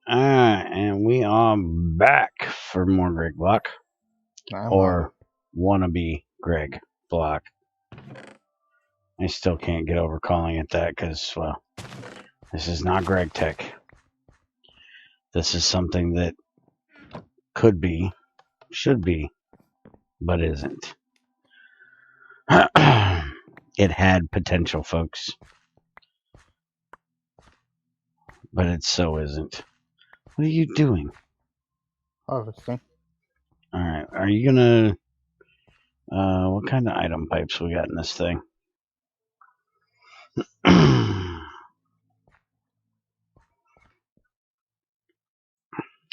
Alright, and we are back for more Gregblock. Or wannabe Gregblock. I still can't get over calling it that because, well, this is not GregTech. This is something that could be, should be, but isn't. It had potential, folks. But it so isn't. What are you doing? Harvesting. Alright, are you gonna... what kind of item pipes we got in this thing?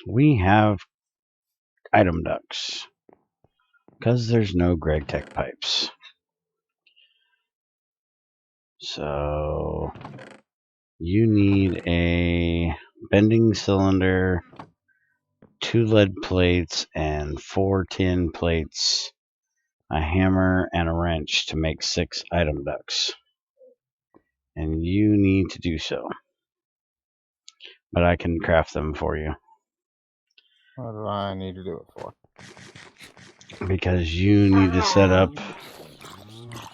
We have item ducts. Because there's no GregTech pipes. So... you need a bending cylinder, 2 lead plates, and 4 tin plates, a hammer, and a wrench to make 6 item ducts. And you need to do so. But I can craft them for you. What do I need to do it for? Because you need to set up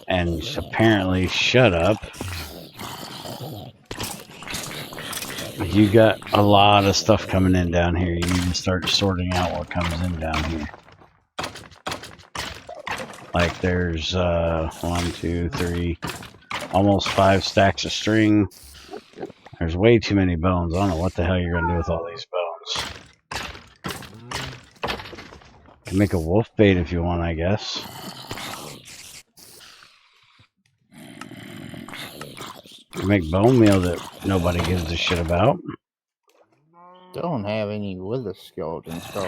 and apparently shut up. You got a lot of stuff coming in down here. You need to start sorting out what comes in down here. Like there's 1, 2, 3, almost 5 stacks of string. There's way too many bones. I don't know what the hell you're gonna do with all these bones. You can make a wolf bait if you want, I guess. You can make bone meal that nobody gives a shit about. Don't have any wither skeleton skulls.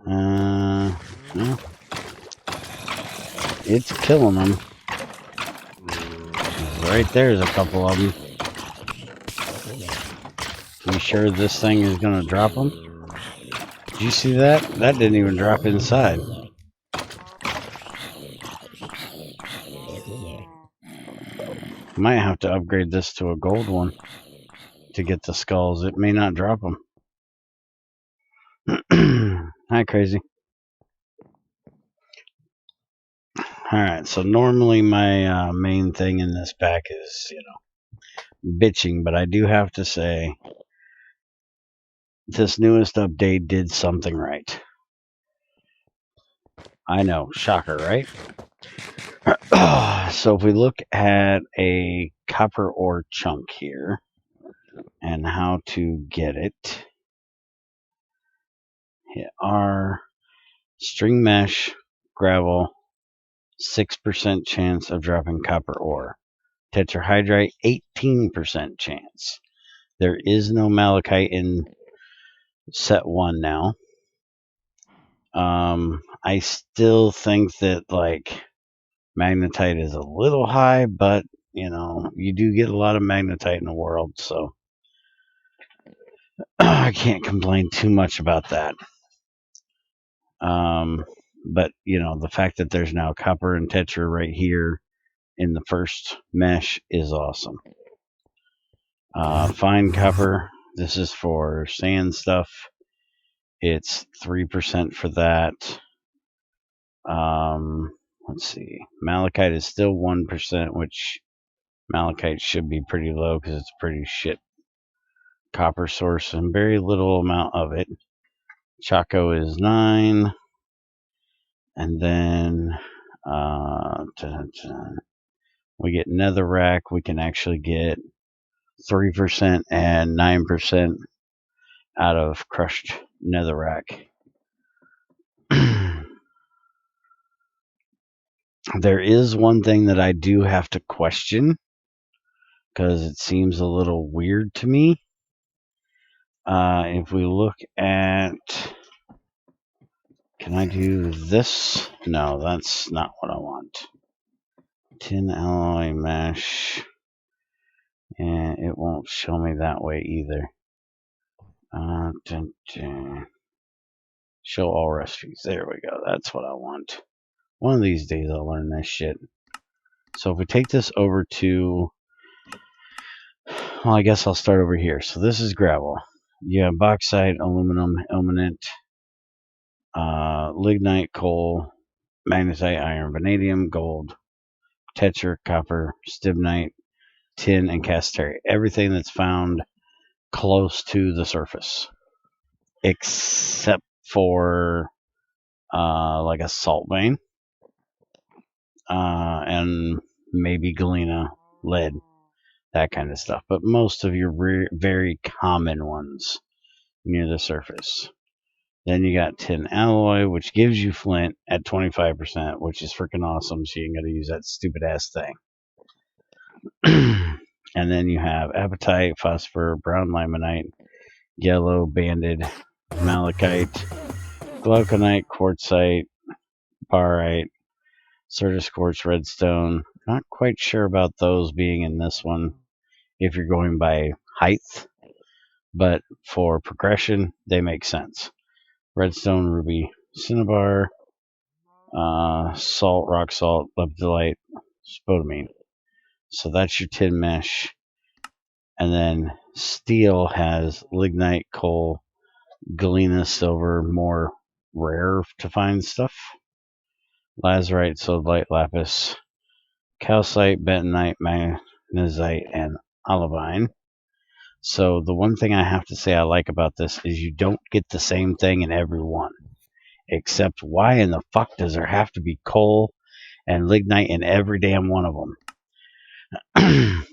Yeah. It's killing them. Right there's a couple of them. You sure this thing is gonna drop them? Did you see that? That didn't even drop inside. Might have to upgrade this to a gold one to get the skulls. It may not drop them. Hi, crazy. Alright, so normally my main thing in this pack is, bitching, but I do have to say this newest update did something right. I know, shocker, right? So if we look at a copper ore chunk here and how to get it, hit R, string mesh, gravel, 6% chance of dropping copper ore. Tetrahydrite, 18% chance. There is no malachite in set 1 now. I still think that, like, magnetite is a little high, but, you do get a lot of magnetite in the world, so I can't complain too much about that. But, the fact that there's now copper and tetra right here in the first mesh is awesome. Fine copper, this is for sand stuff. It's 3% for that. Let's see. Malachite is still 1%, which malachite should be pretty low because it's a pretty shit copper source and very little amount of it. Chaco is 9. And then we get netherrack. We can actually get 3% and 9% out of crushed netherrack. There is one thing that I do have to question because it seems a little weird to me. If we look at... Can I do this? No, that's not what I want. Tin alloy mesh. And it won't show me that way either. Show all recipes. There we go. That's what I want. One of these days I'll learn this shit. So if we take this over to... Well, I guess I'll start over here. So this is gravel. You have bauxite, aluminum, ilmenite, lignite, coal, magnetite, iron, vanadium, gold, tetra, copper, stibnite, tin, and cassiterite. Everything that's found close to the surface, except for like a salt vein and maybe galena, lead, that kind of stuff. But most of your very common ones near the surface. Then you got tin alloy, which gives you flint at 25%, which is freaking awesome. So you ain't got to use that stupid ass thing. And then you have apatite, phosphor, brown limonite, yellow banded malachite, glauconite, quartzite, barite, Certus quartz, redstone. Not quite sure about those being in this one if you're going by height, but for progression, they make sense. Redstone, ruby, cinnabar, salt, rock salt, lepidolite, spodumene. So that's your tin mesh. And then steel has lignite, coal, galena, silver, more rare to find stuff. Lazurite, sodalite, lapis, calcite, bentonite, magnesite, and olivine. So the one thing I have to say I like about this is you don't get the same thing in every one. Except why in the fuck does there have to be coal and lignite in every damn one of them?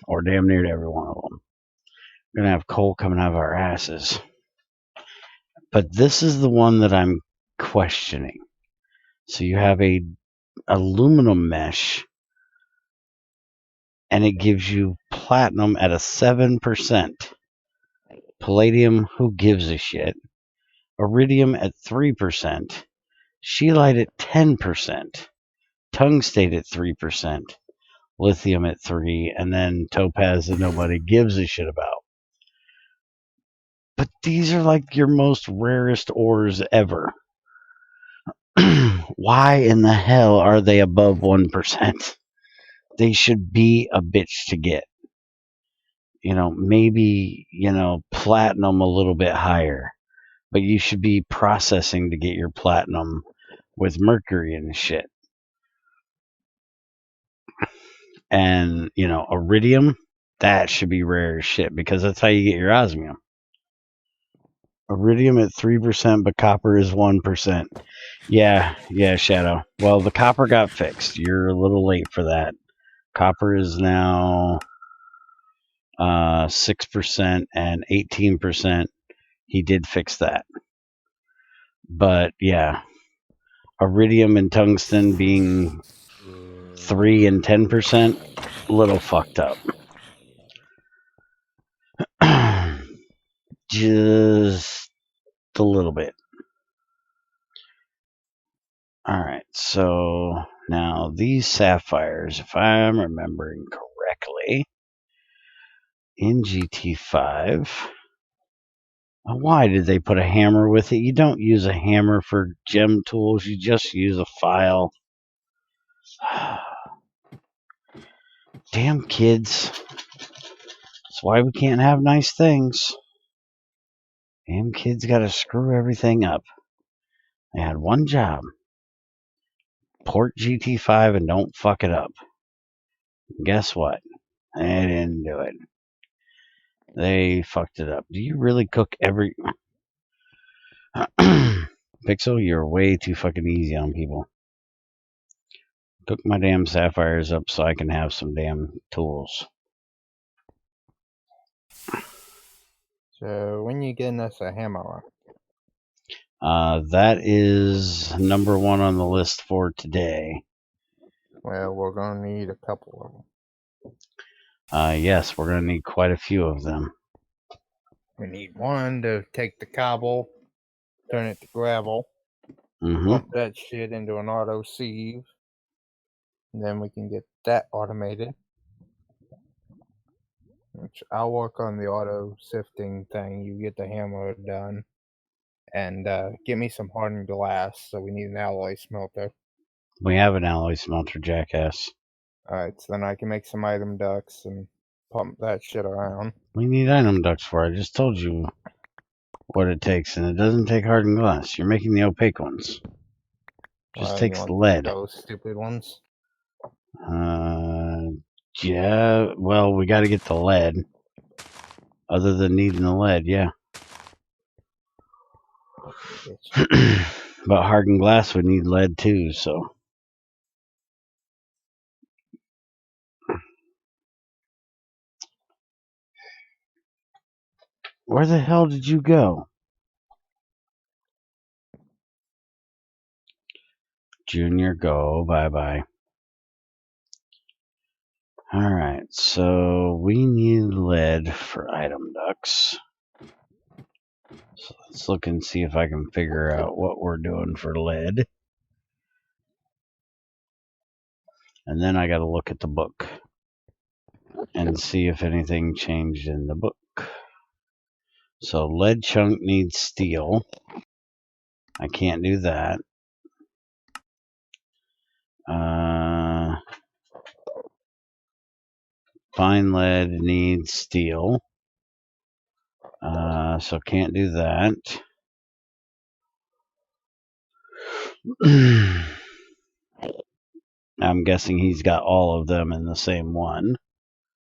Or damn near every one of them. We're going to have coal coming out of our asses. But this is the one that I'm questioning. So you have a aluminum mesh, and it gives you platinum at a 7%. Palladium, who gives a shit? Iridium at 3%. Scheelite at 10%. Tungstate at 3%. Lithium at 3%. And then topaz that nobody gives a shit about. But these are like your most rarest ores ever. Why in the hell are they above 1%? They should be a bitch to get. Maybe, platinum a little bit higher. But you should be processing to get your platinum with mercury and shit. And, iridium, that should be rare as shit because that's how you get your osmium. Iridium at 3%, but copper is 1%. Yeah, Shadow. Well, the copper got fixed. You're a little late for that. Copper is now 6% and 18%. He did fix that. But yeah, iridium and tungsten being 3 and 10%, a little fucked up. Just a little bit. Alright, so now these sapphires, if I'm remembering correctly, in GT5, why did they put a hammer with it? You don't use a hammer for gem tools, you just use a file. Damn kids. That's why we can't have nice things. Damn kids gotta screw everything up. They had one job. Port GT5 and don't fuck it up. Guess what? They didn't do it. They fucked it up. Do you really cook every... Pixel, you're way too fucking easy on people. Cook my damn sapphires up so I can have some damn tools. So when you getting us a hammer? That is number 1 on the list for today. Well, we're going to need a couple of them. Yes, we're going to need quite a few of them. We need one to take the cobble, turn it to gravel, pump that shit into an auto sieve, and then we can get that automated. Which I'll work on the auto sifting thing. You get the hammer done. And get me some hardened glass, so we need an alloy smelter. We have an alloy smelter, jackass. Alright, so then I can make some item ducts and pump that shit around. We need item ducts for it. I just told you what it takes, and it doesn't take hardened glass. You're making the opaque ones. Just You takes want lead. those stupid ones? Yeah, well, we got to get the lead. Other than needing the lead, yeah. But hardened glass would need lead too, so. Where the hell did you go? Junior, go. Bye-bye. Alright, so we need lead for item ducts. So let's look and see if I can figure out what we're doing for lead. And then I gotta look at the book and see if anything changed in the book. So lead chunk needs steel. I can't do that. Fine lead needs steel. So can't do that. I'm guessing he's got all of them in the same one.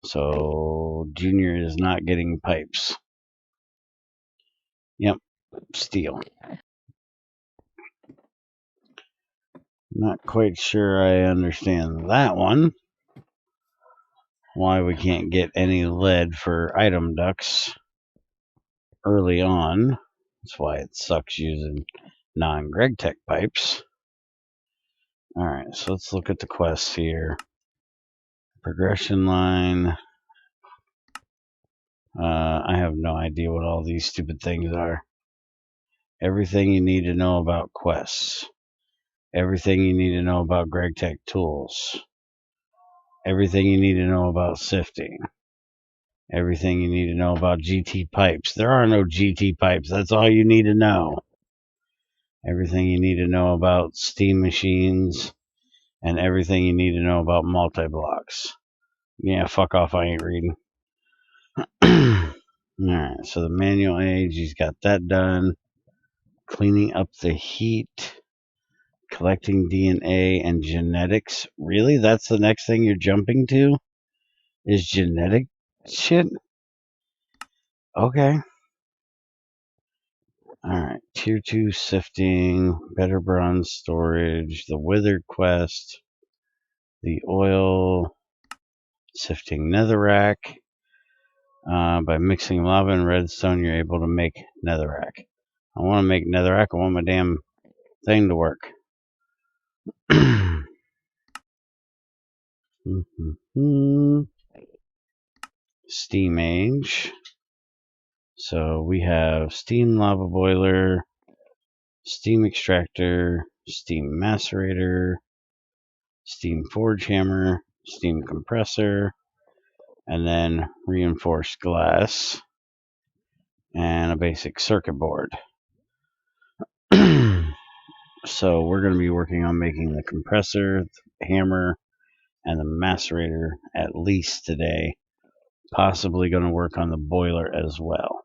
So Junior is not getting pipes. Yep, steel. Not quite sure I understand that one. Why we can't get any lead for item ducts early on. That's why it sucks using non-GregTech pipes. Alright, so let's look at the quests here. Progression line. I have no idea what all these stupid things are. Everything you need to know about quests. Everything you need to know about GregTech tools. Everything you need to know about sifting. Everything you need to know about GT pipes. There are no GT pipes. That's all you need to know. Everything you need to know about steam machines. And everything you need to know about multi-blocks. Yeah, fuck off. I ain't reading. Alright, so the manual age, he's got that done. Cleaning up the heat. Collecting DNA and genetics. Really? That's the next thing you're jumping to? Is genetic shit? Okay. Alright. Tier 2 sifting. Better bronze storage. The withered quest. The oil. Sifting netherrack. By mixing lava and redstone, you're able to make netherrack. I want to make netherrack. I want my damn thing to work. Steam age. So we have steam lava boiler, steam extractor, steam macerator, steam forge hammer, steam compressor, and then reinforced glass, and a basic circuit board. So we're going to be working on making the compressor, the hammer, and the macerator at least today. Possibly going to work on the boiler as well.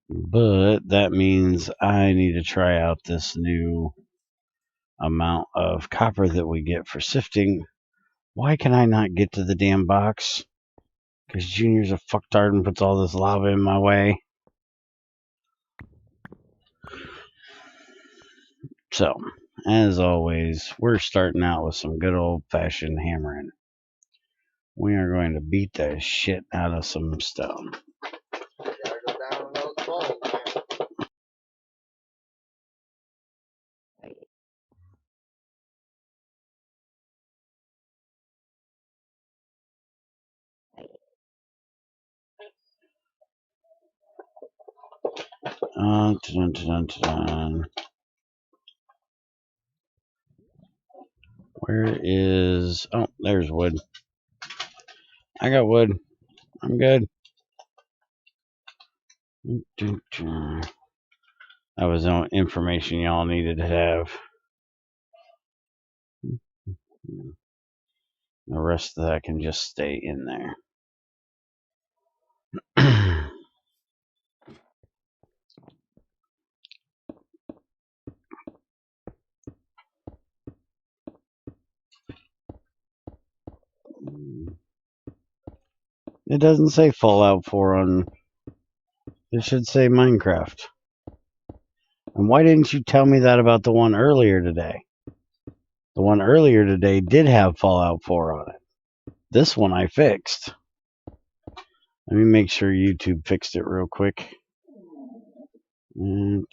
But that means I need to try out this new amount of copper that we get for sifting. Why can I not get to the damn box? Because Junior's a fucktard and puts all this lava in my way. So, as always, we're starting out with some good old-fashioned hammering. We are going to beat the shit out of some stone. Gotta go down with those balls, man. Where is... Oh, there's wood. I got wood. I'm good. That was no information y'all needed to have. The rest of that can just stay in there. It doesn't say Fallout 4 on... It should say Minecraft. And why didn't you tell me that about the one earlier today? The one earlier today did have Fallout 4 on it. This one I fixed. Let me make sure YouTube fixed it real quick. Oh,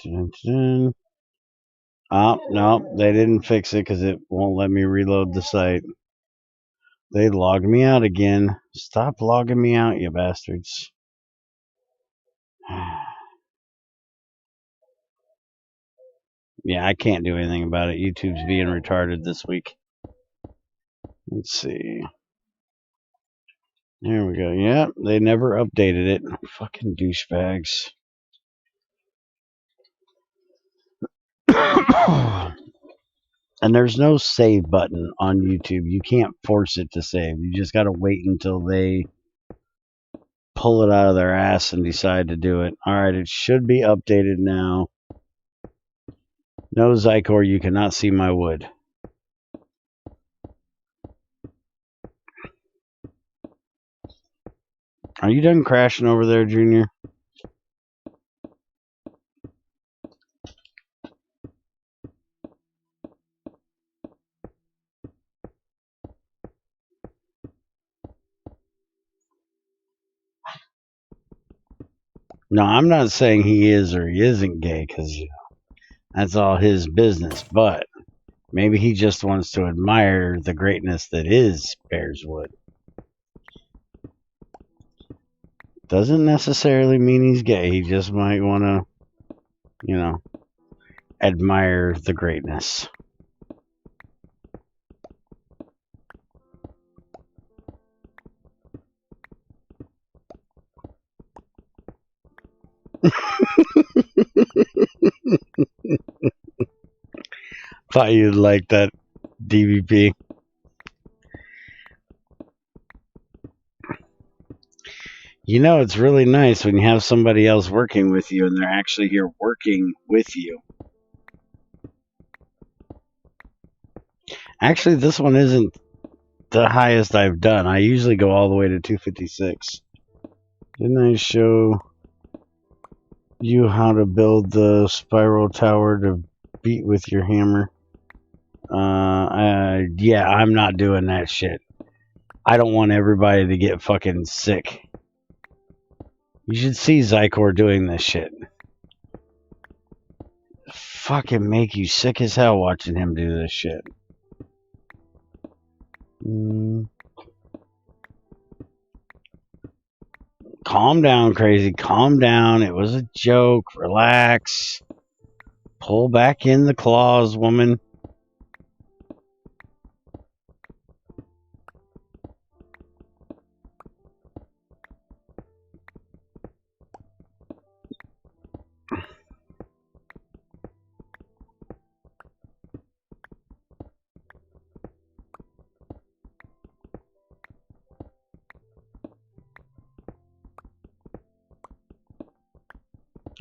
no, they didn't fix it because it won't let me reload the site. They logged me out again. Stop logging me out, you bastards. Yeah, I can't do anything about it. YouTube's being retarded this week. Let's see. There we go. Yeah, they never updated it. Fucking douchebags. And there's no save button on YouTube. You can't force it to save. You just got to wait until they pull it out of their ass and decide to do it. Alright, it should be updated now. No, Zycor, you cannot see my wood. Are you done crashing over there, Junior? No, I'm not saying he is or he isn't gay, because that's all his business, but maybe he just wants to admire the greatness that is Bearswood. Doesn't necessarily mean he's gay. He just might want to, admire the greatness. Thought you'd like that, DVP. It's really nice when you have somebody else working with you and they're actually here working with you. Actually, this one isn't the highest I've done. I usually go all the way to 256. Didn't I show you how to build the spiral tower to beat with your hammer? Yeah, I'm not doing that shit. I don't want everybody to get fucking sick. You should see Zycor doing this shit. Fucking make you sick as hell watching him do this shit. Calm down, crazy. Calm down. It was a joke. Relax. Pull back in the claws, woman.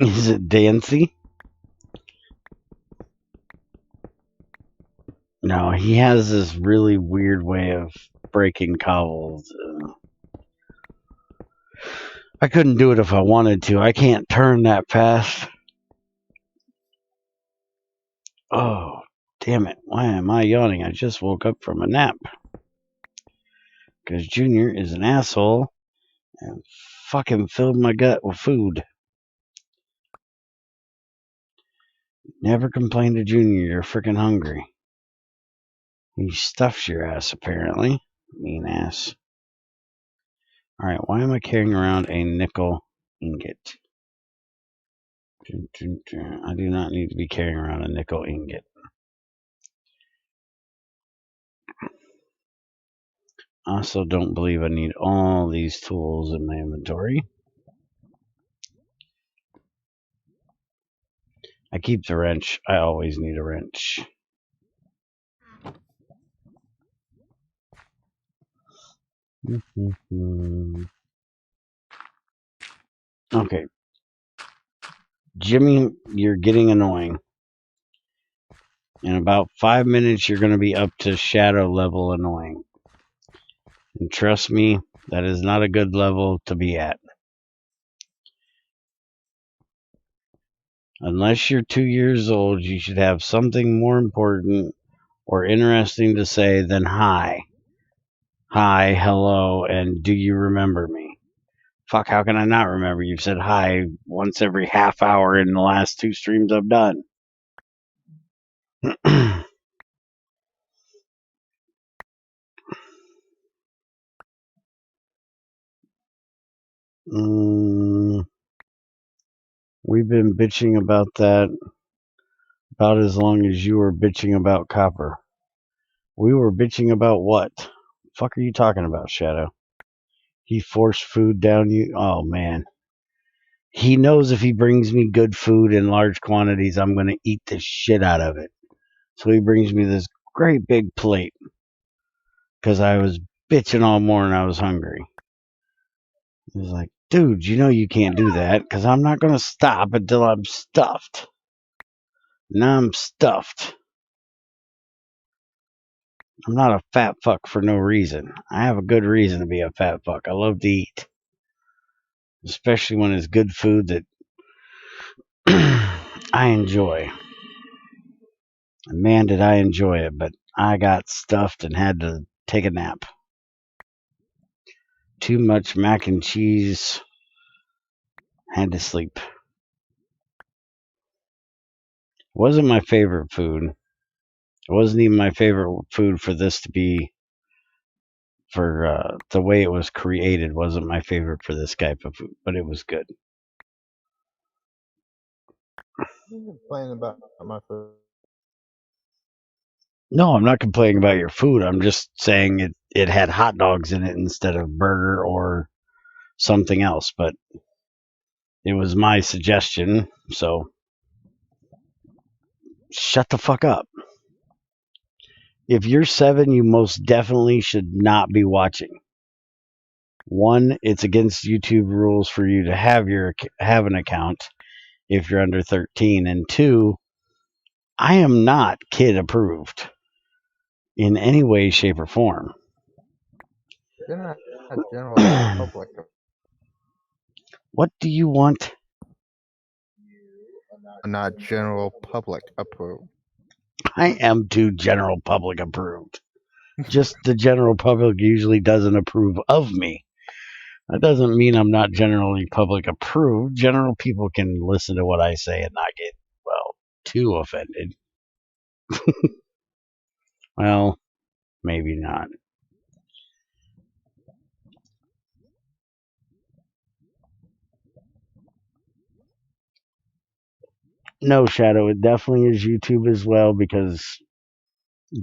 Is it Dancy? No, he has this really weird way of breaking cobbles. I couldn't do it if I wanted to. I can't turn that fast. Oh, damn it. Why am I yawning? I just woke up from a nap. Because Junior is an asshole and fucking filled my gut with food. Never complain to Junior you're freaking hungry. He stuffs your ass, apparently. Mean ass. Alright, why am I carrying around a nickel ingot? I do not need to be carrying around a nickel ingot. I also don't believe I need all these tools in my inventory. I keep the wrench. I always need a wrench. Okay. Jimmy, you're getting annoying. In about 5 minutes, you're going to be up to shadow level annoying. And trust me, that is not a good level to be at. Unless you're 2 years old, you should have something more important or interesting to say than hi. Hi, hello, and do you remember me? Fuck, how can I not remember? You've said hi once every half hour in the last 2 streams I've done. We've been bitching about that about as long as you were bitching about copper. We were bitching about what? Fuck are you talking about, Shadow? He forced food down you? Oh, man. He knows if he brings me good food in large quantities, I'm going to eat the shit out of it. So he brings me this great big plate because I was bitching all morning. I was hungry. He's like, dude, you know you can't do that because I'm not going to stop until I'm stuffed. Now I'm stuffed. I'm not a fat fuck for no reason. I have a good reason to be a fat fuck. I love to eat, especially when it's good food that I enjoy. And man, did I enjoy it, but I got stuffed and had to take a nap. Too much mac and cheese. Had to sleep. Wasn't my favorite food. It wasn't even my favorite food for this to be, for the way it was created, wasn't my favorite for this type of food, but it was good. You're complaining about my food. No, I'm not complaining about your food. I'm just saying it had hot dogs in it instead of burger or something else, but it was my suggestion, so shut the fuck up. If you're 7, you most definitely should not be watching. 1, it's against YouTube rules for you to have an account if you're under 13, and 2, I am not kid approved in any way, shape, or form. You're not general public. What do you want? Not general public approved. I am too general public approved. Just the general public usually doesn't approve of me. That doesn't mean I'm not generally public approved. General people can listen to what I say and not get, well, too offended. Well, maybe not. No, Shadow, it definitely is YouTube as well because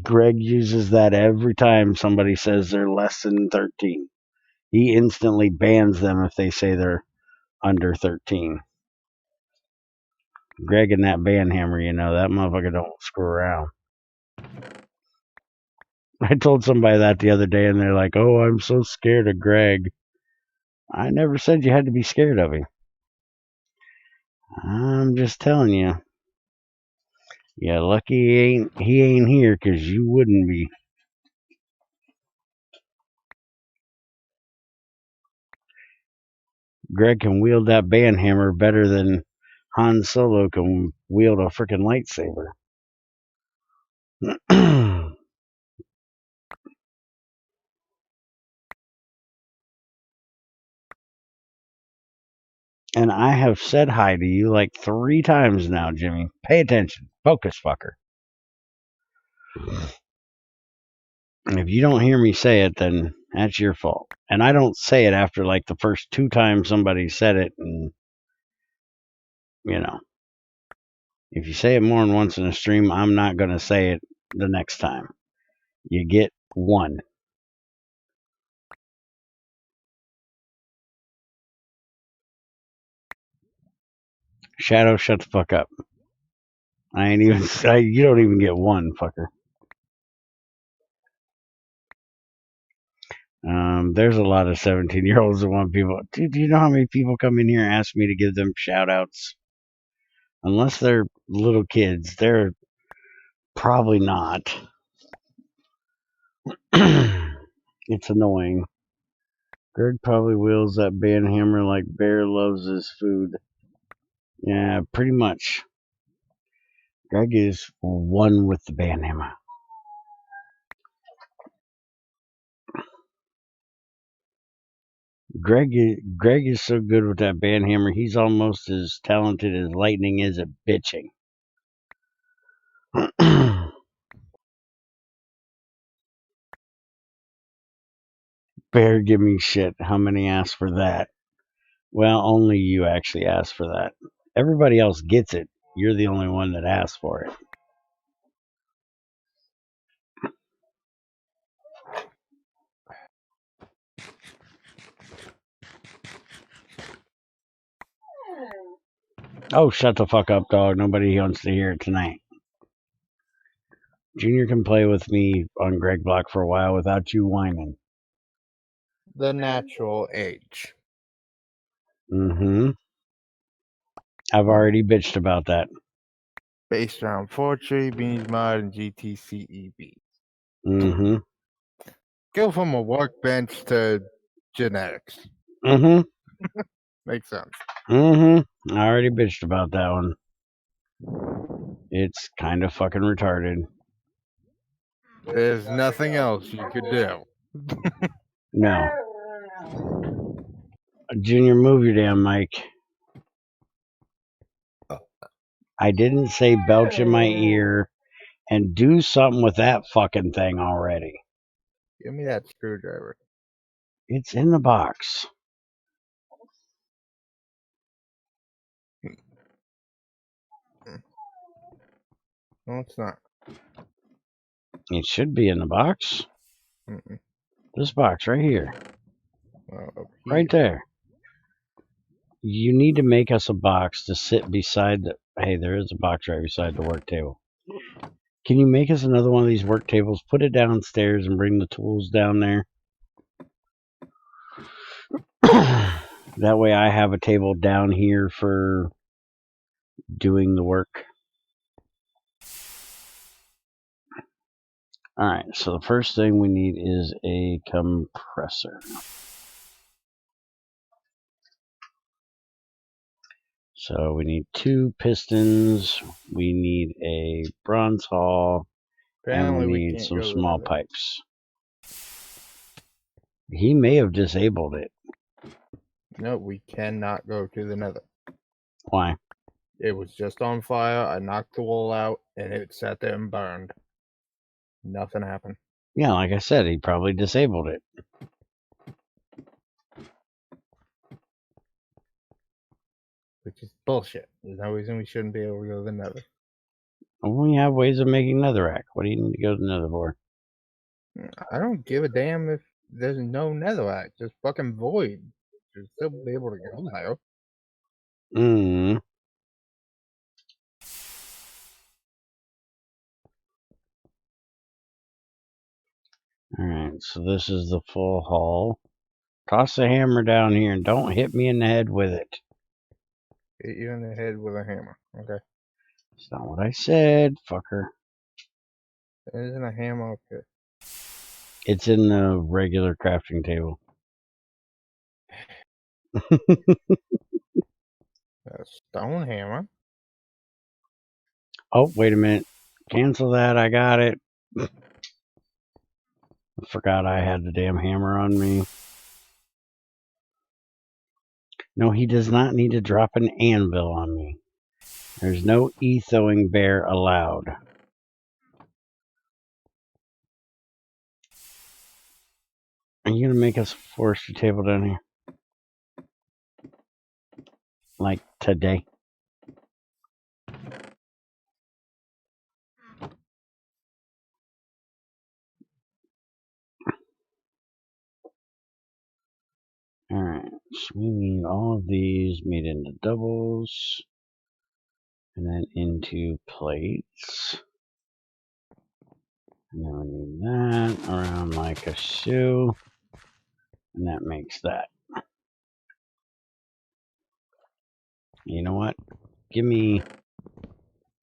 Greg uses that every time somebody says they're less than 13. He instantly bans them if they say they're under 13. Greg and that ban hammer, that motherfucker don't screw around. I told somebody that the other day and they're like, oh, I'm so scared of Greg. I never said you had to be scared of him. I'm just telling you. Yeah, lucky he ain't here because you wouldn't be. Greg can wield that band hammer better than Han Solo can wield a freaking lightsaber. And I have said hi to you like 3 times now, Jimmy. Pay attention. Focus, fucker. And if you don't hear me say it, then that's your fault. And I don't say it after like the first 2 times somebody said it. And, if you say it more than once in a stream, I'm not going to say it the next time. You get 1. Shadow, shut the fuck up. You don't even get 1, fucker. There's a lot of 17-year-olds that want people. Dude, do you know how many people come in here and ask me to give them shout outs? Unless they're little kids, they're probably not. It's annoying. Greg probably wields that band hammer like Bear loves his food. Yeah, pretty much. Greg is one with the band hammer. Greg is so good with that band hammer, he's almost as talented as Lightning is at bitching. Bear, give me shit. How many asked for that? Well, only you actually asked for that. Everybody else gets it. You're the only one that asked for it. Oh, shut the fuck up, dog. Nobody wants to hear it tonight. Junior can play with me on Gregblock for a while without you whining. The natural age. Mm-hmm. I've already bitched about that. Based around Fortree, Beans Mod, and GTCEB. Mm-hmm. Go from a workbench to genetics. Mm-hmm. Makes sense. Mm-hmm. I already bitched about that one. It's kind of fucking retarded. There's nothing else you could do. No. Junior, move your damn mic. I didn't say belch in my ear and do something with that fucking thing already. Give me that screwdriver. It's in the box. No, it's not. It should be in the box. Mm-mm. This box right here. Up Right here. there. You need to make us a box to sit beside the... Hey, there is a box right beside the work table. Can you make us another one of these work tables? Put it downstairs and bring the tools down there. That way I have a table down here for doing the work. Alright, so the first thing we need is a compressor. So we need 2 pistons, we need a bronze hull, and we Apparently, we need can't some go small there. pipes. He may have disabled it. No, we cannot go to the nether. Why? It was just on fire. I knocked the wall out, and it sat there and burned. Nothing happened. Yeah, like I said, he probably disabled it. Which is bullshit. There's no reason we shouldn't be able to go to the nether. We have ways of making netherrack. What do you need to go to the nether for? I don't give a damn if there's no netherrack. Just fucking void. You'll still be able to go there. Mm. Alright, so this is the full hull. Toss the hammer down here and don't hit me in the head with it. Hit you in the head with a hammer. Okay. It's not what I said, fucker. There isn't a hammer up here. It's in the regular crafting table. A stone hammer. Oh, wait a minute. Cancel that, I got it. I forgot I had the damn hammer on me. No, he does not need to drop an anvil on me. There's no ethoing bear allowed. Are you gonna make us a forestry table down here? Like today? Alright, so we need all of these made into doubles. And then into plates. And then we need that around like a shoe. And that makes that. You know what? Give me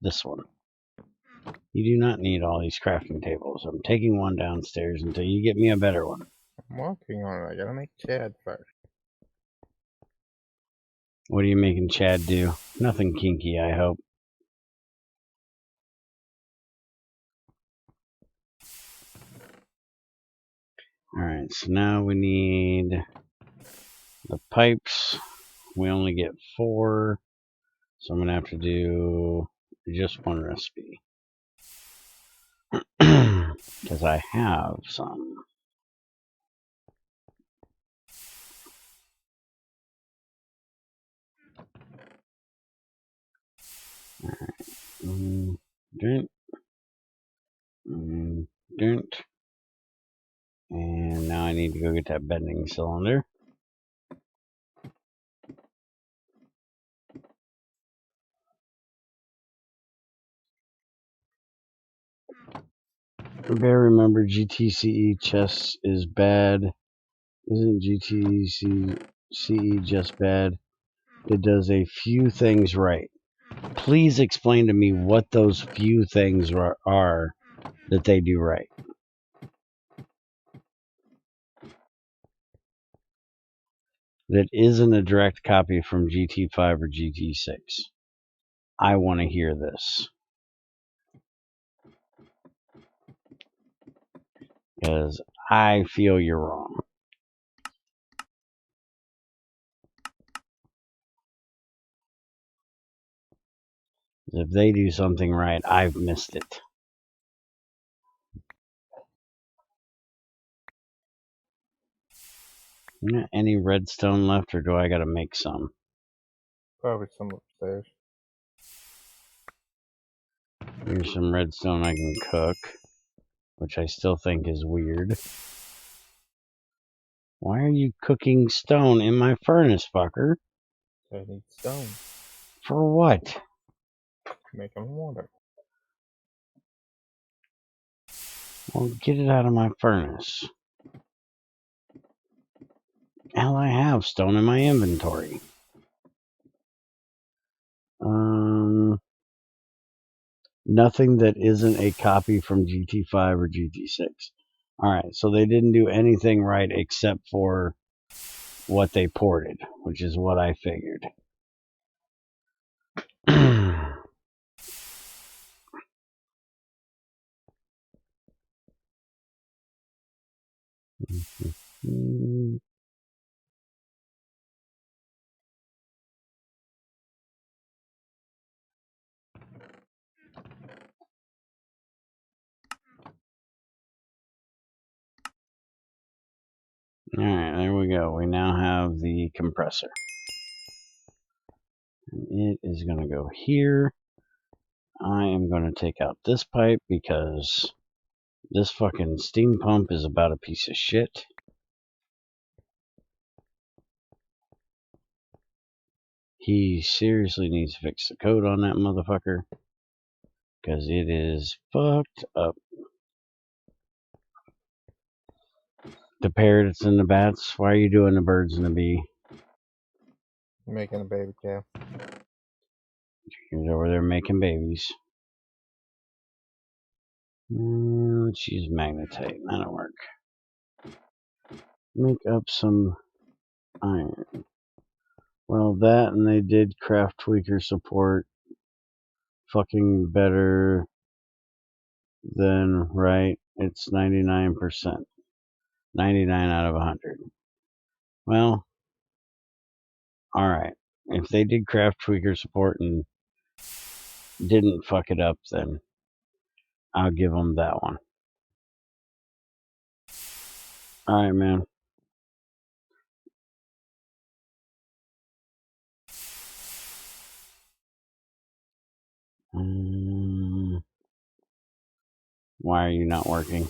this one. You do not need all these crafting tables. I'm taking one downstairs until you get me a better one. I'm working on it. I gotta make Chad first. What are you making Chad do? Nothing kinky, I hope. Alright, so now we need the pipes. We only get 4, so I'm going to have to do just one recipe. Because I have some. Alright. Dent. And now I need to go get that bending cylinder. Bear, remember GTCE chess is bad. Isn't GTCE just bad? It does a few things right. Please explain to me what those few things are that they do right. That isn't a direct copy from GT5 or GT6. I want to hear this. Because I feel you're wrong. If they do something right, I've missed it. Any redstone left, or do I gotta make some? Probably some upstairs. Here's some redstone I can cook, which I still think is weird. Why are you cooking stone in my furnace, fucker? I need stone. For what? Make them water. Well, get it out of my furnace. Hell, I have stone in my inventory. Nothing that isn't a copy from GT5 or GT6. Alright, so they didn't do anything right except for what they ported, which is what I figured. Alright, there we go. We now have the compressor. It is going to go here. I am going to take out this pipe because this fucking steam pump is about a piece of shit. He seriously needs to fix the code on that motherfucker because it is fucked up. The parrots and the bats, why are you doing the birds and the bee? Making a baby calf. He's over there making babies. Let's use magnetite. That'll work. Make up some iron. Well, that and they did craft tweaker support fucking better than right. It's 99%. 99 out of 100. Well, alright. If they did craft tweaker support and didn't fuck it up, then I'll give them that one. Alright, man. Why are you not working?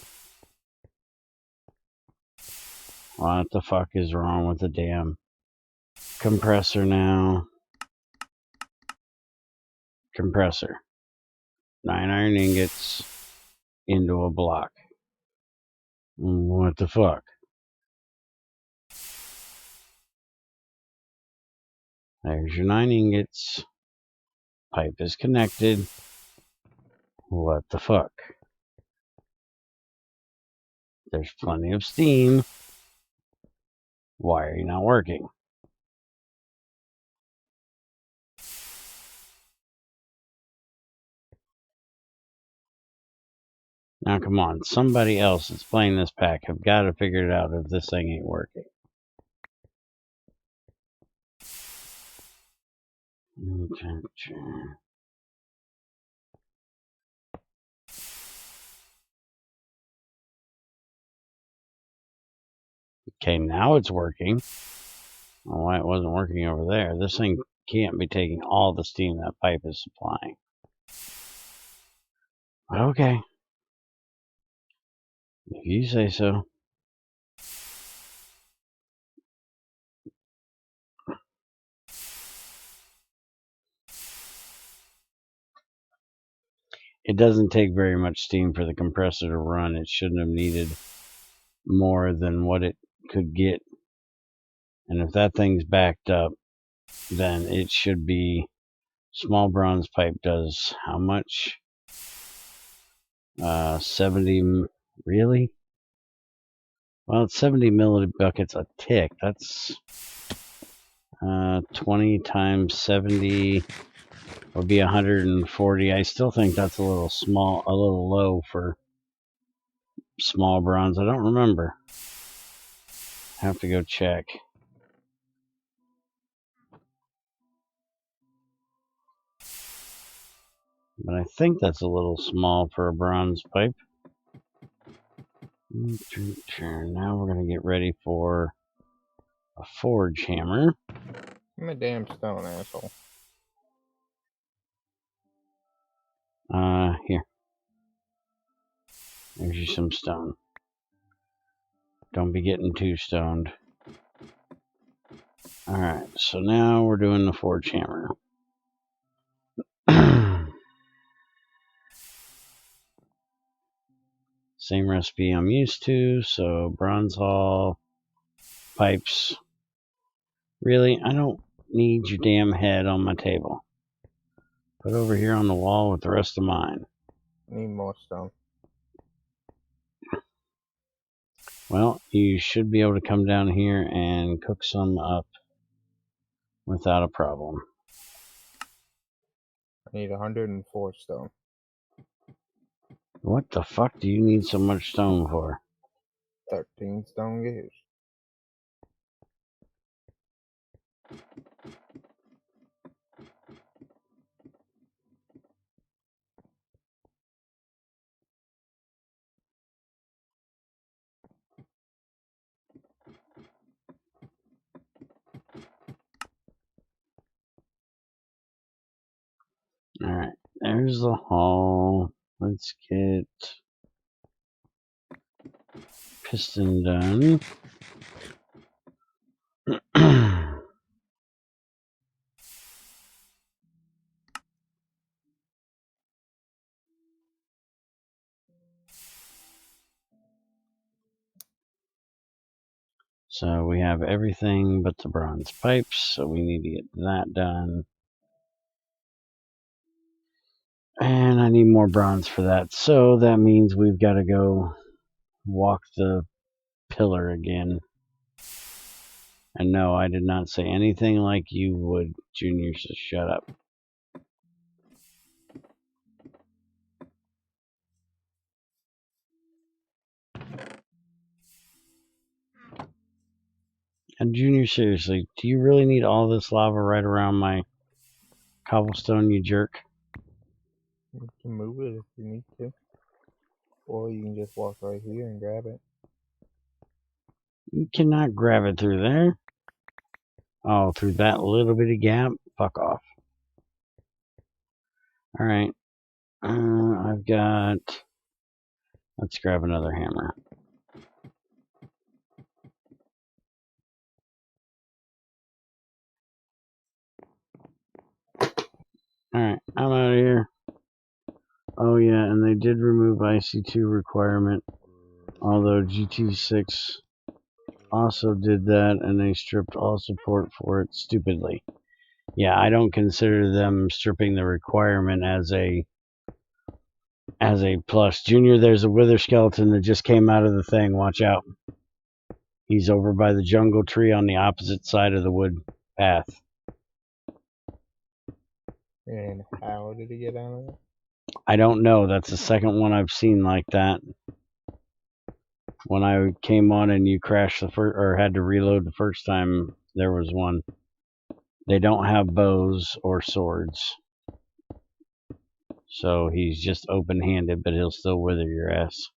What the fuck is wrong with the damn compressor now? Compressor. 9 iron ingots into a block. What the fuck? There's your 9 ingots. Pipe is connected. What the fuck? There's plenty of steam. Why are you not working? Now come on, somebody else that's playing this pack have got to figure it out if this thing ain't working. Okay, now it's working. Oh, why it wasn't working over there? This thing can't be taking all the steam that pipe is supplying. Okay. If you say so. It doesn't take very much steam for the compressor to run. It shouldn't have needed more than what it could get. And if that thing's backed up, then it should be... Small bronze pipe does how much? 70... Really? Well, it's 70 millibuckets a tick. That's 20 times 70 would be 140. I still think that's a little small, a little low for small bronze. I don't remember. Have to go check. But I think that's a little small for a bronze pipe. Now we're going to get ready for a forge hammer. I'm a damn stone, asshole. Here. There's you some stone. Don't be getting too stoned. Alright, so now we're doing the forge hammer. Same recipe I'm used to, so bronze hull, pipes. Really, I don't need your damn head on my table. Put over here on the wall with the rest of mine. Need more stone. Well, you should be able to come down here and cook some up without a problem. I need 104 stone. What the fuck do you need so much stone for? 13 stone gears. Alright, there's the hull. Let's get piston done. So we have everything but the bronze pipes, so we need to get that done. And I need more bronze for that, so that means we've got to go walk the pillar again. And no, I did not say anything like you would, Junior, so shut up. And Junior, seriously, do you really need all this lava right around my cobblestone, you jerk? You can move it if you need to. Or you can just walk right here and grab it. You cannot grab it through there. Oh, through that little bitty gap? Fuck off. Alright. I've got... Let's grab another hammer. Alright, I'm out of here. Oh yeah, and they did remove IC2 requirement. Although GT6 also did that, and they stripped all support for it stupidly. Yeah, I don't consider them stripping the requirement as a plus. Junior, there's a wither skeleton that just came out of the thing. Watch out. He's over by the jungle tree on the opposite side of the wood path. And how did he get out of it? I don't know. That's the second one I've seen like that. When I came on and you crashed the first, or had to reload the first time, there was one. They don't have bows or swords. So he's just open-handed, but he'll still wither your ass.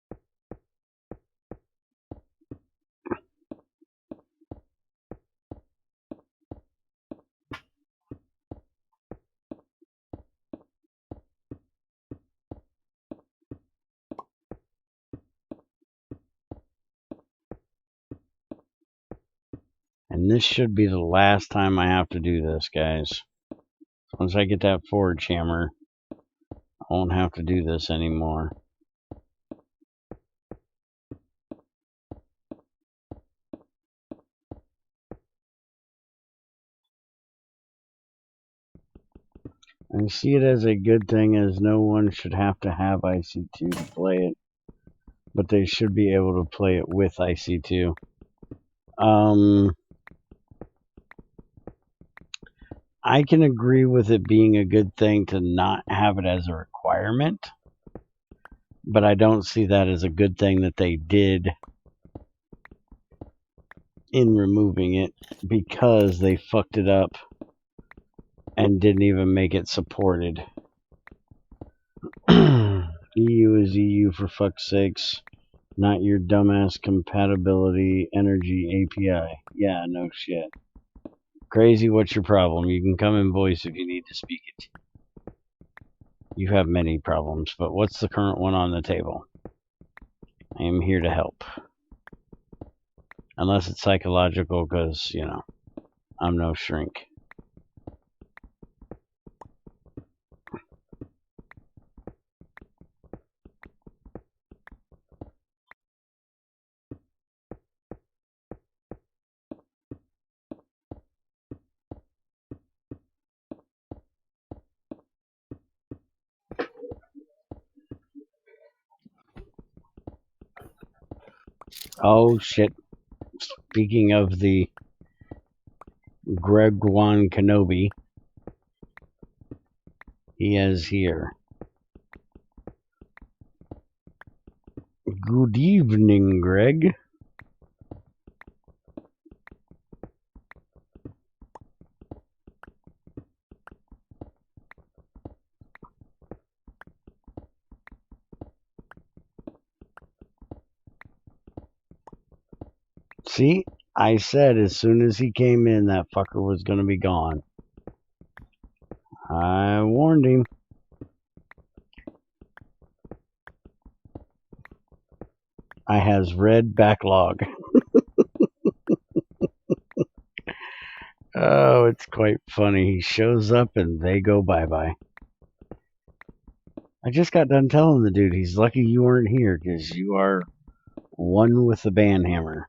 And this should be the last time I have to do this, guys. Once I get that forge hammer, I won't have to do this anymore. I see it as a good thing, as no one should have to have IC2 to play it, but they should be able to play it with IC2. I can agree with it being a good thing to not have it as a requirement, but I don't see that as a good thing that they did in removing it, because they fucked it up and didn't even make it supported. EU is EU, for fuck's sakes. Not your dumbass compatibility energy API. Yeah, no shit. Crazy, what's your problem? You can come in voice if you need to speak it. You have many problems, but what's the current one on the table? I am here to help. Unless it's psychological, because, you know, I'm no shrink. Oh shit. Speaking of the Gregblock Kenobi, he is here. Good evening, Greg. See, I said as soon as he came in, that fucker was going to be gone. I warned him. I has read backlog. Oh, it's quite funny. He shows up and they go bye-bye. I just got done telling the dude he's lucky you weren't here, because you are one with the banhammer.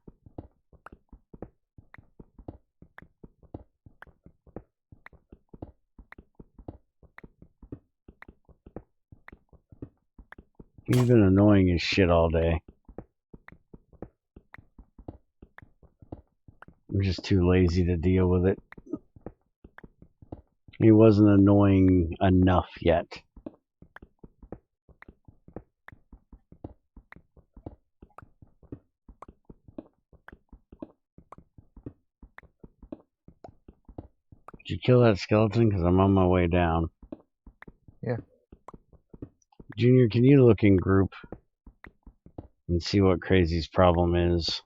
He's been annoying as shit all day. I'm just too lazy to deal with it. He wasn't annoying enough yet. Did you kill that skeleton? Because I'm on my way down. Yeah. Junior, can you look in group and see what Crazy's problem is?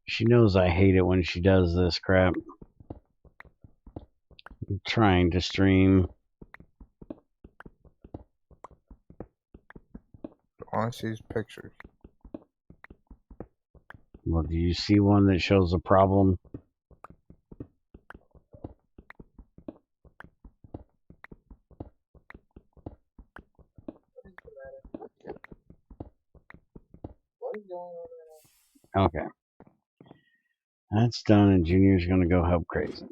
She knows I hate it when she does this crap. I'm trying to stream. All I see is pictures. Well, do you see one that shows a problem? What is going on right now? Okay. That's done, and Junior's gonna go help Crazy.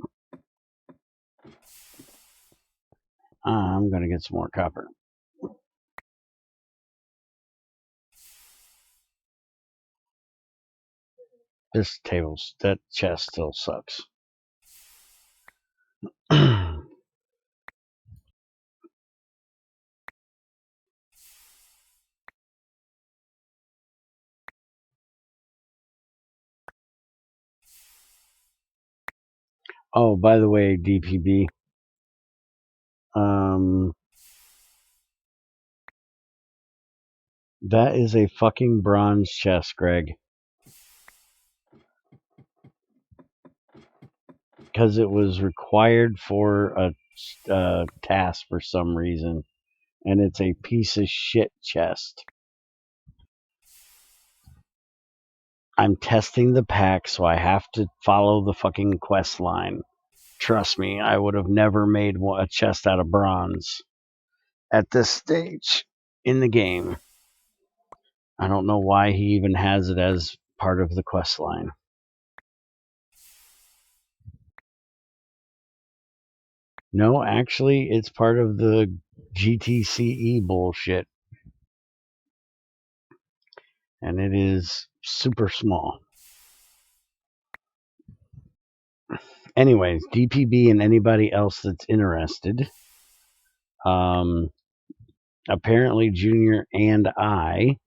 I'm going to get some more copper. That chest still sucks. Oh, by the way, DPB, that is a fucking bronze chest, Greg. Because it was required for a task for some reason. And it's a piece of shit chest. I'm testing the pack, so I have to follow the fucking quest line. Trust me, I would have never made a chest out of bronze at this stage in the game. I don't know why he even has it as part of the quest line. No, actually, it's part of the GTCE bullshit. And it is super small. Anyways, DPB and anybody else that's interested, apparently Junior and I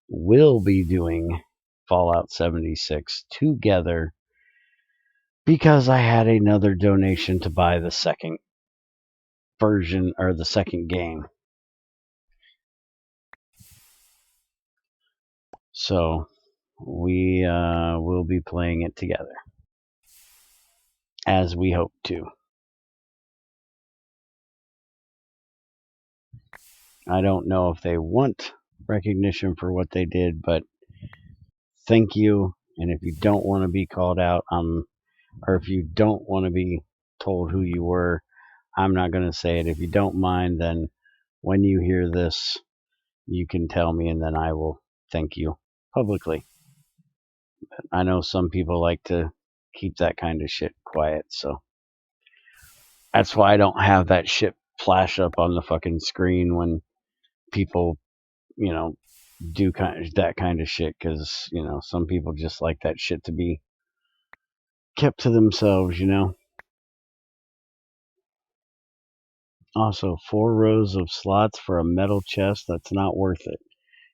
will be doing Fallout 76 together because I had another donation to buy the second version or the second game. So we will be playing it together as we hope to. I don't know if they want recognition for what they did, but thank you. And if you don't want to be called out, or if you don't want to be told who you were, I'm not going to say it. If you don't mind, then when you hear this, you can tell me, and then I will thank you publicly. But I know some people like to keep that kind of shit quiet, so that's why I don't have that shit flash up on the fucking screen when people, do that kind of shit, because some people just like that shit to be kept to themselves. Also, 4 rows of slots for a metal chest, that's not worth it.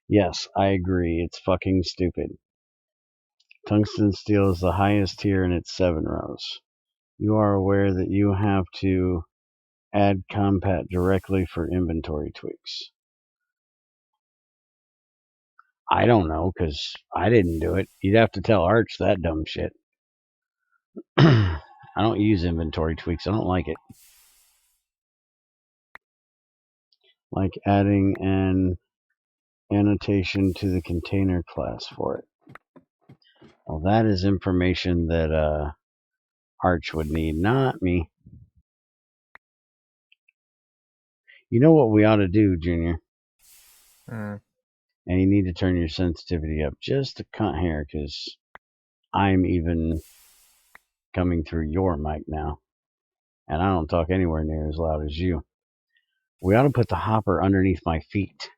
Yes, I agree, it's fucking stupid. Tungsten steel is the highest tier and it's 7 rows. You are aware that you have to add compat directly for inventory tweaks. I don't know, because I didn't do it. You'd have to tell Arch that dumb shit. I don't use inventory tweaks. I don't like it. Like adding an annotation to the container class for it. Well, that is information that Arch would need, not me. You know what we ought to do, Junior? And you need to turn your sensitivity up just a cunt here, because I'm even coming through your mic now. And I don't talk anywhere near as loud as you. We ought to put the hopper underneath my feet.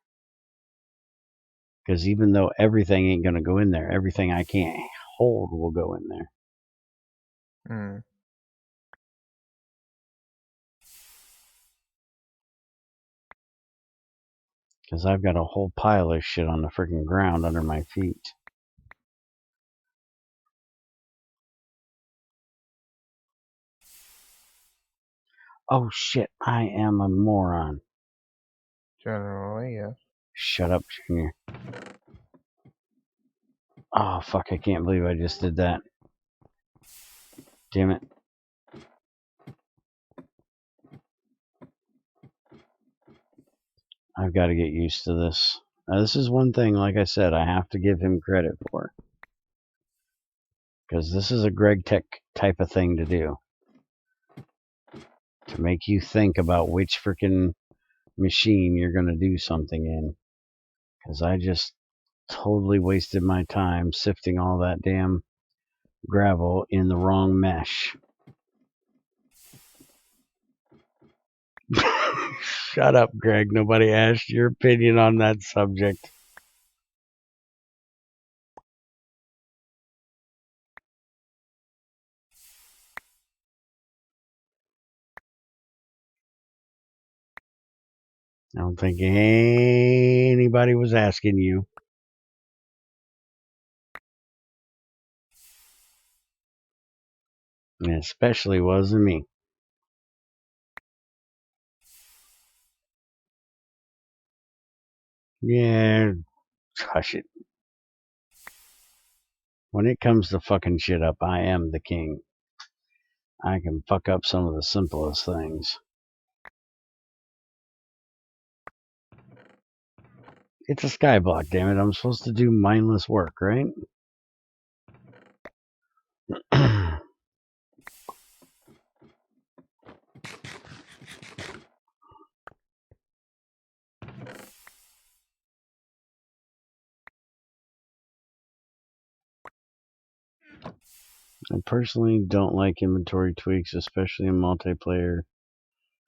Because even though everything ain't going to go in there, everything I can't hold will go in there. Because I've got a whole pile of shit on the freaking ground under my feet. Oh shit, I am a moron. Generally, yes. Shut up, Junior. Oh fuck, I can't believe I just did that. Damn it. I've got to get used to this. Now, this is one thing, like I said, I have to give him credit for. Because this is a GregTech type of thing to do. To make you think about which freaking machine you're going to do something in. Because I just totally wasted my time sifting all that damn gravel in the wrong mesh. Shut up, Greg. Nobody asked your opinion on that subject. I don't think anybody was asking you. And it especially wasn't me. Yeah, hush it. When it comes to fucking shit up, I am the king. I can fuck up some of the simplest things. It's a skyblock, damn it. I'm supposed to do mindless work, right? I personally don't like inventory tweaks, especially in multiplayer.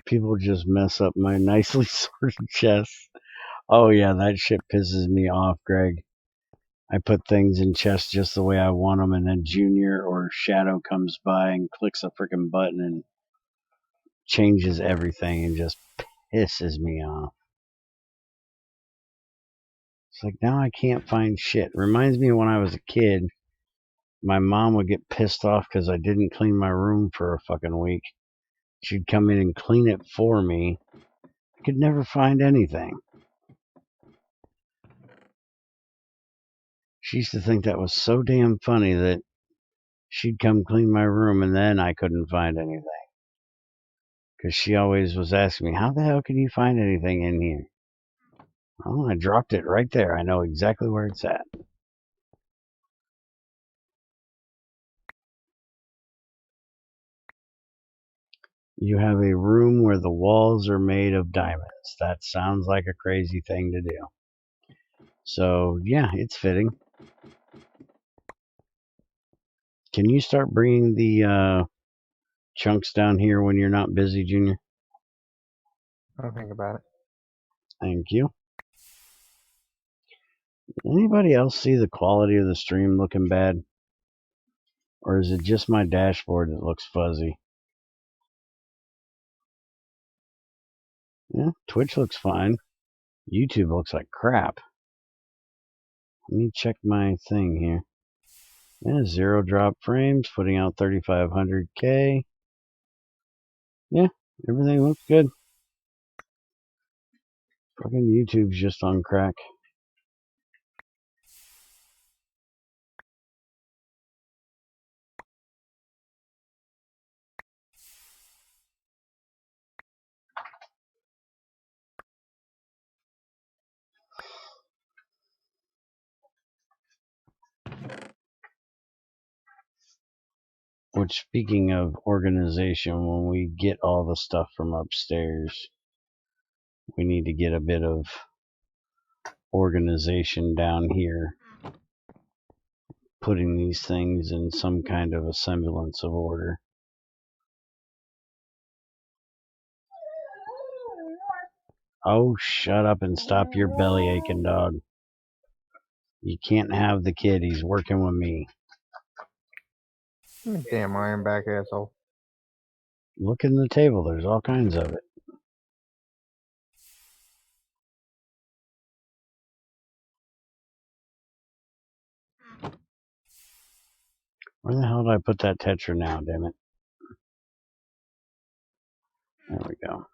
People just mess up my nicely sorted chests. Oh yeah, that shit pisses me off, Greg. I put things in chests just the way I want them, and then Junior or Shadow comes by and clicks a freaking button and changes everything and just pisses me off. It's like, now I can't find shit. Reminds me of when I was a kid. My mom would get pissed off because I didn't clean my room for a fucking week. She'd come in and clean it for me. I could never find anything. She used to think that was so damn funny that she'd come clean my room and then I couldn't find anything. Because she always was asking me, how the hell can you find anything in here? Oh, I dropped it right there. I know exactly where it's at. You have a room where the walls are made of diamonds. That sounds like a crazy thing to do. So, yeah, it's fitting. Can you start bringing the chunks down here when you're not busy, Junior? I'll think about it. Thank you. Anybody else see the quality of the stream looking bad? Or is it just my dashboard that looks fuzzy? Yeah, Twitch looks fine. YouTube looks like crap. Let me check my thing here. Yeah, 0 drop frames, putting out 3500K. Yeah, everything looks good. Fucking YouTube's just on crack. Which, speaking of organization, when we get all the stuff from upstairs, we need to get a bit of organization down here, putting these things in some kind of a semblance of order. Oh, shut up and stop your belly aching, dog. You can't have the kid. He's working with me. Damn ironback asshole. Look in the table. There's all kinds of it. Where the hell did I put that Tetra now, damn it? There we go.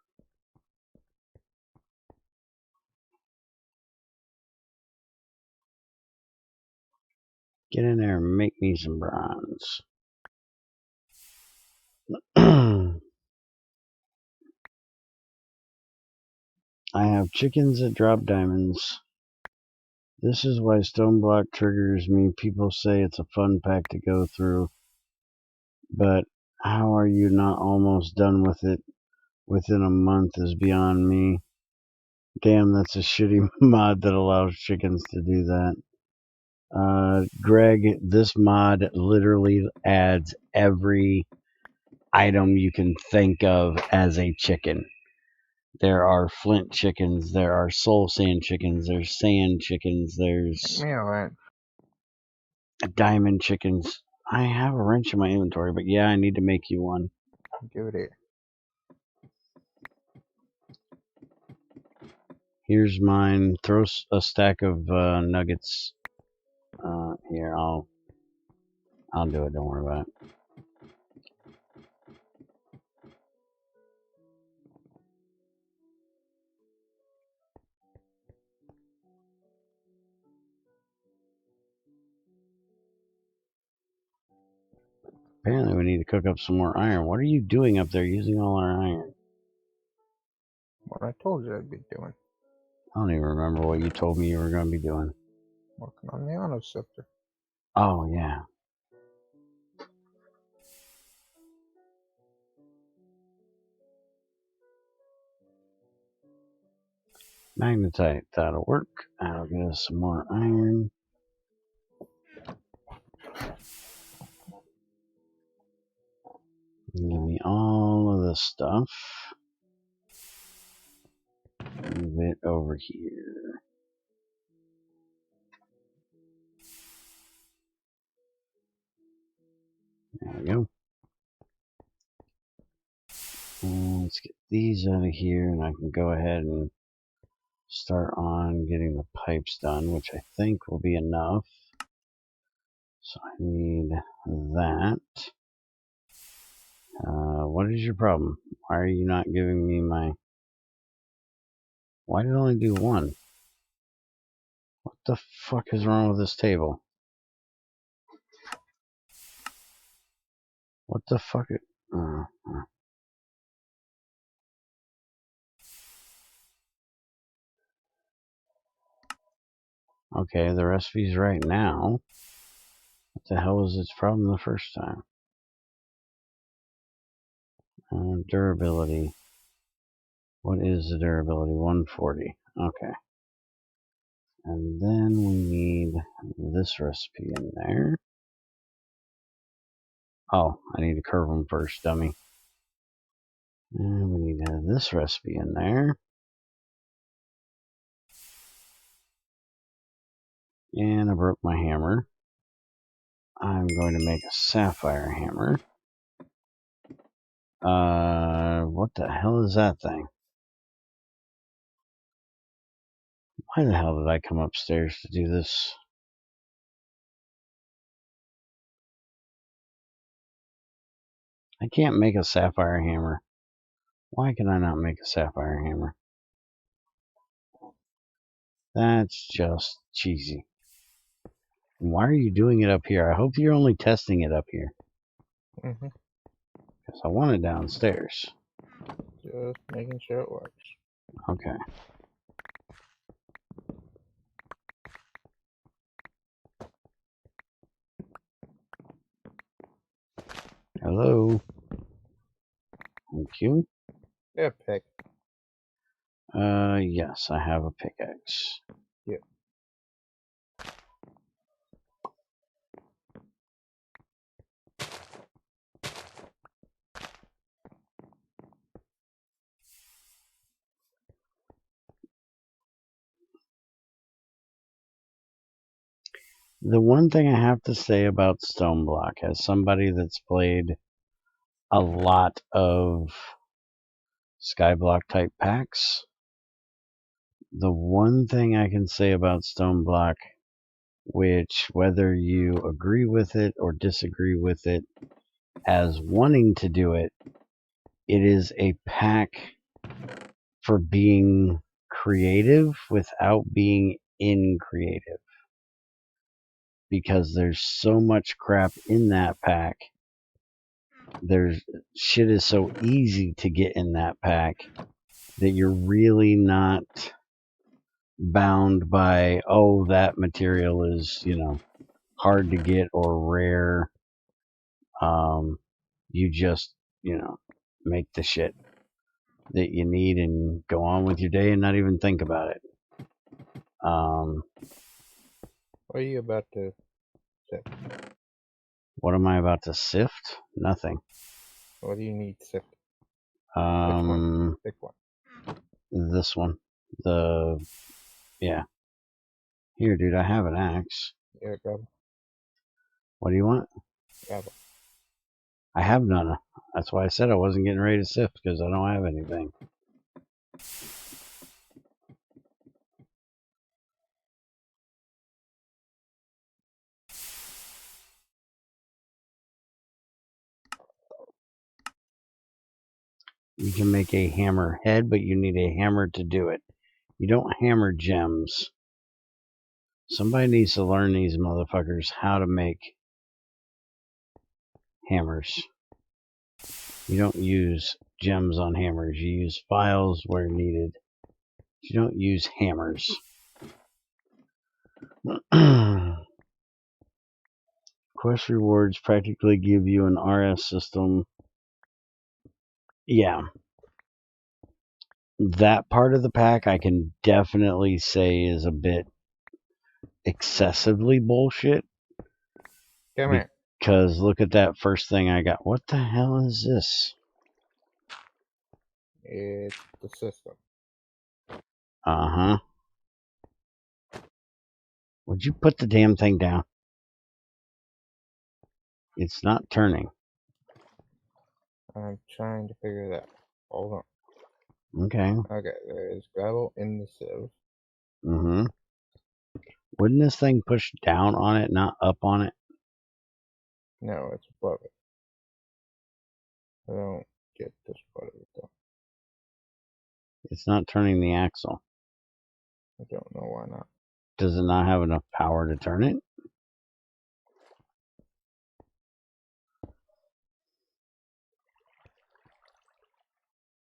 Get in there and make me some bronze. I have chickens that drop diamonds. This is why Stoneblock triggers me. People say it's a fun pack to go through. But how are you not almost done with it within a month is beyond me. Damn, that's a shitty mod that allows chickens to do that. Greg, this mod literally adds every item you can think of as a chicken. There are flint chickens. There are soul sand chickens. There's sand chickens. There's diamond chickens. I have a wrench in my inventory, but yeah, I need to make you one. Give it here. Here's mine. Throw a stack of nuggets. Here, I'll do it. Don't worry about it. Apparently, we need to cook up some more iron. What are you doing up there using all our iron? What I told you I'd be doing. I don't even remember what you told me you were going to be doing. Working on the auto sifter. Oh, yeah. Magnetite. That'll work. That'll get us some more iron. Give me all of this stuff. Move it over here. There we go. Let's get these out of here, and I can go ahead and start on getting the pipes done, which I think will be enough. So I need that. What is your problem? Why are you not giving me my... Why did it only do one? What the fuck is wrong with this table? What the fuck? Okay, the recipe's right now. What the hell was its problem the first time? Durability. What is the durability? 140. Okay. And then we need this recipe in there. Oh, I need to curve them first, dummy. And we need to have this recipe in there. And I broke my hammer. I'm going to make a sapphire hammer. What the hell is that thing? Why the hell did I come upstairs to do this? I can't make a sapphire hammer. Why can I not make a sapphire hammer? That's just cheesy. Why are you doing it up here? I hope you're only testing it up here. Because I want it downstairs. Just making sure it works. Okay. Hello. Thank you. Yeah, pick. Yes, I have a pickaxe. Yep. The one thing I have to say about Stoneblock, as somebody that's played a lot of Skyblock type packs, the one thing I can say about Stoneblock, which whether you agree with it or disagree with it, as wanting to do it, it is a pack for being creative without being in creative. Because there's so much crap in that pack. Shit is so easy to get in that pack that you're really not bound by, oh, that material is, hard to get or rare. You just, make the shit that you need and go on with your day and not even think about it. What are you about to sift? What am I about to sift? Nothing. What do you need sifted? Which one? Pick one. This one. Yeah. Here, dude, I have an axe. Yeah, grab it. What do you want? Grab it. I have none. That's why I said I wasn't getting ready to sift, because I don't have anything. You can make a hammer head, but you need a hammer to do it. You don't hammer gems. Somebody needs to learn these motherfuckers how to make hammers. You don't use gems on hammers. You use files where needed. You don't use hammers. Quest rewards practically give you an RS system. Yeah. That part of the pack I can definitely say is a bit excessively bullshit. Come here. Because look at that first thing I got. What the hell is this? It's the system. Uh-huh. Would you put the damn thing down? It's not turning. I'm trying to figure that out. Hold on. Okay. Okay, there is gravel in the sieve. Mm-hmm. Wouldn't this thing push down on it, not up on it? No, it's above it. I don't get this part of it though. It's not turning the axle. I don't know why not. Does it not have enough power to turn it?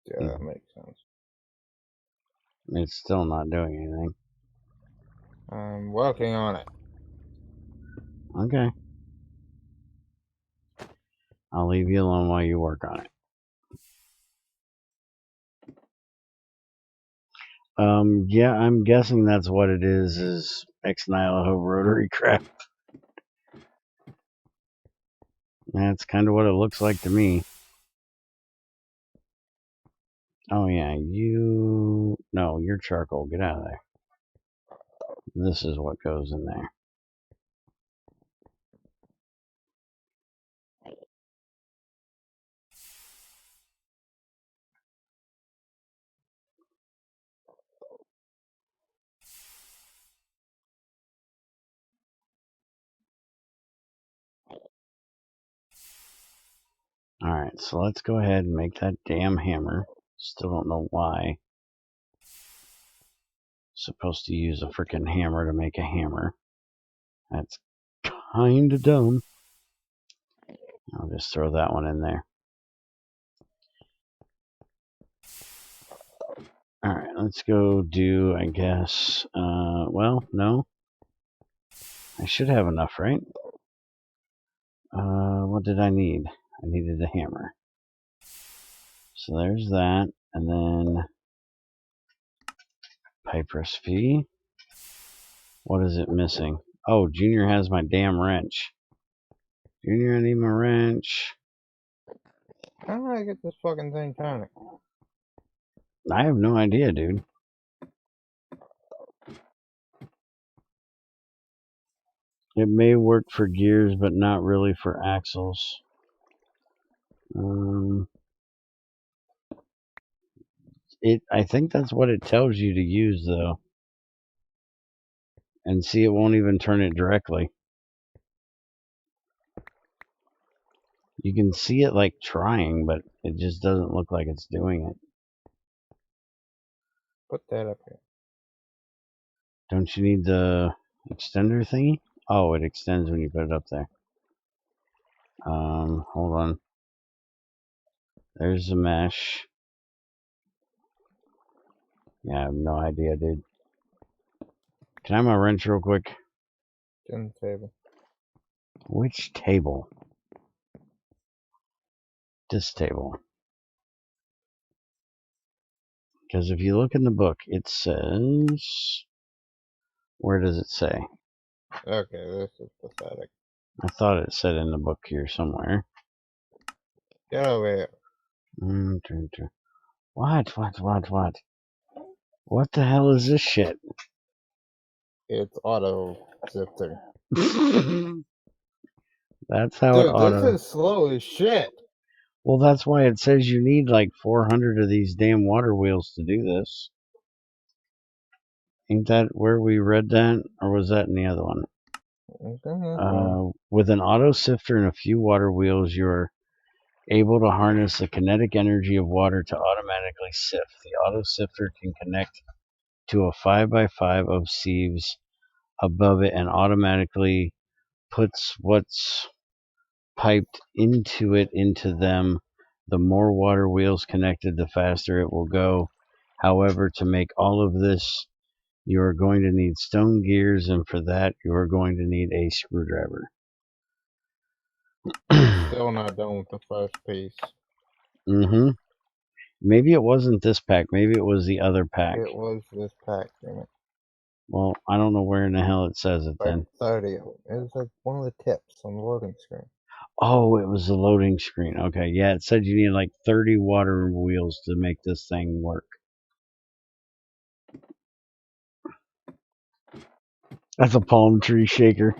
Yeah, that makes sense. It's still not doing anything. I'm working on it. Okay. I'll leave you alone while you work on it. Yeah, I'm guessing that's what it is Ex Nihilo rotary crap. That's kind of what it looks like to me. Oh yeah, no, you're charcoal. Get out of there. This is what goes in there. Alright, so let's go ahead and make that damn hammer. Still don't know why. Supposed to use a freaking hammer to make a hammer. That's kinda dumb. I'll just throw that one in there. Alright, let's go do, I guess, well, no. I should have enough, right? What did I need? I needed a hammer. So there's that, and then pipe recipe. What is it missing? Oh, Junior has my damn wrench. Junior, I need my wrench. How do I get this fucking thing turning? I have no idea, dude. It may work for gears, but not really for axles. I think that's what it tells you to use, though. And see, it won't even turn it directly. You can see it like trying, but it just doesn't look like it's doing it. Put that up here. Don't you need the extender thingy? Oh, it extends when you put it up there. Hold on. There's the mesh. Yeah, I have no idea, dude. Can I have my wrench real quick? It's in the table. Which table? This table. Because if you look in the book, it says... Where does it say? Okay, this is pathetic. I thought it said in the book here somewhere. Get over here. What? What the hell is this shit? It's auto sifting. That's how it Dude, this auto. is slow as shit. Well, that's why it says you need like 400 of these damn water wheels to do this. Ain't that where we read that? Or was that in the other one? With an auto sifter and a few water wheels, you're able to harness the kinetic energy of water to automatically sift. The auto sifter can connect to a 5x5 of sieves above it and automatically puts what's piped into it into them. The more water wheels connected, the faster it will go. However, to make all of this, you are going to need stone gears, and for that, you are going to need a screwdriver. Still not done with the first piece. Mm-hmm. Maybe it wasn't this pack. Maybe it was the other pack. It was this pack, damn it. Well, I don't know where in the hell it says it Like then. 30 of them. It was like one of the tips on the loading screen. Oh, it was the loading screen. Okay, yeah, it said you need like 30 water wheels to make this thing work. That's a palm tree shaker.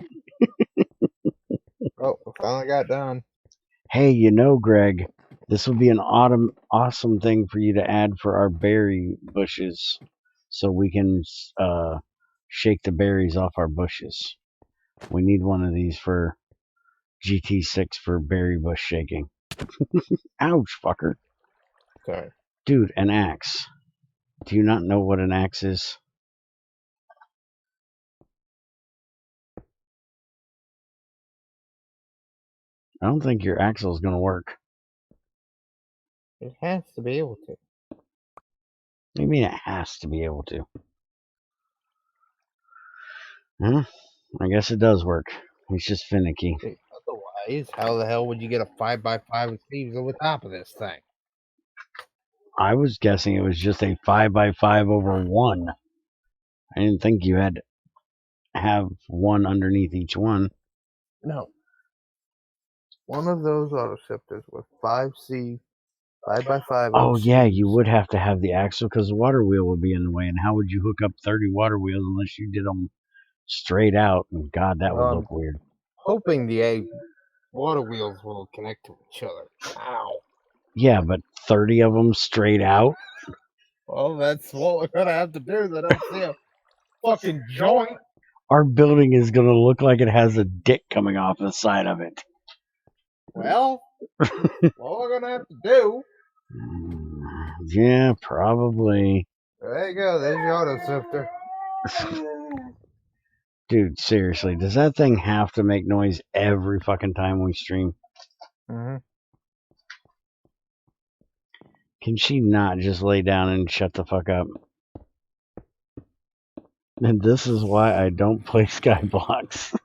Oh, we finally got done. Hey, Greg, this would be an awesome thing for you to add for our berry bushes so we can shake the berries off our bushes. We need one of these for GT6 for berry bush shaking. Ouch, fucker. Sorry. Dude, an axe. Do you not know what an axe is? I don't think your axle is going to work. It has to be able to. What do you mean it has to be able to? Huh? I guess it does work. He's just finicky. Otherwise, how the hell would you get a 5x5 with sleeves over top of this thing? I was guessing it was just a 5x5 over 1. I didn't think you had to have one underneath each one. No. One of those auto sifters with 5C 5x5 Oh, of yeah, you sleeves. would have to have the axle because the water wheel would be in the way. And how would you hook up 30 water wheels unless you did them straight out? And God, that would look weird. Hoping the water wheels will connect to each other. Ow. Yeah, but 30 of them straight out? Well, that's what we're gonna have to do. I don't see a fucking joint. Our building is going to look like it has a dick coming off the side of it. Well, what we're gonna have to do. Yeah, probably. There you go. There's your auto sifter. Dude, seriously, does that thing have to make noise every fucking time we stream? Mm-hmm. Can she not just lay down and shut the fuck up? And this is why I don't play Skyblocks.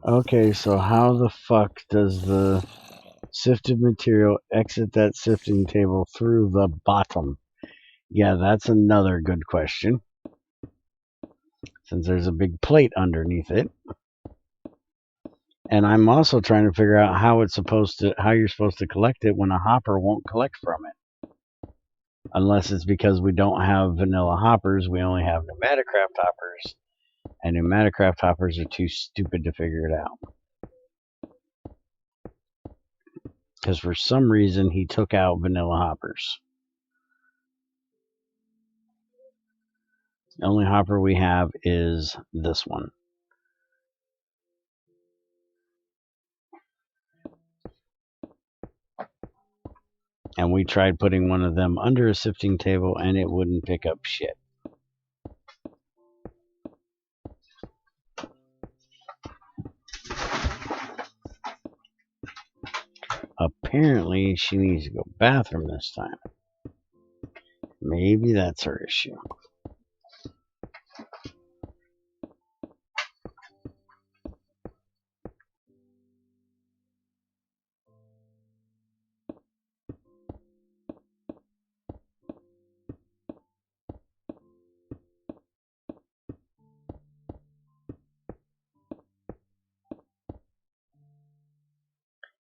Okay, so how the fuck does the sifted material exit that sifting table through the bottom? Yeah, that's another good question. Since there's a big plate underneath it. And I'm also trying to figure out how you're supposed to collect it when a hopper won't collect from it. Unless it's because we don't have vanilla hoppers, we only have pneumaticraft hoppers, and pneumaticraft hoppers are too stupid to figure it out. Because for some reason he took out vanilla hoppers. The only hopper we have is this one. And we tried putting one of them under a sifting table and it wouldn't pick up shit. Apparently she needs to go bathroom this time. Maybe that's her issue.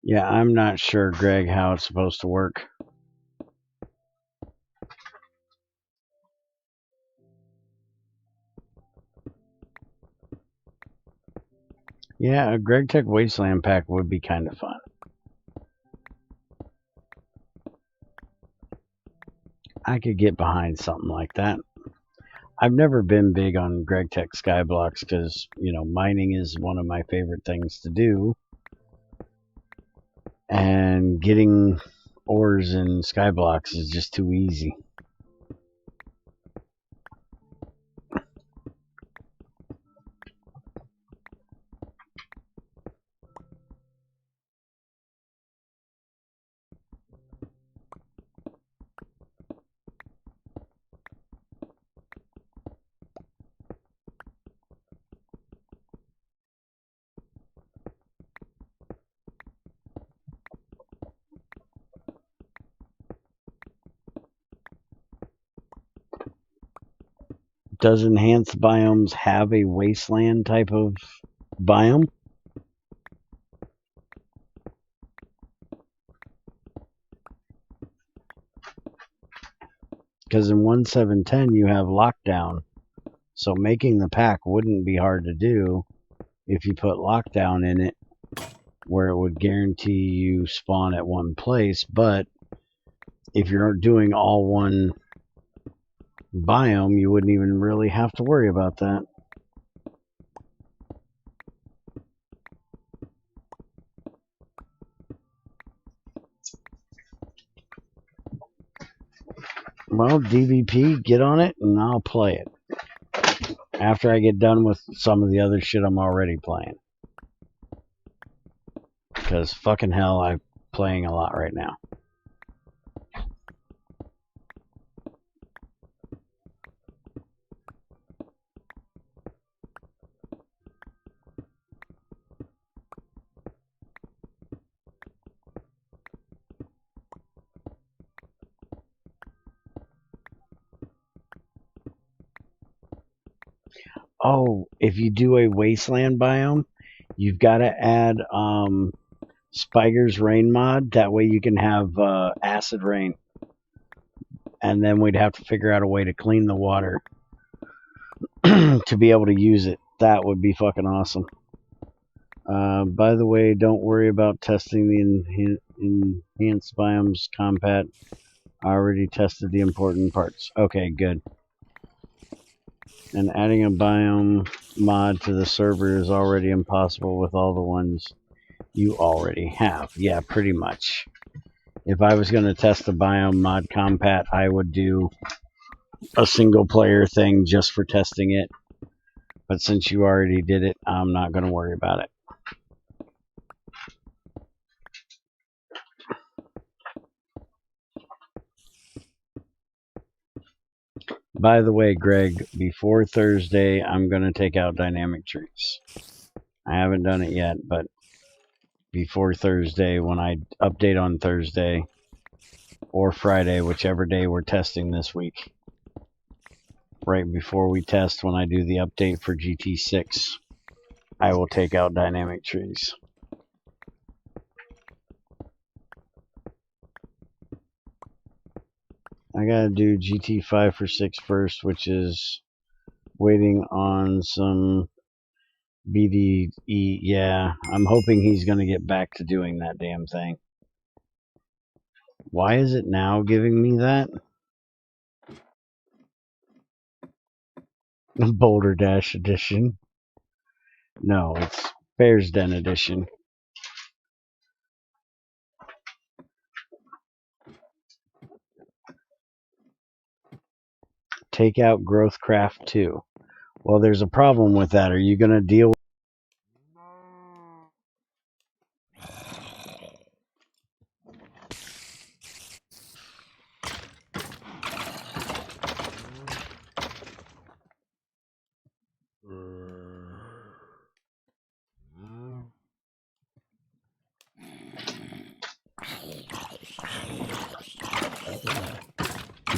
Yeah, I'm not sure, Greg, how it's supposed to work. Yeah, a GregTech Wasteland pack would be kind of fun. I could get behind something like that. I've never been big on GregTech Skyblocks because, mining is one of my favorite things to do. And getting ores in Skyblocks is just too easy. Does enhanced biomes have a wasteland type of biome? Because in 1.7.10 you have lockdown, so making the pack wouldn't be hard to do if you put lockdown in it, where it would guarantee you spawn at one place. But if you're doing all one biome, you wouldn't even really have to worry about that. Well, DVP, get on it and I'll play it after I get done with some of the other shit I'm already playing. Because fucking hell, I'm playing a lot right now. Oh, if you do a wasteland biome, you've got to add Spiger's rain mod. That way you can have acid rain. And then we'd have to figure out a way to clean the water to be able to use it. That would be fucking awesome. By the way, don't worry about testing the enhanced biomes compat. I already tested the important parts. Okay, good. And adding a biome mod to the server is already impossible with all the ones you already have. Yeah, pretty much. If I was going to test the biome mod compat, I would do a single player thing just for testing it. But since you already did it, I'm not going to worry about it. By the way, Greg, before Thursday, I'm going to take out dynamic trees. I haven't done it yet, but before Thursday, when I update on Thursday or Friday, whichever day we're testing this week, right before we test, when I do the update for GT6, I will take out dynamic trees. I gotta do GT5 for 6 first, which is waiting on some BDE. Yeah, I'm hoping he's gonna get back to doing that damn thing. Why is it now giving me that? Boulder Dash Edition. No, it's Bear's Den Edition. Take out Growthcraft 2. Well, there's a problem with that. Are you gonna deal with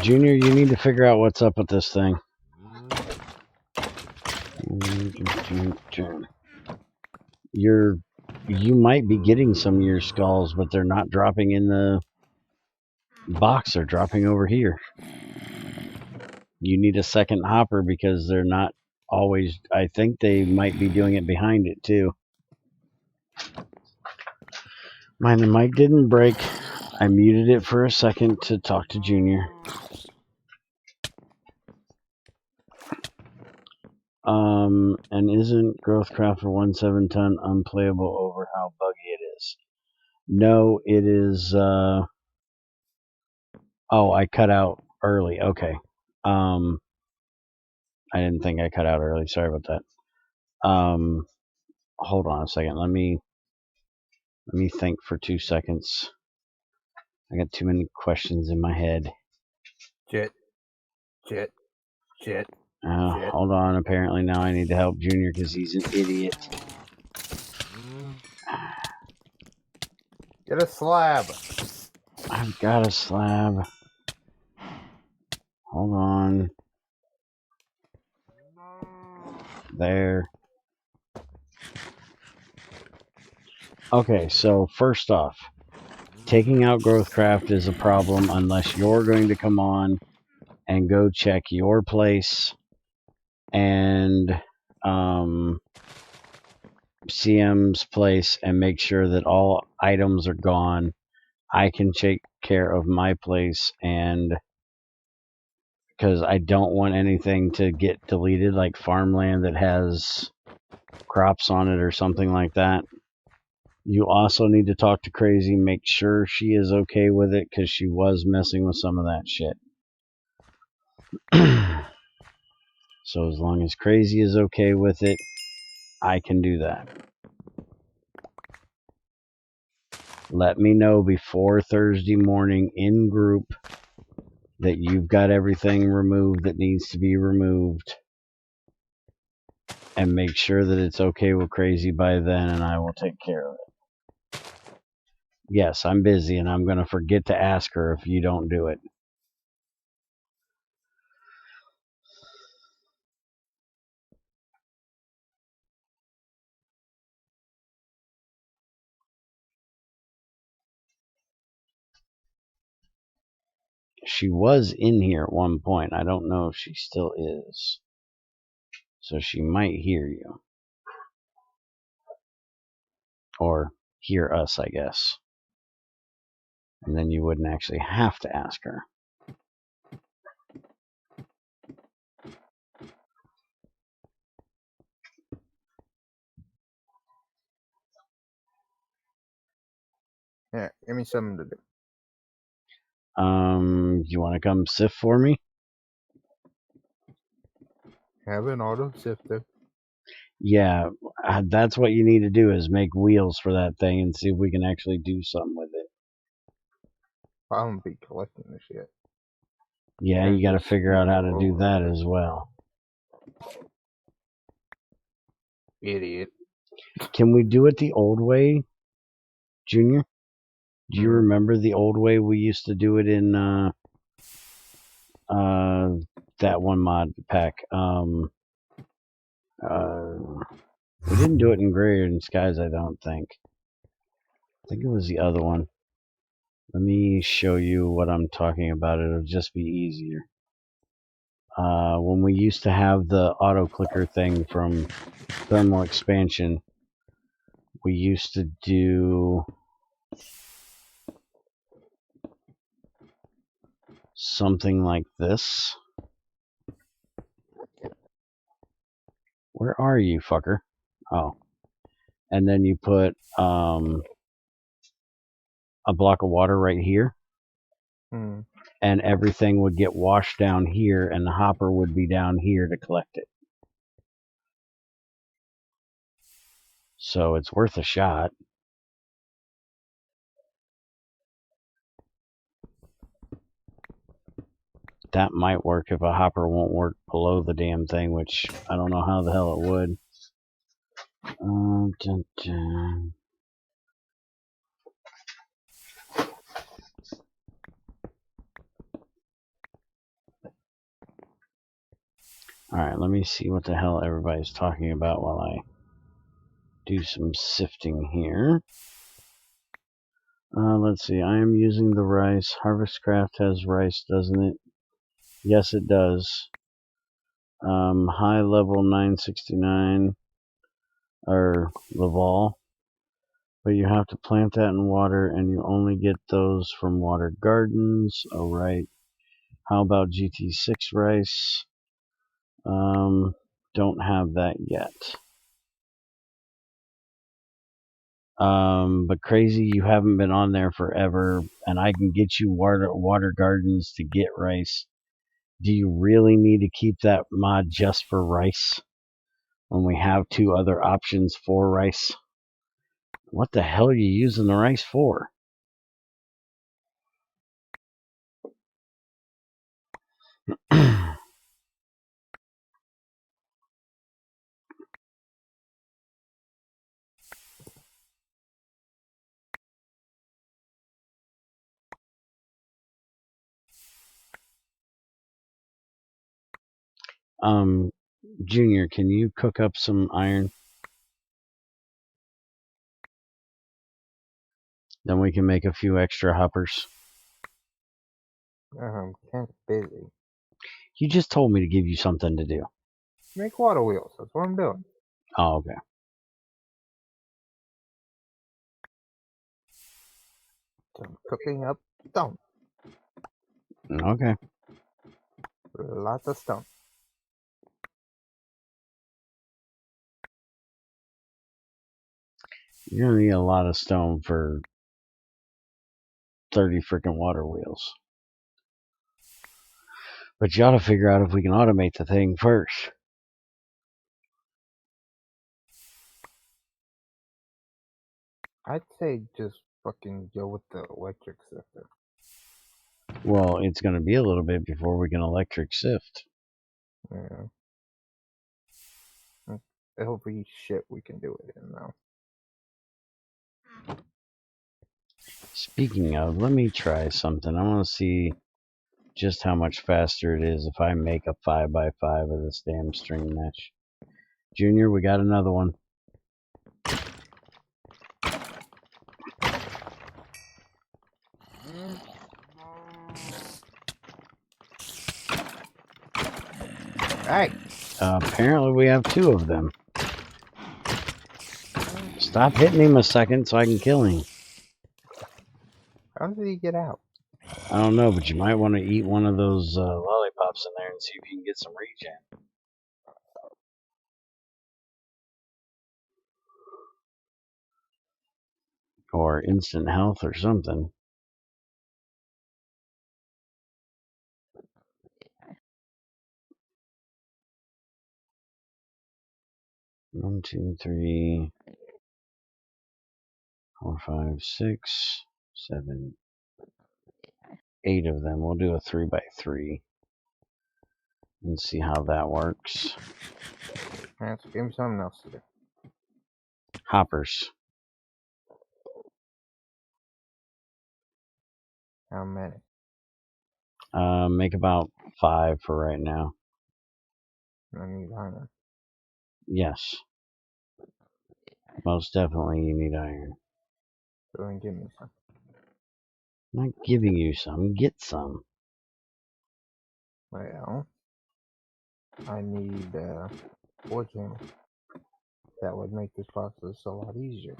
Junior, you need to figure out what's up with this thing. You might be getting some of your skulls, but they're not dropping in the box. They're dropping over here. You need a second hopper because they're not always. I think they might be doing it behind it too. The mic didn't break. I muted it for a second to talk to Junior. And isn't Growthcraft for 1.7 ton unplayable over how buggy it is? No, it is. Oh, I cut out early. Okay. I didn't think I cut out early. Sorry about that. Hold on a second. Let me think for 2 seconds. I got too many questions in my head. Shit. Hold on. Apparently now I need to help Junior because he's an idiot. Get a slab. I've got a slab. Hold on. There. Okay, so first off, taking out Growthcraft is a problem unless you're going to come on and go check your place and CM's place and make sure that all items are gone. I can take care of my place, and because I don't want anything to get deleted, like farmland that has crops on it or something like that. You also need to talk to Crazy, make sure she is okay with it, because she was messing with some of that shit. So as long as Crazy is okay with it, I can do that. Let me know before Thursday morning in group that you've got everything removed that needs to be removed, and make sure that it's okay with Crazy by then, and I will take care of it. Yes, I'm busy, and I'm going to forget to ask her if you don't do it. She was in here at one point. I don't know if she still is. So she might hear you. Or hear us, I guess. And then you wouldn't actually have to ask her. Yeah, give me something to do. You want to come sift for me? Have an auto sifter. Yeah, that's what you need to do, is make wheels for that thing and see if we can actually do something with it. I'm gonna be collecting this shit. Yeah, you got to figure out how to do that as well. Idiot. Can we do it the old way, Junior? Do you remember the old way we used to do it in that one mod pack? We didn't do it in Greater Than Skies, I don't think. I think it was the other one. Let me show you what I'm talking about. It'll just be easier. When we used to have the auto clicker thing from Thermal Expansion, we used to do something like this. Where are you, fucker? Oh. And then you put a block of water right here. And everything would get washed down here, and the hopper would be down here to collect it. So it's worth a shot. That might work if a hopper won't work below the damn thing, which I don't know how the hell it would. Dun, dun. Alright, let me see what the hell everybody's talking about while I do some sifting here. Let's see, I am using the rice. Harvestcraft has rice, doesn't it? Yes, it does. High level 969, or Laval. But you have to plant that in water, and you only get those from water gardens. Oh, right. How about GT6 rice? Don't have that yet. But crazy, you haven't been on there forever, and I can get you water gardens to get rice. Do you really need to keep that mod just for rice when we have 2 other options for rice? What the hell are you using the rice for? Junior, can you cook up some iron? Then we can make a few extra hoppers. I'm kind of busy. You just told me to give you something to do. Make water wheels. That's what I'm doing. Oh, okay. So I'm cooking up stone. Okay. Lots of stone. You're gonna need a lot of stone for 30 freaking water wheels. But you ought to figure out if we can automate the thing first. I'd say just fucking go with the electric sifter. Well, it's going to be a little bit before we can electric sift. Yeah. It'll be shit we can do it in, though. Speaking of, let me try something. I want to see just how much faster it is if I make a 5x5 of this damn string mesh. Junior, we got another one. Hey! Apparently we have 2 of them. Stop hitting him a second so I can kill him. How did he get out? I don't know, but you might want to eat one of those lollipops in there and see if you can get some regen. Or instant health or something. One, two, three, 4, 5, 6, 7, 8 of them. We'll do a 3x3 and see how that works. Alright, so give me something else to do. Hoppers. How many? Make about 5 for right now. I need iron. Yes. Most definitely you need iron. So then give me some. I'm not giving you some. Get some. Well, I need forging. That would make this process a lot easier.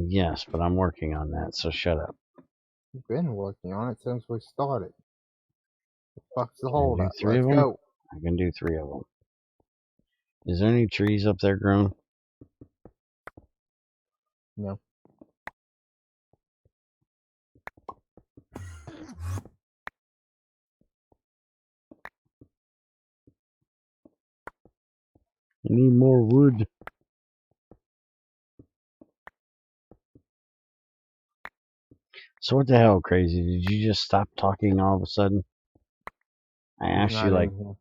Yes, but I'm working on that, so shut up. You've been working on it since we started. The fuck's the Can I hold do up? 3 Let's of them? go. I can do 3 of them. Is there any trees up there growing? No. I need more wood. So what the hell, Crazy? Did you just stop talking all of a sudden? I He's asked you not like in here.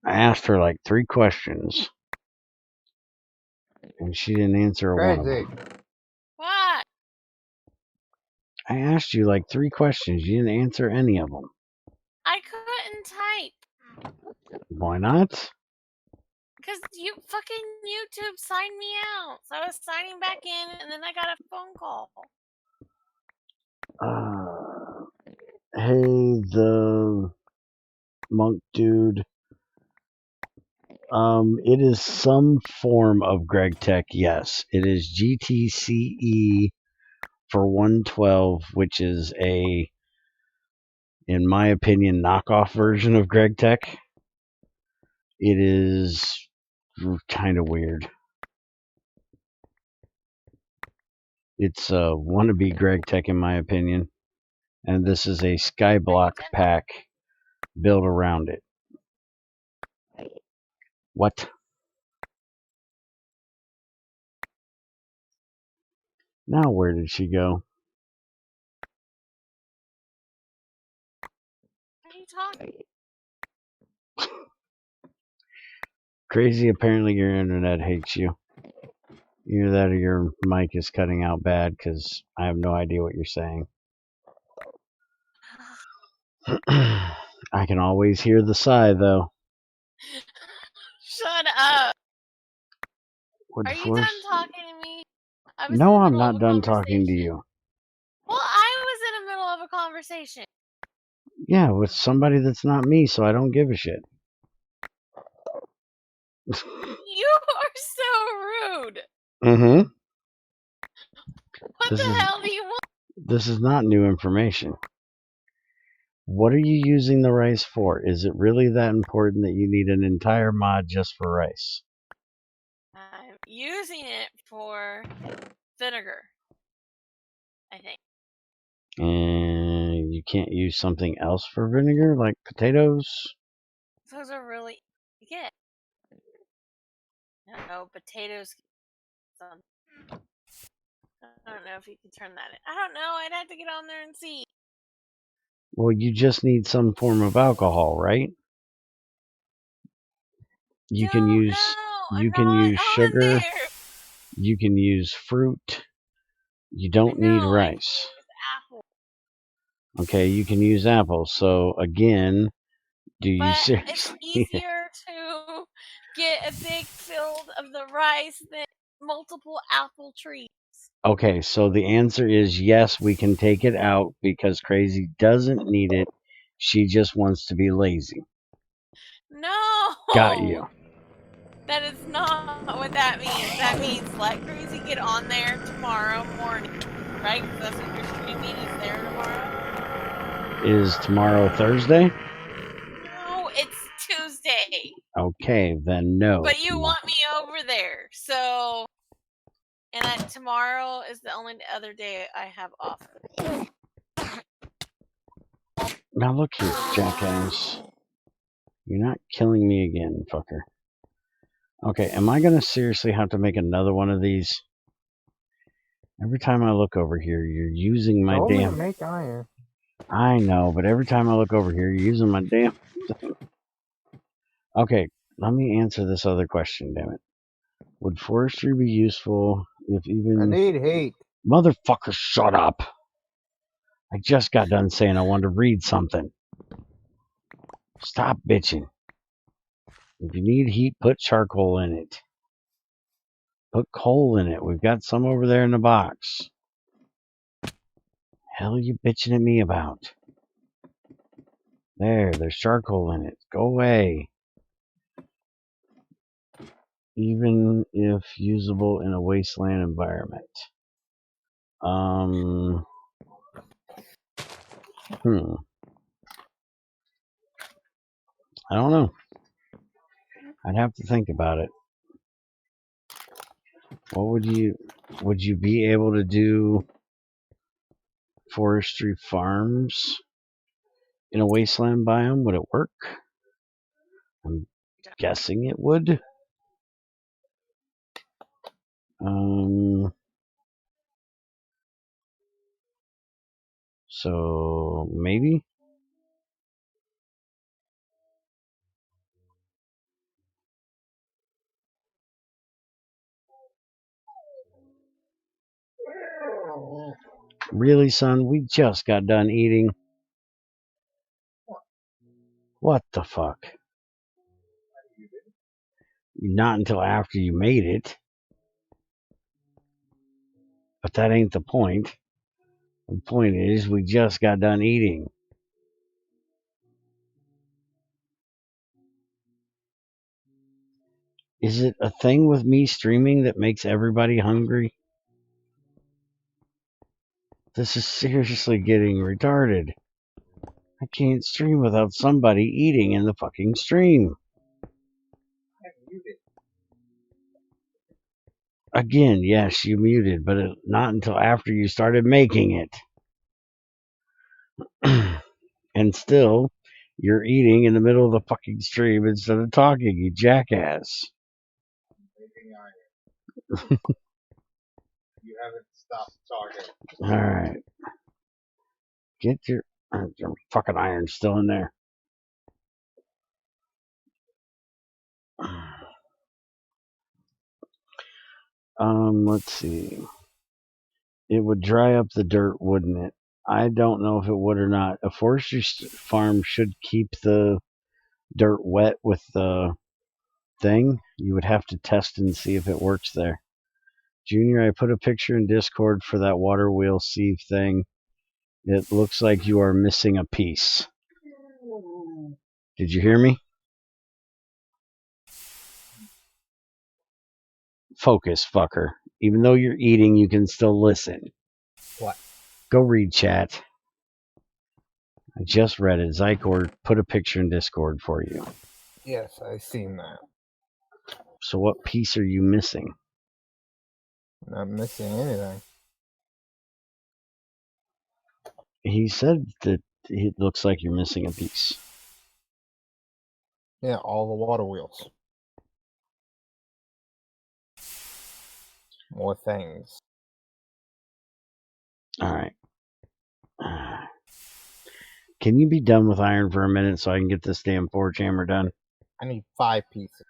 I asked her like 3 questions, and she didn't answer one of Crazy. them. What? I asked you like 3 questions. You didn't answer any of them. I couldn't type. Why not? Because you fucking YouTube signed me out. So I was signing back in and then I got a phone call. Hey, the monk dude. It is some form of GregTech, yes. It is GTCE for 112, which is a, in my opinion, knockoff version of GregTech. It is kind of weird. It's a wannabe GregTech, in my opinion. And this is a Skyblock pack built around it. What? Now where did she go? What are you talking? Crazy, apparently your internet hates you. Either that or your mic is cutting out bad, because I have no idea what you're saying. I can always hear the sigh, though. Shut up. Would Are you force... done talking to me? I was No, in the I'm middle of not a done conversation. talking to you. Well, I was in the middle of a conversation. Yeah, with somebody that's not me, so I don't give a shit. You are so rude. Mm-hmm. What the hell do you want? This is not new information. What are you using the rice for? Is it really that important that you need an entire mod just for rice? I'm using it for vinegar, I think. And you can't use something else for vinegar, like potatoes? Those are really good. No, potatoes. I don't know if you can turn that in. I don't know. I'd have to get on there and see. Well, you just need some form of alcohol, right? You can use sugar. There. You can use fruit. You don't need rice. Apple. Okay, you can use apples. So again, do you But seriously? it's easier to get a big field of the rice than multiple apple trees. Okay, so the answer is yes, we can take it out because Crazy doesn't need it. She just wants to be lazy. No. Got you. That is not what that means. That means let Crazy get on there tomorrow morning, right? Because that's what you're streaming is there tomorrow. Is tomorrow Thursday? No, it's Tuesday. Okay, then no. But you want me over there, so... And that tomorrow is the only other day I have off. Now look here, jackass. You're not killing me again, fucker. Okay, am I going to seriously have to make another one of these? Every time I look over here, you're using my Told me to damn... make iron. I know, but every time I look over here, you're using my damn thing. Okay, let me answer this other question, damn it. Would forestry be useful if even... I need heat. Motherfucker, shut up! I just got done saying I wanted to read something. Stop bitching. If you need heat, put charcoal in it. Put coal in it. We've got some over there in the box. Hell are you bitching at me about? There's charcoal in it. Go away. Even if usable in a wasteland environment. I don't know. I'd have to think about it. What would you be able to do forestry farms in a wasteland biome? Would it work? I'm guessing it would. So maybe. Really, son? We just got done eating. What the fuck? Not until after you made it. But that ain't the point. The point is, we just got done eating. Is it a thing with me streaming that makes everybody hungry? This is seriously getting retarded. I can't stream without somebody eating in the fucking stream. Again, yes, you muted, but not until after you started making it. And still, you're eating in the middle of the fucking stream instead of talking, you jackass. You haven't stopped talking. Alright. Get your fucking iron still in there. Let's see. It would dry up the dirt, wouldn't it? I don't know if it would or not. A forestry farm should keep the dirt wet with the thing. You would have to test and see if it works there. Junior, I put a picture in Discord for that water wheel sieve thing. It looks like you are missing a piece. Did you hear me? Focus, fucker. Even though you're eating, you can still listen. What? Go read chat. I just read it. Zycord put a picture in Discord for you. Yes, I seen that. So what piece are you missing? Not missing anything. He said that it looks like you're missing a piece. Yeah, all the water wheels. More things. Alright. Can you be done with iron for a minute so I can get this damn forge hammer done? I need 5 pieces.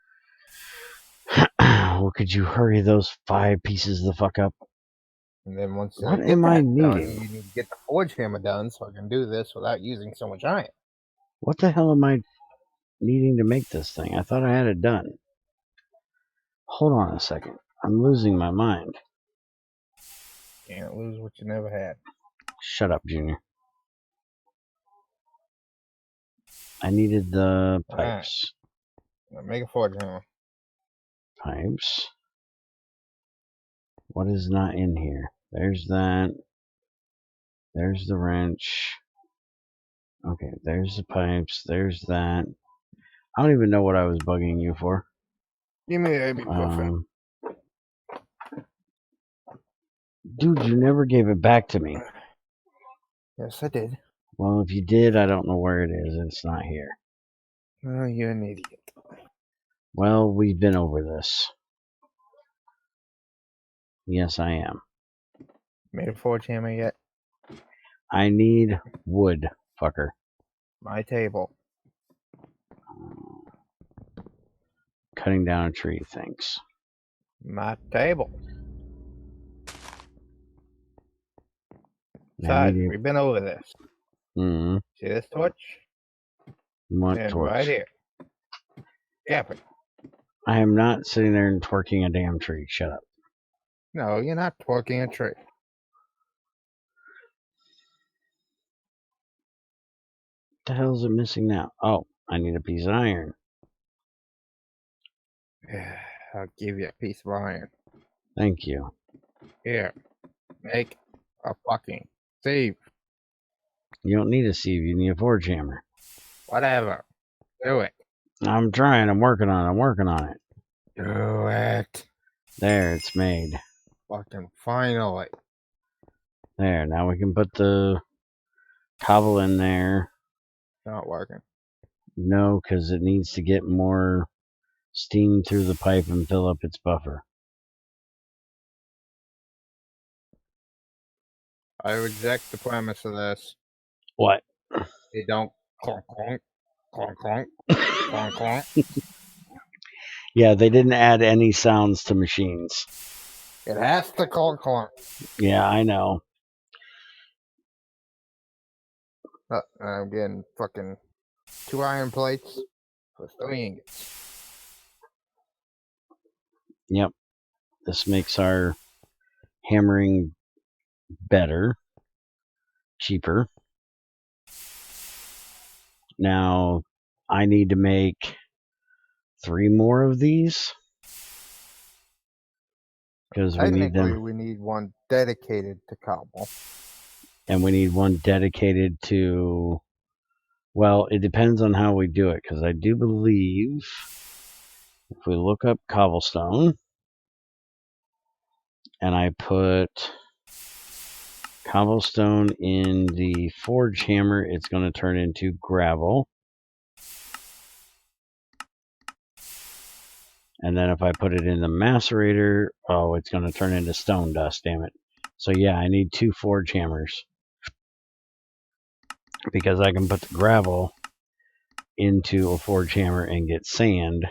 Well, could you hurry those 5 pieces the fuck up? And then once What I get am I that done, needing? you need to get the forge hammer done so I can do this without using so much iron. What the hell am I needing to make this thing? I thought I had it done. Hold on a second. I'm losing my mind. Can't lose what you never had. Shut up, Junior. I needed the pipes. Right. Make a forge hammer. Pipes. What is not in here? There's that. There's the wrench. Okay, there's the pipes. There's that. I don't even know what I was bugging you for. Give me the ibuprofen. Dude, you never gave it back to me. Yes, I did. Well, if you did, I don't know where it is. It's not here. Oh, you're an idiot. Well, we've been over this. Yes, I am. Made a forge hammer yet? I need wood, fucker. My table. Cutting down a tree, thanks. My table. Besides, we've been over this. Mm-hmm. See this torch? What and torch? Right here. Gap it. I am not sitting there and twerking a damn tree. Shut up. No, you're not twerking a tree. What the hell is it missing now? Oh, I need a piece of iron. I'll give you a piece of iron. Thank you. Here. Make a fucking sieve. You don't need a sieve. You need a forge hammer. Whatever. Do it. I'm trying. I'm working on it. Do it. There, it's made. Fucking finally. There, now we can put the cobble in there. Not working. No, because it needs to get more steam through the pipe and fill up its buffer. I reject the premise of this. What? They don't clonk clonk, clonk clonk, clonk clonk. Yeah, they didn't add any sounds to machines. It has to clonk clonk. Yeah, I know. I'm getting fucking 2 iron plates for 3 ingots. Yep. This makes our hammering better, cheaper. Now, I need to make 3 more of these. because we need Technically, them, we need one dedicated to cobble. and we need one dedicated to. Well, it depends on how we do it, because I do believe if we look up cobblestone and I put cobblestone in the forge hammer, it's going to turn into gravel. And then if I put it in the macerator, oh, it's going to turn into stone dust, damn it. So yeah, I need 2 forge hammers, because I can put the gravel into a forge hammer and get sand,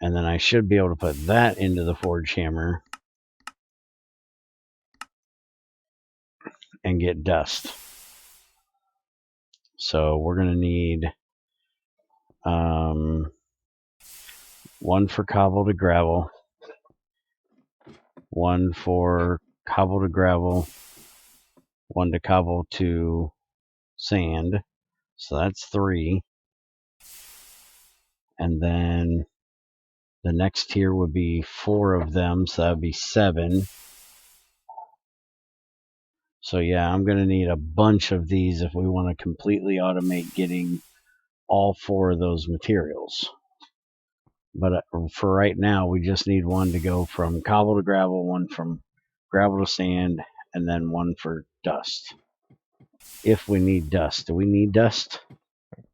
and then I should be able to put that into the forge hammer and get dust. So we're going to need 1 for cobble to gravel, 1 for cobble to gravel, 1 to cobble to sand. So that's 3. And then the next tier would be 4 of them, so that would be 7. So yeah, I'm going to need a bunch of these if we want to completely automate getting all 4 of those materials. But for right now, we just need 1 to go from cobble to gravel, 1 from gravel to sand, and then 1 for dust. If we need dust. Do we need dust?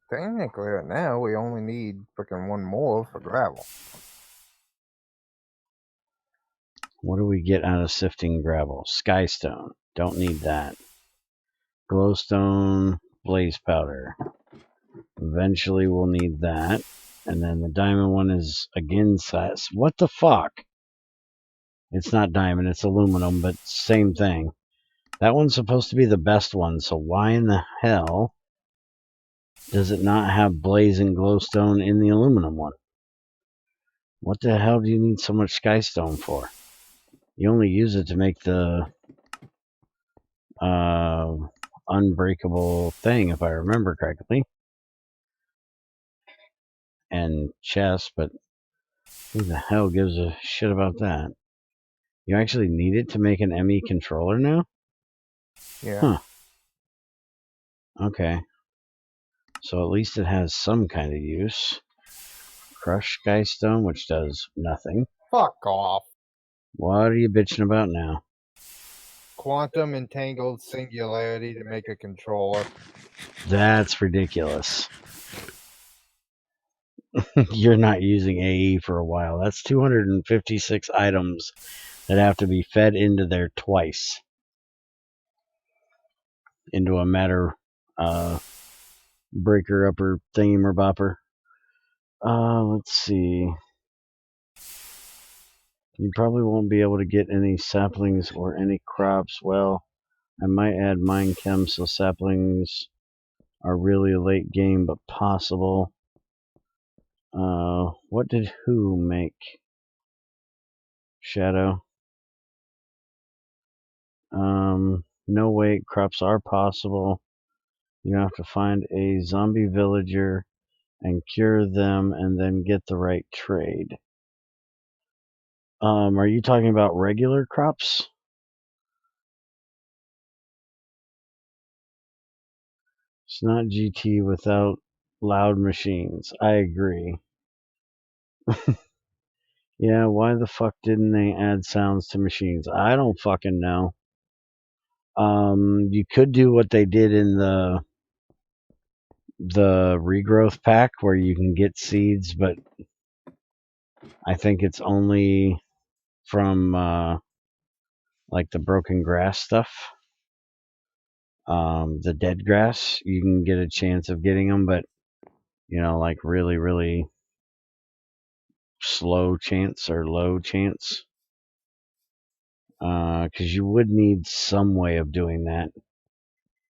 Technically, right now, we only need freaking 1 more for gravel. What do we get out of sifting gravel? Skystone. Don't need that. Glowstone, blaze powder. Eventually we'll need that. And then the diamond one is again size. What the fuck? It's not diamond, it's aluminum, but same thing. That one's supposed to be the best one, so why in the hell does it not have blazing glowstone in the aluminum one? What the hell do you need so much skystone for? You only use it to make the unbreakable thing, if I remember correctly. And chest, but who the hell gives a shit about that? You actually need it to make an ME controller now? Yeah. Huh. Okay. So at least it has some kind of use. Crush skystone, which does nothing. Fuck off. What are you bitching about now? Quantum entangled singularity to make a controller. That's ridiculous. You're not using AE for a while. That's 256 items that have to be fed into there twice. Into a matter breaker upper thingy bopper. Let's see. You probably won't be able to get any saplings or any crops. Well, I might add mine chem so saplings are really a late game but possible. What did who make? Shadow. No wait, crops are possible. You have to find a zombie villager and cure them and then get the right trade. Are you talking about regular crops? It's not GT without loud machines. I agree. Yeah, why the fuck didn't they add sounds to machines? I don't fucking know. You could do what they did in the regrowth pack where you can get seeds, but I think it's only from like the broken grass stuff. The dead grass, you can get a chance of getting them, but like really, really slow chance or low chance. Because you would need some way of doing that.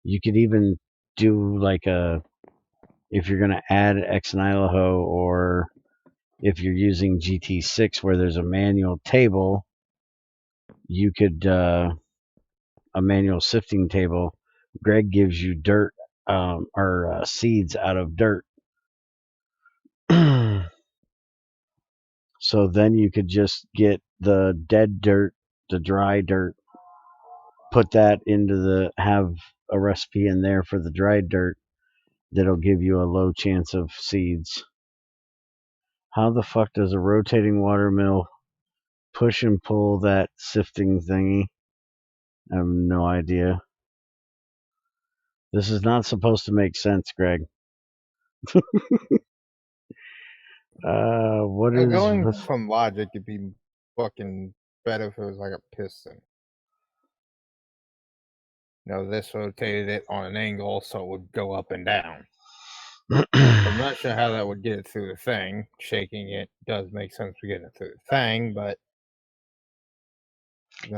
You could even do like if you're going to add Xnylaho, or if you're using GT6 where there's a manual table, you could, a manual sifting table, Greg gives you dirt, or seeds out of dirt. So then you could just get the dead dirt, the dry dirt, put that into have a recipe in there for the dried dirt that'll give you a low chance of seeds. How the fuck does a rotating water mill push and pull that sifting thingy? I have no idea. This is not supposed to make sense, Greg. What is Going this? from logic, it'd be fucking better if it was like a piston. This rotated it on an angle so it would go up and down. I'm not sure how that would get it through the thing. Shaking it does make sense for getting it through the thing, but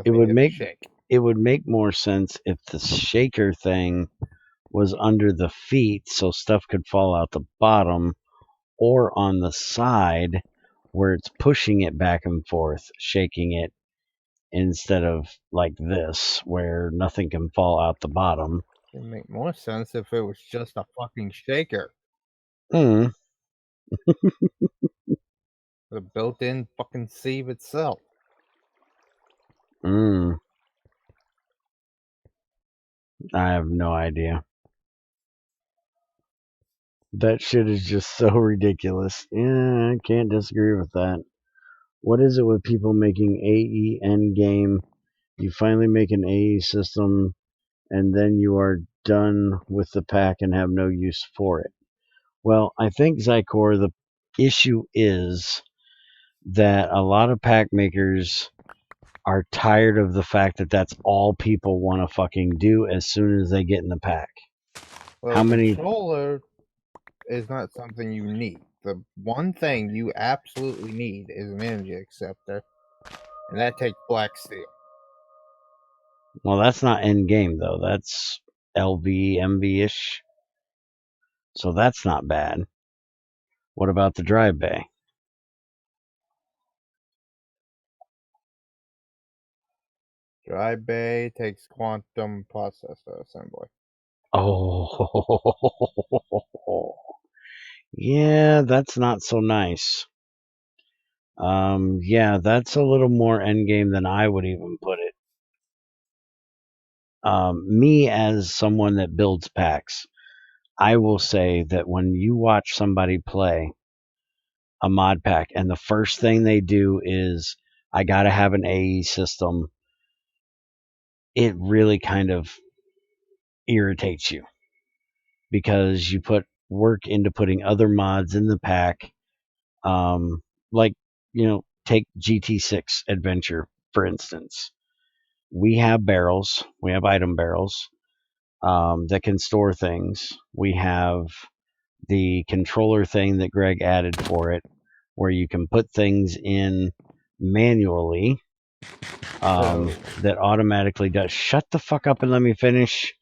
it would make shake. It would make more sense if the shaker thing was under the feet so stuff could fall out the bottom, or on the side where it's pushing it back and forth, shaking it, instead of like this where nothing can fall out the bottom. It'd make more sense if it was just a fucking shaker. The built-in fucking sieve itself. I have no idea. That shit is just so ridiculous. Yeah, I can't disagree with that. What is it with people making AE endgame? You finally make an AE system, and then you are done with the pack and have no use for it. Well, I think, Zykor, the issue is that a lot of pack makers are tired of the fact that that's all people want to fucking do as soon as they get in the pack. Well, How many controller is not something you need. The one thing you absolutely need is an energy acceptor, and that takes black steel. Well, that's not end game though. That's LV, MV-ish. So that's not bad. What about the drive bay? Dry bay takes quantum processor assembly. Oh, yeah, that's not so nice. Yeah, that's a little more endgame than I would even put it. Me, as someone that builds packs, I will say that when you watch somebody play a mod pack and the first thing they do is, I gotta have an AE system, it really kind of irritates you because you put work into putting other mods in the pack. Like, take GT6 Adventure, for instance. We have barrels, we have item barrels that can store things. We have the controller thing that Greg added for it, where you can put things in manually that automatically does. Shut the fuck up and let me finish.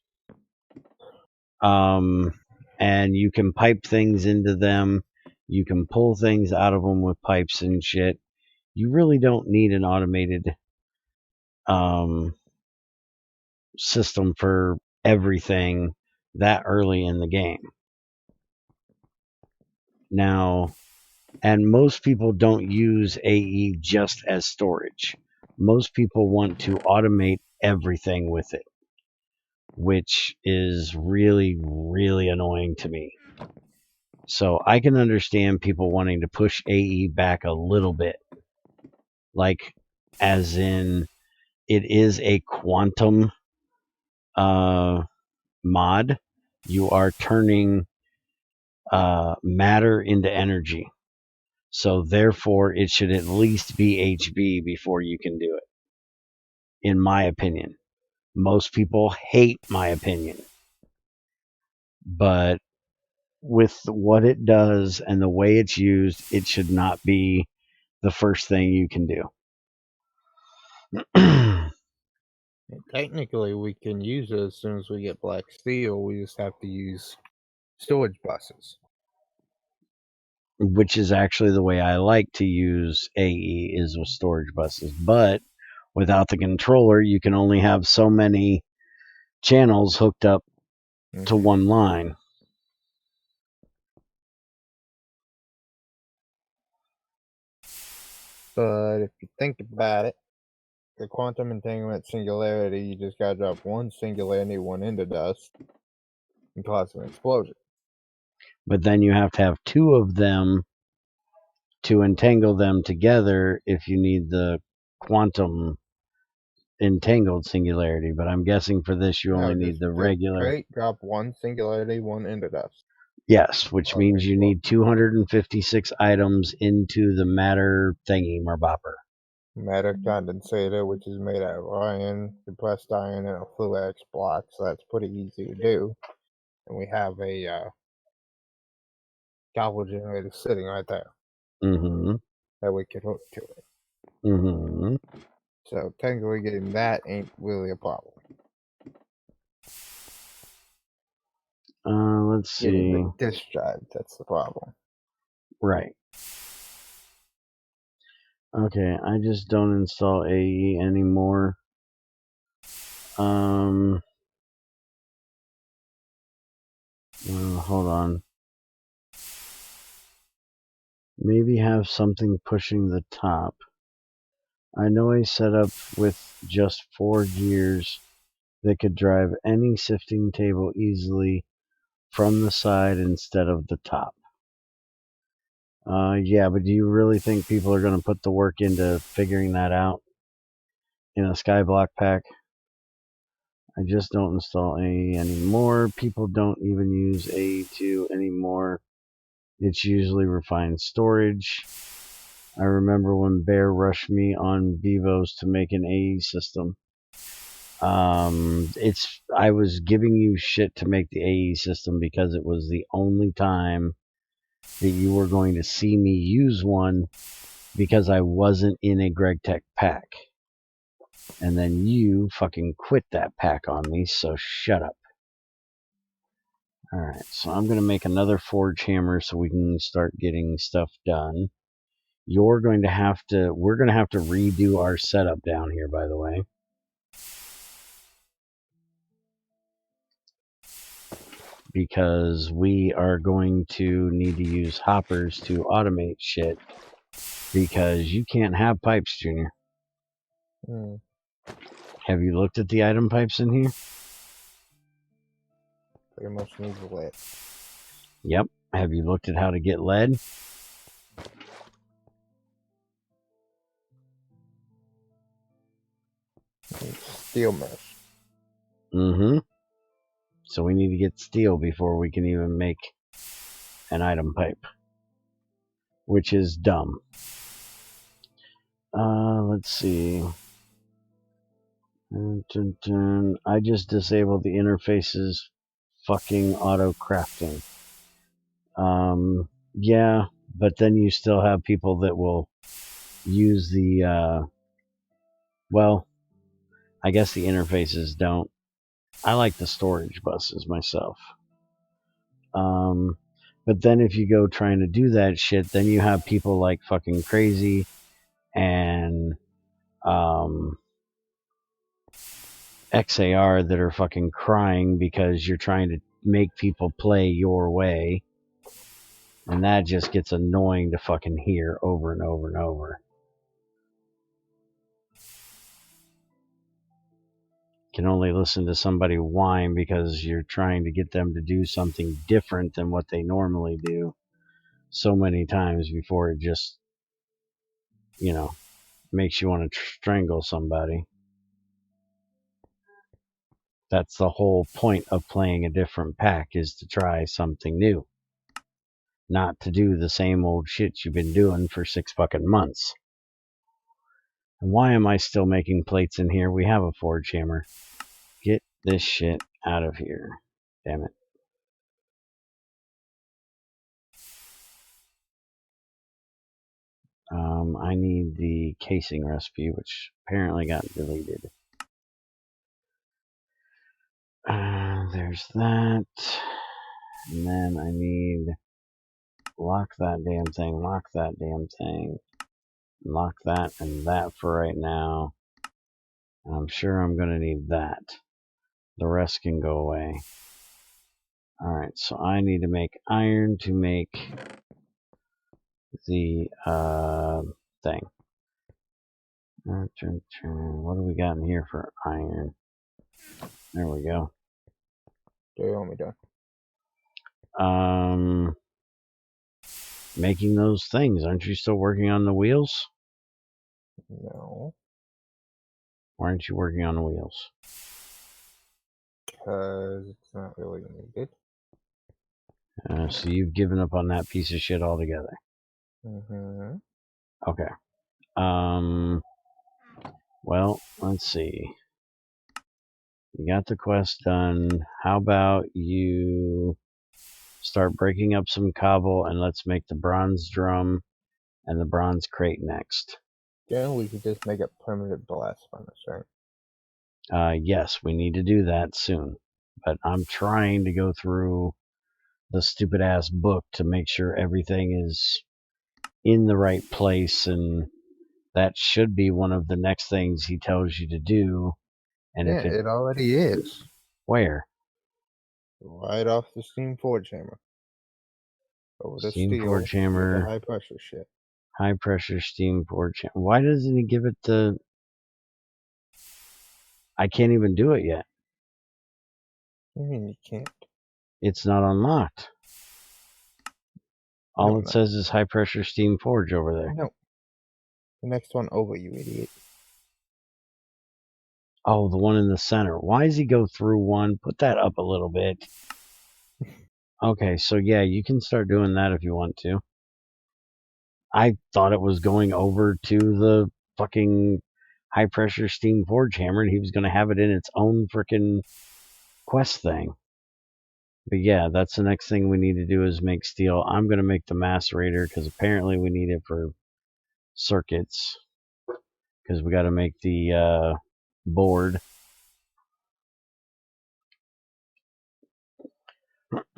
And you can pipe things into them. You can pull things out of them with pipes and shit. You really don't need an automated system for everything that early in the game. Now, and most people don't use AE just as storage. Most people want to automate everything with it, which is really, really annoying to me. So I can understand people wanting to push AE back a little bit. Like, as in, it is a quantum mod. You are turning matter into energy. So therefore, it should at least be HB before you can do it, in my opinion. Most people hate my opinion. But with what it does and the way it's used, it should not be the first thing you can do. Technically, we can use it as soon as we get black steel. We just have to use storage buses. Which is actually the way I like to use AE, is with storage buses. But without the controller, you can only have so many channels hooked up to one line. But if you think about it, the quantum entanglement singularity, you just gotta drop one singularity, one into dust, and cause an explosion. But then you have to have two of them to entangle them together if you need the quantum entangled singularity. But I'm guessing for this you only need the regular. Straight drop one singularity, one into dust. Yes, which means you need 256 items into the matter thingy bopper. Matter condensator, which is made out of iron, compressed iron, and a fluidex block, so that's pretty easy to do. And we have a gobble generator sitting right there Mm-hmm. that we can hook to it. Mm-hmm. So technically getting that ain't really a problem. Let's see. Getting the disk drive, that's the problem. Right. Okay, I just don't install AE anymore. Hold on. Maybe have something pushing the top. I know a setup with just 4 gears that could drive any sifting table easily from the side instead of the top. Yeah, but do you really think people are going to put the work into figuring that out in a Skyblock pack? I just don't install AE anymore. People don't even use AE2 anymore. It's usually refined storage. I remember when Bear rushed me on Vivos to make an AE system. I was giving you shit to make the AE system because it was the only time that you were going to see me use one because I wasn't in a GregTech pack. And then you fucking quit that pack on me, so shut up. Alright, so I'm going to make another forge hammer so we can start getting stuff done. We're going to have to redo our setup down here, by the way. Because we are going to need to use hoppers to automate shit. Because you can't have pipes, Junior. Have you looked at the item pipes in here? Pretty much needs lead. Yep. Have you looked at how to get lead? Steel mesh. Mm-hmm. So we need to get steel before we can even make an item pipe. Which is dumb. Let's see. I just disabled the interfaces fucking auto crafting. Yeah, but then you still have people that will use the, well, I guess the interfaces don't. I like the storage buses myself. But then if you go trying to do that shit, then you have people like fucking Crazy and, XAR that are fucking crying because you're trying to make people play your way. And that just gets annoying to fucking hear over and over and over. You can only listen to somebody whine because you're trying to get them to do something different than what they normally do so many times before it just, makes you want to strangle somebody. That's the whole point of playing a different pack, is to try something new. Not to do the same old shit you've been doing for 6 fucking months. And why am I still making plates in here? We have a forge hammer. Get this shit out of here. Damn it. I need the casing recipe, which apparently got deleted. There's that. And then I need lock that damn thing, lock that damn thing, lock that and that for right now. And I'm sure I'm going to need that. The rest can go away. Alright, so I need to make iron to make the thing. What do we got in here for iron? There we go. They want me done. Making those things. Aren't you still working on the wheels? No. Why aren't you working on the wheels? Because it's not really needed. So you've given up on that piece of shit altogether. Mm-hmm. Okay. Well, let's see. You got the quest done. How about you start breaking up some cobble and let's make the bronze drum and the bronze crate next. Then we could just make a primitive blast furnace, right? Yes, we need to do that soon. But I'm trying to go through the stupid ass book to make sure everything is in the right place, and that should be one of the next things he tells you to do. And yeah, if it already is. Where? Right off the steam forge hammer. Over the Steam steel forge with hammer. the high pressure shit. High pressure steam forge hammer. Why doesn't he give it the... I can't even do it yet. What do you mean you can't? It's not unlocked. All it says is high pressure steam forge over there. No. The next one over, you idiot. Oh, the one in the center. Why does he go through one? Put that up a little bit. Okay, so yeah, you can start doing that if you want to. I thought it was going over to the fucking high pressure steam forge hammer and he was going to have it in its own freaking quest thing. But yeah, that's the next thing we need to do is make steel. I'm going to make the macerator because apparently we need it for circuits. Because we got to make the board.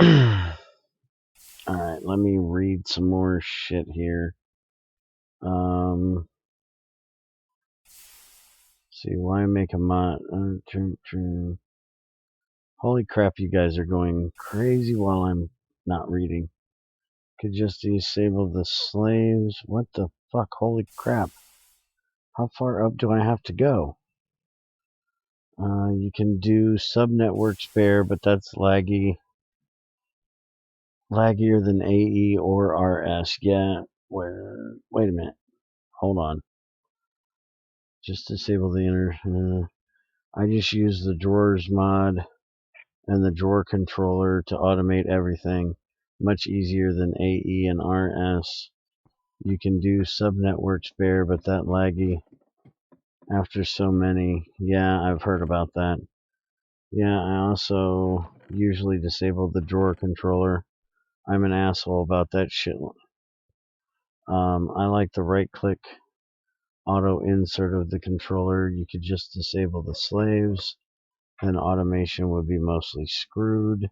Alright, let me read some more shit here. See, why make a mod? Holy crap, you guys are going crazy while I'm not reading. Could just disable the slaves. What the fuck? Holy crap. How far up do I have to go? You can do subnetwork spare, but that's laggier than AE or RS. Yeah, wait a minute. Hold on. Just disable the inner... I just use the drawers mod and the drawer controller to automate everything. Much easier than AE and RS. You can do subnetwork spare, but that laggy after so many. Yeah, I've heard about that. Yeah, I also usually disable the drawer controller. I'm an asshole about that shit. I like the right click auto insert of the controller. You could just disable the slaves, and automation would be mostly screwed.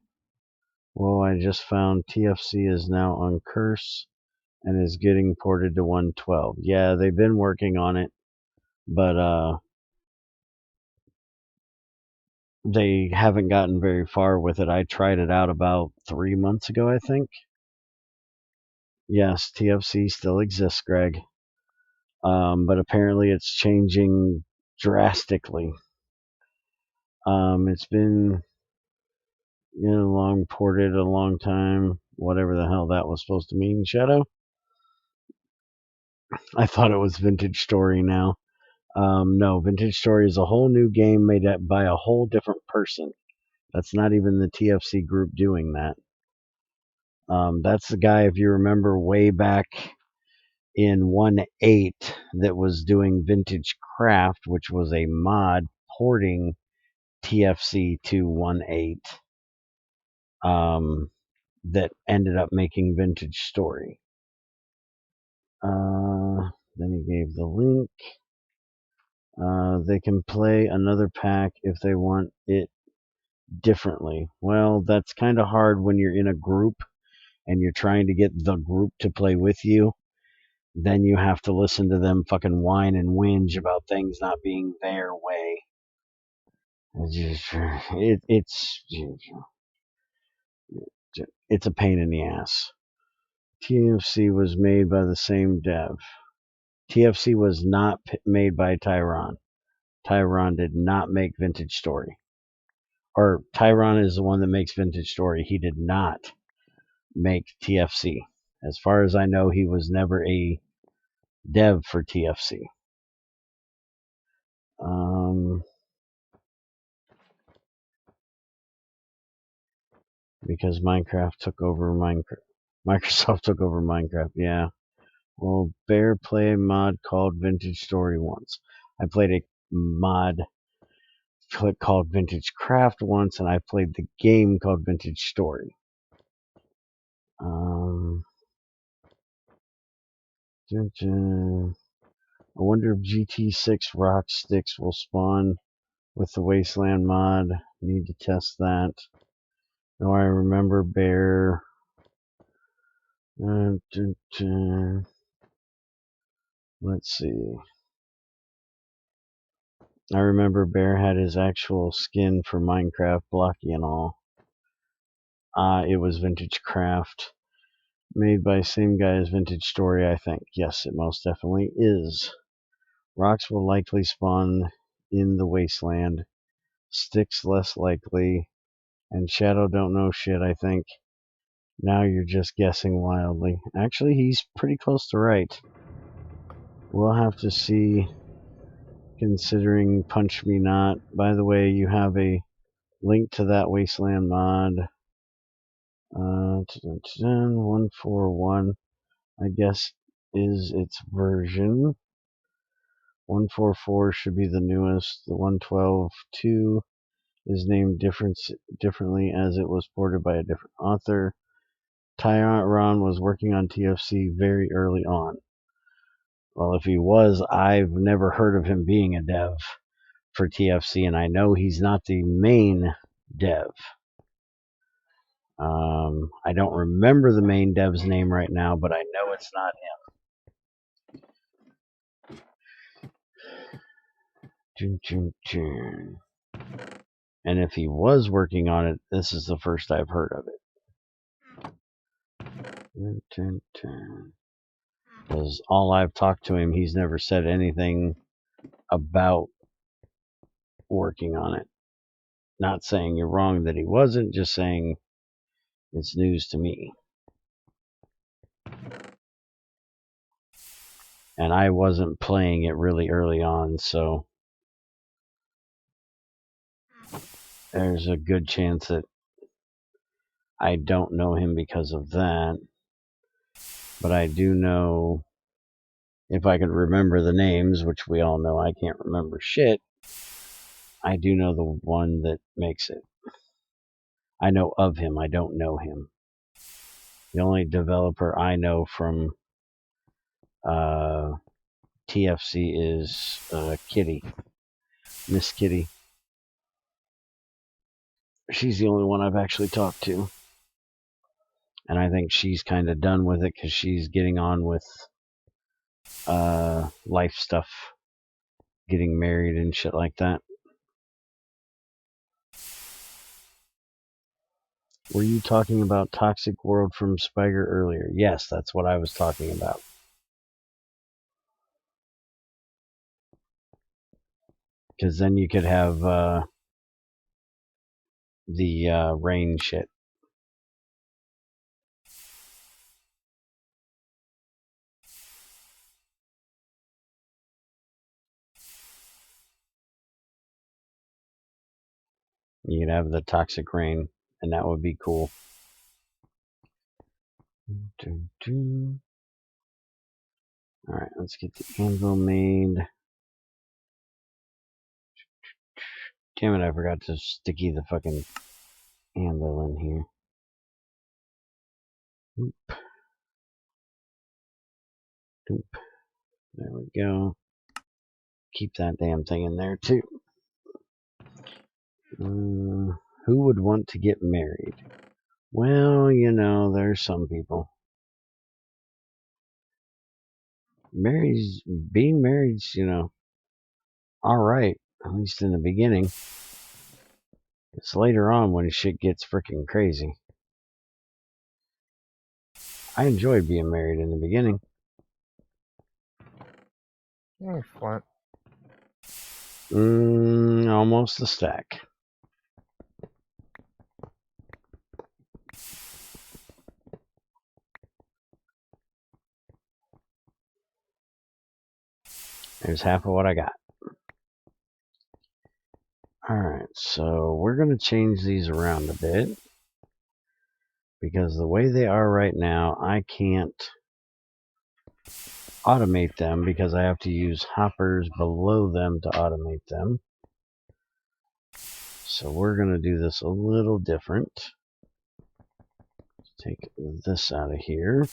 Well, I just found TFC is now on Curse and is getting ported to 112. Yeah, they've been working on it, but they haven't gotten very far with it. I tried it out about 3 months ago, I think. Yes, TFC still exists, Greg. But apparently it's changing drastically. It's been long ported a long time. Whatever the hell that was supposed to mean, Shadow. I thought it was Vintage Story now. No, Vintage Story is a whole new game made by a whole different person. That's not even the TFC group doing that. That's the guy, if you remember, way back in 1.8 that was doing Vintage Craft, which was a mod porting TFC to 1.8 that ended up making Vintage Story. Then he gave the link. They can play another pack if they want it differently. Well, that's kind of hard when you're in a group and you're trying to get the group to play with you. Then you have to listen to them fucking whine and whinge about things not being their way. It's a pain in the ass. TFC was made by the same dev. TFC was not made by Tyron. Tyron did not make Vintage Story. Or Tyron is the one that makes Vintage Story. He did not make TFC. As far as I know, he was never a dev for TFC. Because Minecraft took over Microsoft took over Minecraft, yeah. Well, Bear play a mod called Vintage Story once. I played a mod called Vintage Craft once, and I played the game called Vintage Story. I wonder if GT6 rock sticks will spawn with the Wasteland mod. Need to test that. No, I remember Bear. Let's see. I remember Bear had his actual skin for Minecraft, blocky and all. It was Vintage Craft. Made by same guy as Vintage Story, I think. Yes, it most definitely is. Rocks will likely spawn in the Wasteland. Sticks less likely. And Shadow don't know shit, I think. Now you're just guessing wildly. Actually, he's pretty close to right. We'll have to see, considering Punch Me Not. By the way, you have a link to that Wasteland mod. 141, I guess, is its version. 144 should be the newest. The 112.2 is named differently as it was ported by a different author. Tyron was working on TFC very early on. Well, if he was, I've never heard of him being a dev for TFC, and I know he's not the main dev. I don't remember the main dev's name right now, but I know it's not him. And if he was working on it, this is the first I've heard of it. Because all I've talked to him, he's never said anything about working on it. Not saying you're wrong that he wasn't, just saying it's news to me. And I wasn't playing it really early on, so there's a good chance that I don't know him because of that. But I do know, if I could remember the names, which we all know I can't remember shit, I do know the one that makes it. I know of him, I don't know him. The only developer I know from TFC is Kitty. Miss Kitty. She's the only one I've actually talked to. And I think she's kind of done with it because she's getting on with life stuff. Getting married and shit like that. Were you talking about Toxic World from Spiger earlier? Yes, that's what I was talking about. Because then you could have the rain shit. You could have the toxic rain, and that would be cool. Alright, let's get the anvil made. Damn it, I forgot to sticky the fucking anvil in here. Oop. Oop. There we go. Keep that damn thing in there, too. Who would want to get married? Well, you know, there's some people. Being married's, you know, alright, at least in the beginning. It's later on when shit gets freaking crazy. I enjoyed being married in the beginning. Flint. Almost a stack. There's half of what I got. Alright, so we're going to change these around a bit. Because the way they are right now, I can't automate them because I have to use hoppers below them to automate them. So we're going to do this a little different. Take this out of here.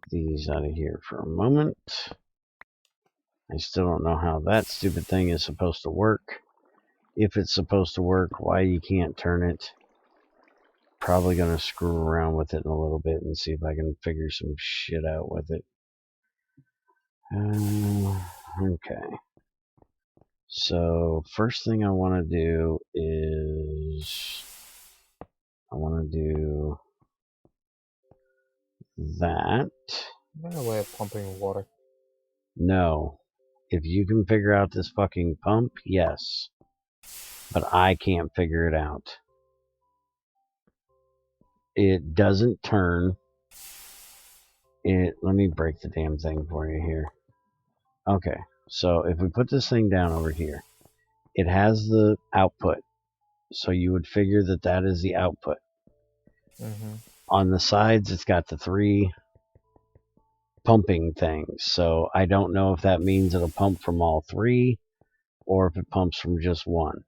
These out of here for a moment. I still don't know how that stupid thing is supposed to work. If it's supposed to work, why you can't turn it. Probably going to screw around with it in a little bit and see if I can figure some shit out with it. Okay. So first thing I want to do is I want to do that. Is there a way of pumping water? No. If you can figure out this fucking pump, yes. But I can't figure it out. It doesn't turn. Let me break the damn thing for you here. Okay. So if we put this thing down over here, it has the output. So you would figure that that is the output. Mm-hmm. On the sides, it's got the 3 pumping things. So I don't know if that means it'll pump from all 3 or if it pumps from just one.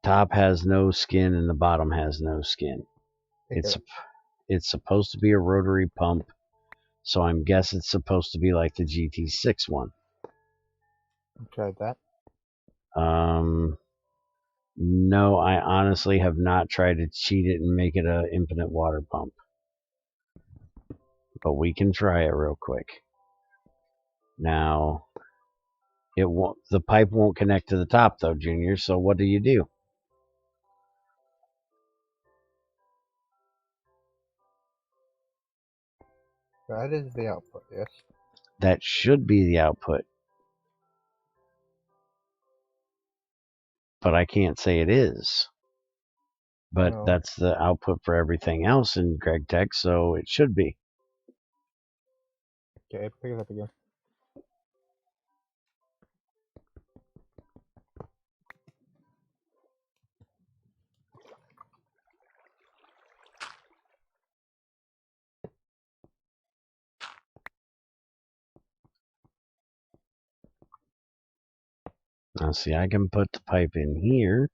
Top has no skin and the bottom has no skin. It's supposed to be a rotary pump, so I'm guessing it's supposed to be like the GT6 one. You tried that? No, I honestly have not tried to cheat it and make it an infinite water pump. But we can try it real quick. Now, the pipe won't connect to the top though, Junior, so what do? That is the output, yes. That should be the output. But I can't say it is. But No. that's the output for everything else in GregTech, so it should be. Okay, pick it up again. Now see, I can put the pipe in here.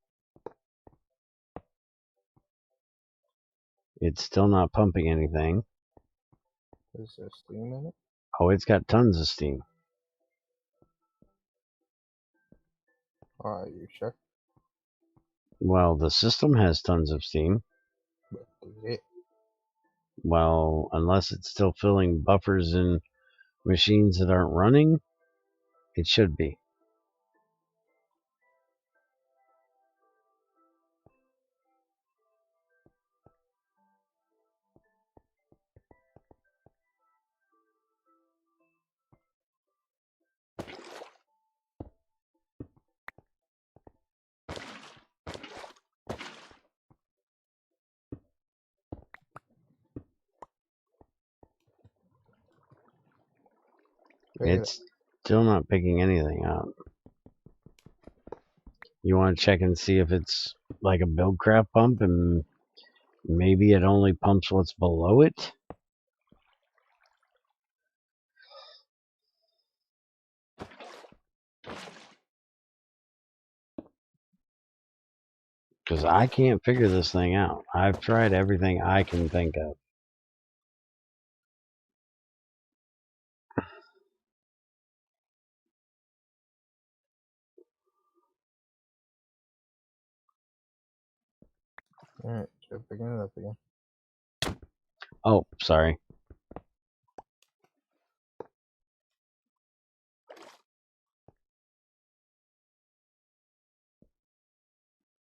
It's still not pumping anything. Is there steam in it? Oh, it's got tons of steam. Are you sure? Well, the system has tons of steam. But is it? Well, unless it's still filling buffers in machines that aren't running, it should be. It's still not picking anything up. You want to check and see if it's like a Buildcraft pump and maybe it only pumps what's below it? Because I can't figure this thing out. I've tried everything I can think of. Alright, so picking it up again. Oh, sorry.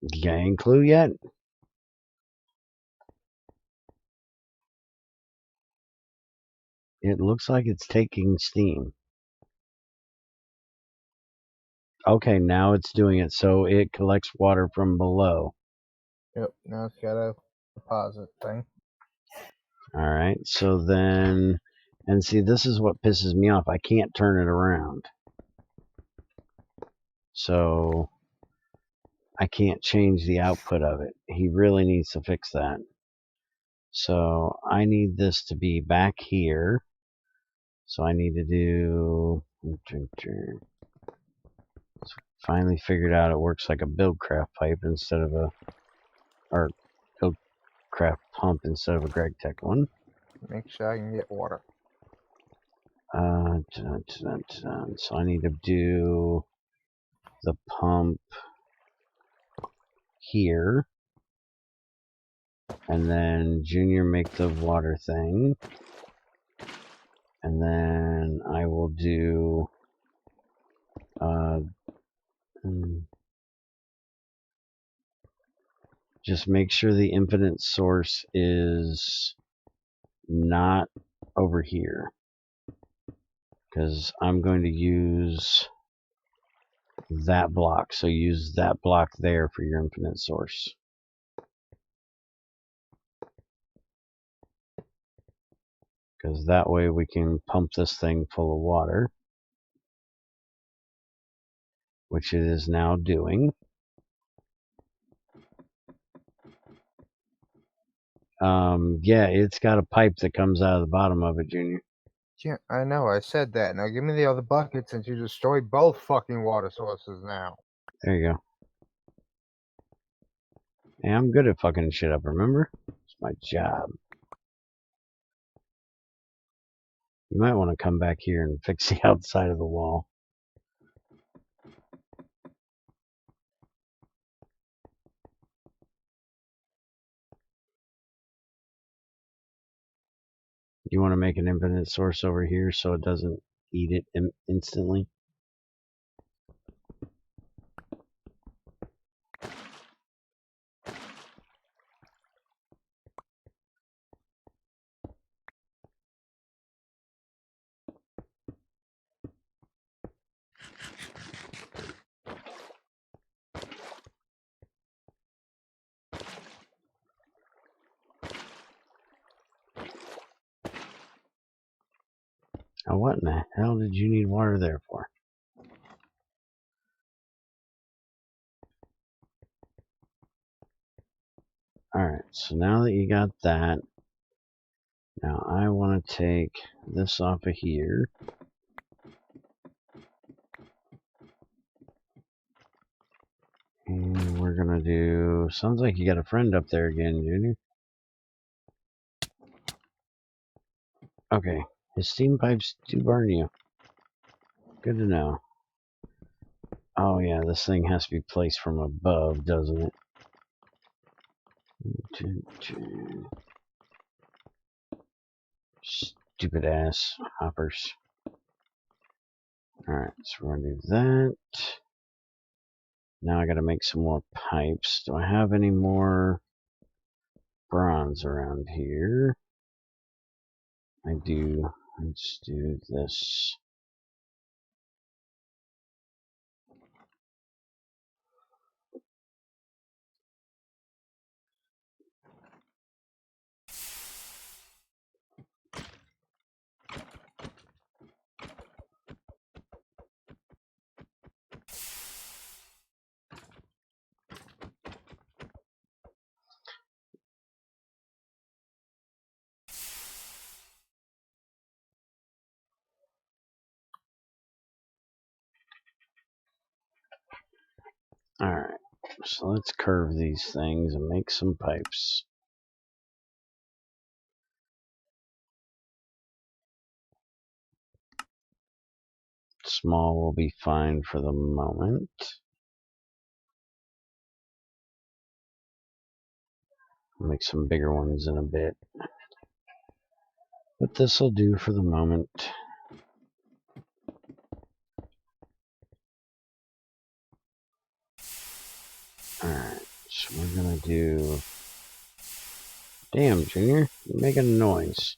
You got any clue yet? It looks like it's taking steam. Okay, now it's doing it, so it collects water from below. Yep, now it's got a deposit thing. Alright, so then... And see, this is what pisses me off. I can't turn it around. So... I can't change the output of it. He really needs to fix that. So I need this to be back here. So I need to do... Finally figured out it works like a Buildcraft pipe instead of a... Or Buildcraft pump instead of a GregTech one. Make sure I can get water. So I need to do the pump here. And then Junior make the water thing. And then I will do... just make sure the infinite source is not over here. Because I'm going to use that block. So use that block there for your infinite source. Because that way we can pump this thing full of water. Which it is now doing. Yeah, it's got a pipe that comes out of the bottom of it, Junior. Yeah, I know, I said that. Now give me the other bucket since you destroyed both fucking water sources now. There you go. Hey, I'm good at fucking shit up, remember? It's my job. You might want to come back here and fix the outside of the wall. You want to make an infinite source over here so it doesn't eat it instantly? Now what in the hell did you need water there for? Alright, so now that you got that, now I want to take this off of here. And we're gonna do... Sounds like you got a friend up there again, Junior. Okay, his steam pipes do burn you. Good to know. Oh yeah, this thing has to be placed from above, doesn't it? Stupid ass hoppers. Alright, so we're gonna do that. Now I gotta make some more pipes. Do I have any more bronze around here? I do. Let's do this. Alright, so let's curve these things and make some pipes. Small will be fine for the moment. I'll make some bigger ones in a bit. But this will do for the moment. Alright, so we're gonna do... Damn, Junior, you're making a noise.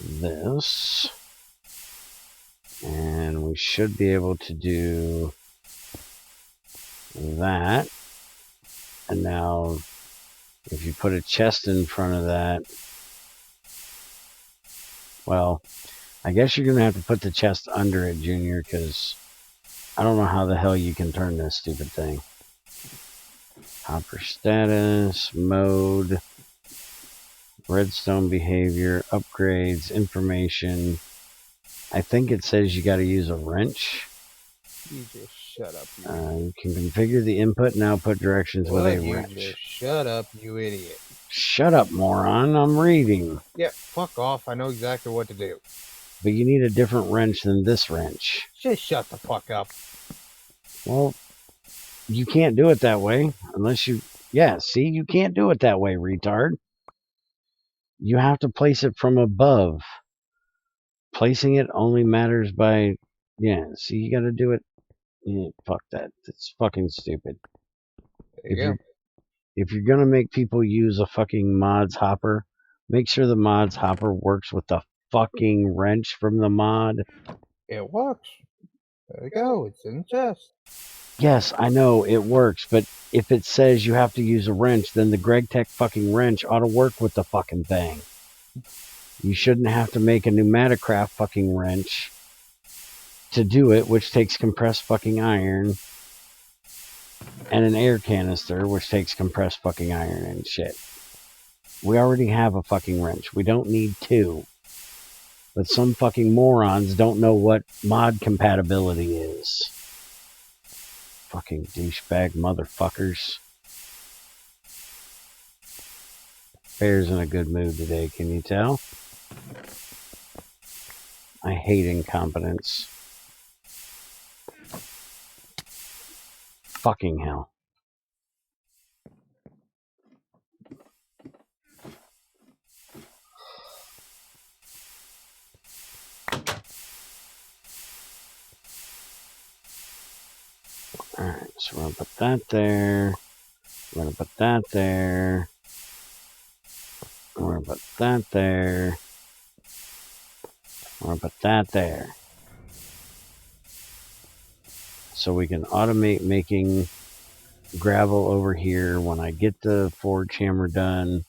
This. And we should be able to do that. And now, if you put a chest in front of that, well, I guess you're going to have to put the chest under it, Junior, because I don't know how the hell you can turn this stupid thing. Hopper status, mode, redstone behavior, upgrades, information. I think it says you got to use a wrench. You just shut up, you You can configure the input and output directions with a you wrench. just shut up, you idiot. Shut up, moron. I'm reading. Yeah, fuck off. I know exactly what to do. But you need a different wrench than this wrench. Just shut the fuck up. Well, you can't do it that way unless you... Yeah, see? You can't do it that way, retard. You have to place it from above. Placing it only matters by... Yeah, see, you gotta do it... Yeah, fuck that. It's fucking stupid. If you're gonna make people use a fucking mods hopper, make sure the mods hopper works with the fucking wrench from the mod. It works. There you go. It's in the chest. Yes, I know it works, but if it says you have to use a wrench, then the GregTech fucking wrench ought to work with the fucking thing. You shouldn't have to make a Pneumaticraft fucking wrench to do it, which takes compressed fucking iron, and an air canister, which takes compressed fucking iron and shit. We already have a fucking wrench. We don't need two. But some fucking morons don't know what mod compatibility is. Fucking douchebag motherfuckers. Bear's in a good mood today, can you tell? I hate incompetence. Fucking hell. Alright, so we're gonna put that there. We're gonna put that there. We're gonna put that there. We're gonna put that there. So we can automate making gravel over here. When I get the forge hammer done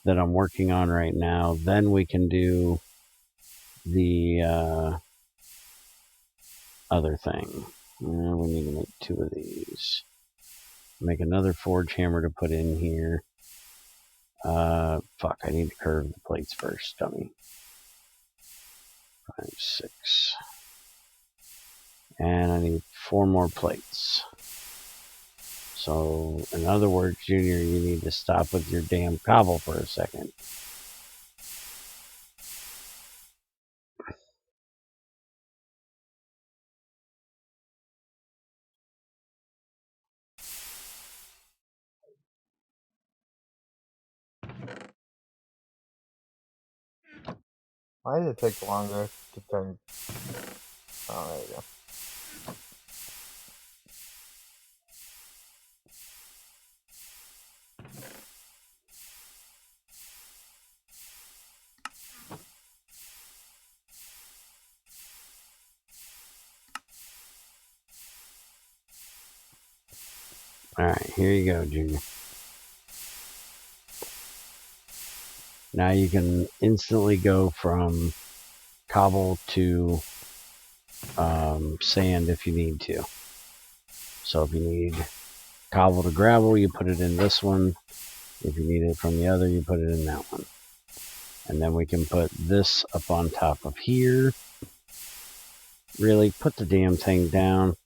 that I'm working on right now, then we can do the other thing. We need to make two of these. Make another forge hammer to put in here. Fuck, I need to curve the plates first, dummy. 5, 6. And I need 4 more plates. So, in other words, Junior, you need to stop with your damn cobble for a second. Why did it take longer to turn? Oh, there you go. Alright, here you go, Junior. Now you can instantly go from cobble to sand if you need to. So if you need cobble to gravel, you put it in this one. If you need it from the other, you put it in that one. And then we can put this up on top of here. Really, put the damn thing down.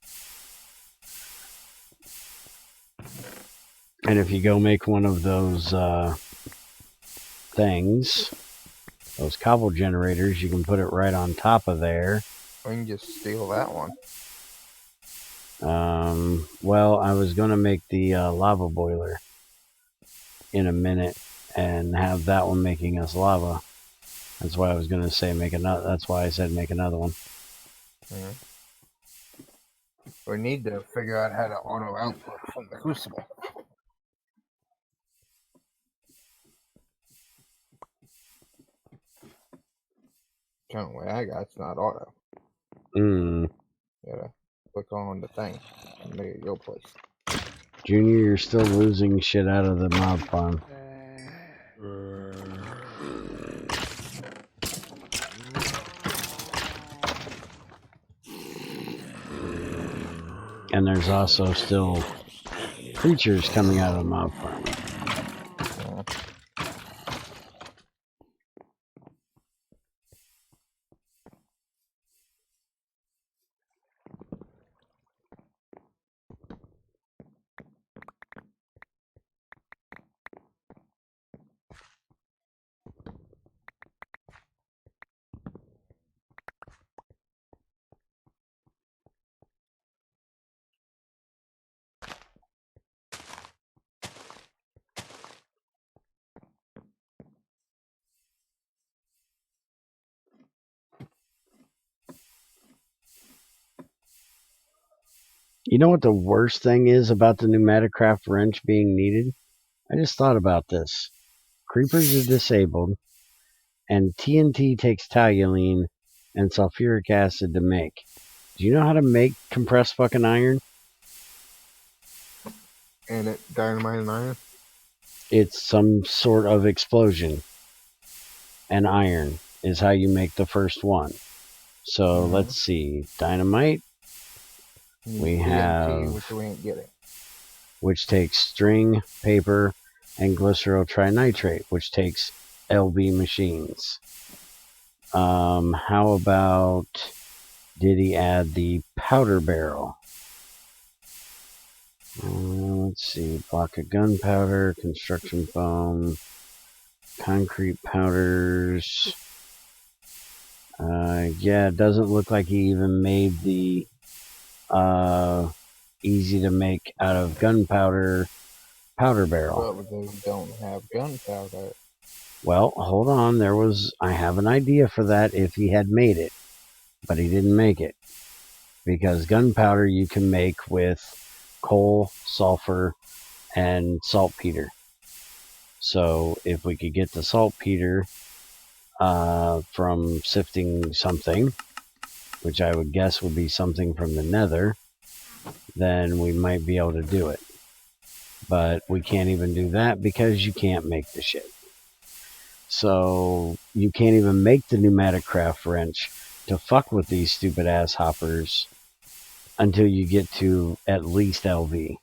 And if you go make one of those things, those cobble generators, you can put it right on top of there. We can just steal that one. Well, I was going to make the lava boiler in a minute and have that one making us lava. That's why I was going to say make another. That's why I said make another one. Mm-hmm. We need to figure out how to auto output from the crucible. Kind of way I got it's not auto. Mm. Gotta click on the thing and make it your place. Junior, you're still losing shit out of the mob farm. And there's also still creatures coming out of the mob farm. You know what the worst thing is about the pneumaticraft wrench being needed? I just thought about this. Creepers are disabled, and TNT takes toluene and sulfuric acid to make. Do you know how to make compressed fucking iron? And it dynamite and iron? It's some sort of explosion. And iron is how you make the first one. So let's see. Dynamite. We have, which we ain't getting. which takes string, paper, and glycerol trinitrate, which takes LB machines. How about, did he add the powder barrel? Let's see. Block of gunpowder, construction foam, concrete powders. Yeah, it doesn't look like he even made the easy to make out of gunpowder powder barrel. But they don't have gunpowder. Well, hold on. I have an idea for that if he had made it, but he didn't make it. Because gunpowder you can make with coal, sulfur, and saltpeter. So if we could get the saltpeter from sifting something, which I would guess would be something from the nether, then we might be able to do it. But we can't even do that because you can't make the shit. So you can't even make the pneumaticraft wrench to fuck with these stupid ass hoppers until you get to at least LV.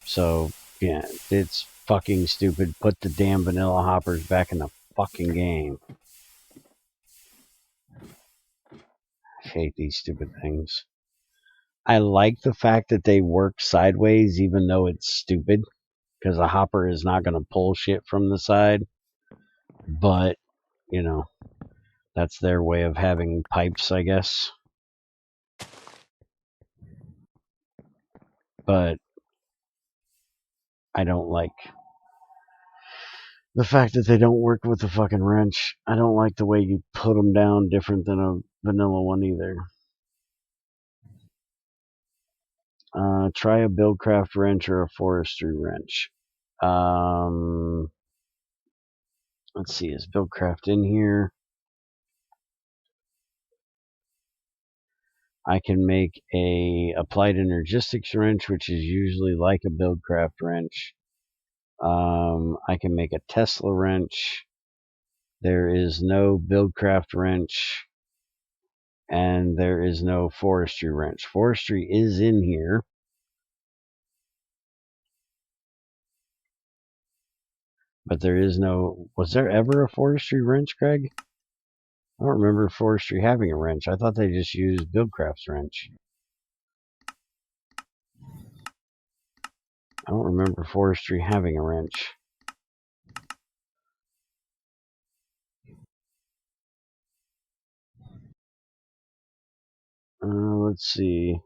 So yeah, it's fucking stupid. Put the damn vanilla hoppers back in the fucking game. I hate these stupid things. I like the fact that they work sideways even though it's stupid, because a hopper is not going to pull shit from the side. But, you know, that's their way of having pipes, I guess. But I don't like the fact that they don't work with the fucking wrench. I don't like the way you put them down different than a vanilla one either. Try a Buildcraft wrench or a forestry wrench. Let's see, is Buildcraft in here? I can make a applied energistics wrench, which is usually like a Buildcraft wrench. I can make a Tesla wrench. There is no Buildcraft wrench, and there is no forestry wrench. Forestry is in here. But there is no... Was there ever a forestry wrench, Greg? I don't remember forestry having a wrench. I thought they just used Buildcraft's wrench. I don't remember forestry having a wrench. Let's see.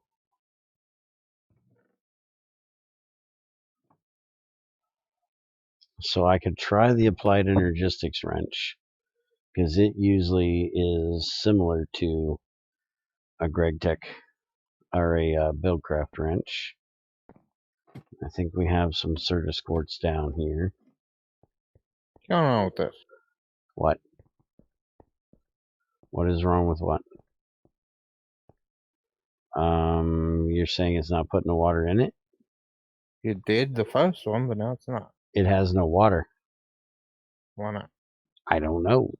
So I could try the applied energistics wrench, because it usually is similar to a GregTech or a Buildcraft wrench. I think we have some Certus quartz down here. What's going on with this? What? What is wrong with what? You're saying it's not putting the water in it? It did the first one, but now it's not. It has no water. Why not? I don't know.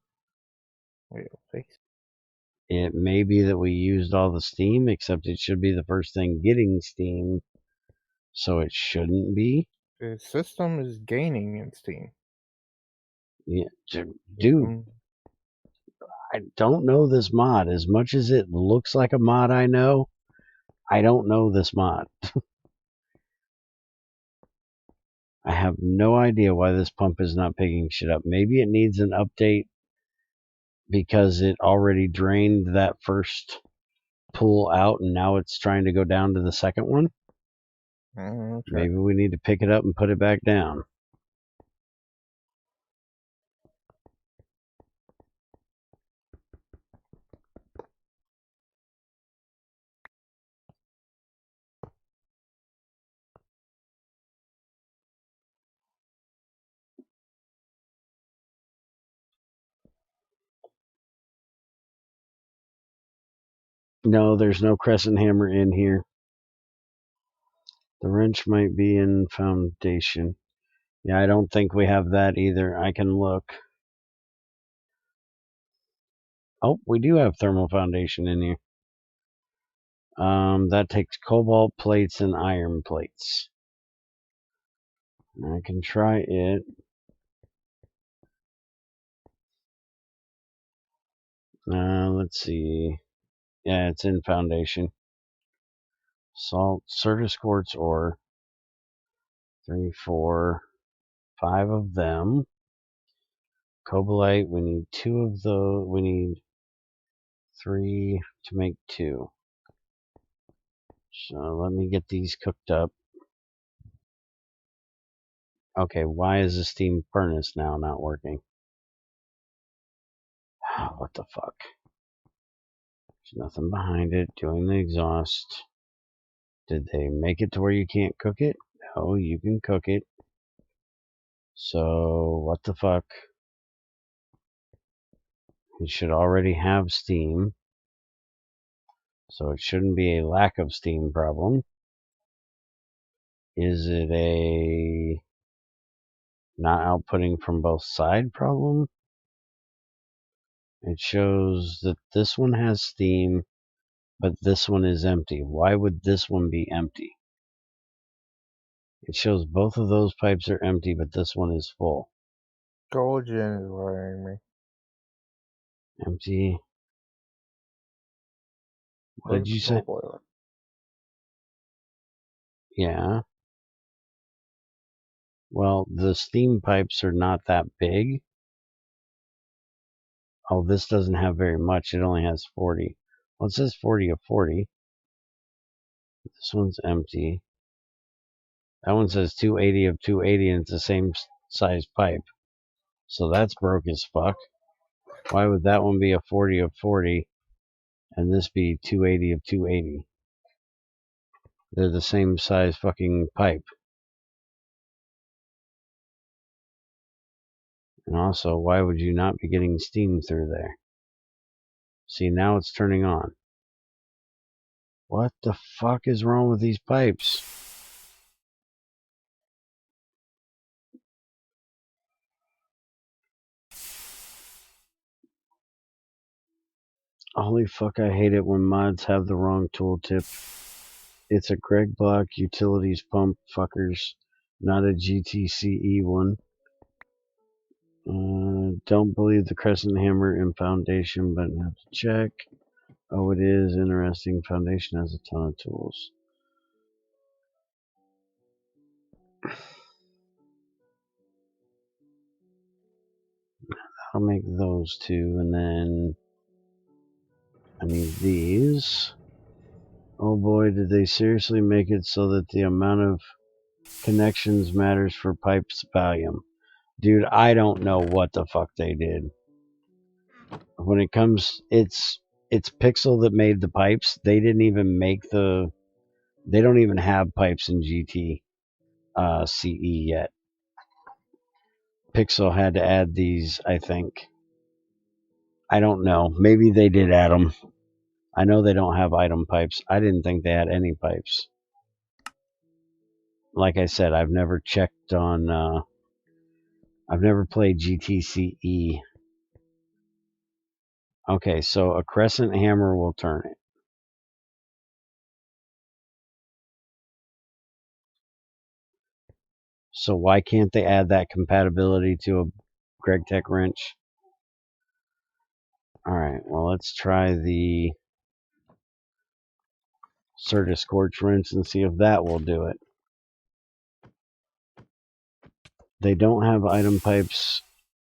We'll fix It may be that we used all the steam, except it should be the first thing getting steam, so it shouldn't be. it. The system is gaining in Steam. Yeah, dude, I don't know this mod. As much as it looks like a mod I know, I don't know this mod. I have no idea why this pump is not picking shit up. Maybe it needs an update because it already drained that first pool out and now it's trying to go down to the second one. Maybe we need to pick it up and put it back down. No, there's no crescent hammer in here. The wrench might be in foundation. Yeah, I don't think we have that either. I can look. Oh, we do have thermal foundation in here. That takes cobalt plates and iron plates. I can try it. Let's see. Yeah, it's in foundation. Salt, Certus quartz ore. 3, 4, 5 of them. Cobalite, we need 2 of those. We need 3 to make 2. So let me get these cooked up. Okay, why is the steam furnace now not working? What the fuck? There's nothing behind it. Doing the exhaust. Did they make it to where you can't cook it? No, you can cook it. So, what the fuck? It should already have steam. So it shouldn't be a lack of steam problem. Is it a not outputting from both side problem? It shows that this one has steam, but this one is empty. Why would this one be empty? It shows both of those pipes are empty, but this one is full. Golden is worrying me. Empty. What did you say? Boiler. Yeah. Well, the steam pipes are not that big. Oh, this doesn't have very much. It only has 40. Well, it says 40 of 40. This one's empty. That one says 280 of 280, and it's the same size pipe. So that's broke as fuck. Why would that one be a 40 of 40, and this be 280 of 280? They're the same size fucking pipe. And also, why would you not be getting steam through there? See, now it's turning on. What the fuck is wrong with these pipes? Holy fuck, I hate it when mods have the wrong tooltip. It's a Gregblock utilities pump, fuckers, not a GTCE one. Don't believe the crescent hammer in foundation, but have to check. Oh, it is interesting. Foundation has a ton of tools. I'll make those 2, and then I need these. Oh boy, did they seriously make it so that the amount of connections matters for pipes volume. Dude, I don't know what the fuck they did. When it comes, it's Pixel that made the pipes. They didn't even make they don't even have pipes in GT CE yet. Pixel had to add these, I think. I don't know. Maybe they did add them. I know they don't have item pipes. I didn't think they had any pipes. Like I said, I've never checked on, I've never played GTCE. Okay, so a crescent hammer will turn it. So why can't they add that compatibility to a GregTech wrench? Alright, well let's try the Certus Scorch wrench and see if that will do it. They don't have item pipes.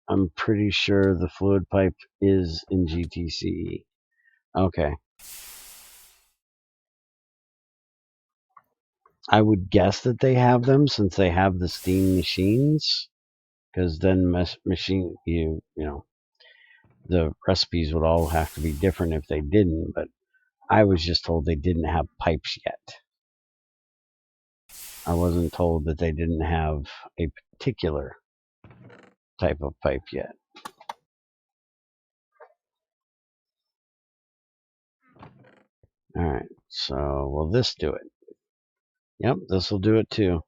I'm pretty sure the fluid pipe is in GTCE. Okay. I would guess that they have them since they have the steam machines, because then you know, the recipes would all have to be different if they didn't, but I was just told they didn't have pipes yet. I wasn't told that they didn't have a particular type of pipe yet. Alright, so will this do it? Yep, this will do it too.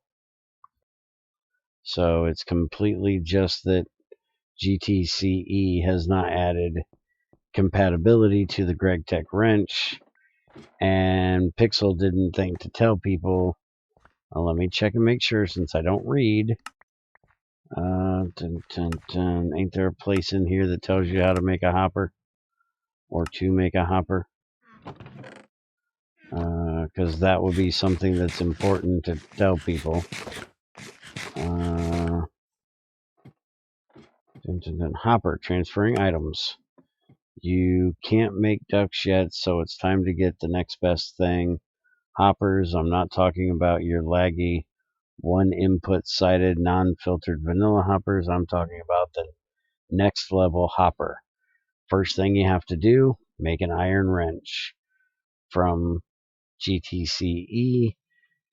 So it's completely just that GTCE has not added compatibility to the GregTech wrench, and Pixel didn't think to tell people. Well, let me check and make sure since I don't read. Ain't there a place in here that tells you how to make a hopper? Or to make a hopper? Because that would be something that's important to tell people. Hopper, transferring items. You can't make ducks yet, so it's time to get the next best thing. Hoppers, I'm not talking about your laggy, one input sided, non-filtered vanilla hoppers. I'm talking about the next level hopper. First thing you have to do, make an iron wrench from GTCE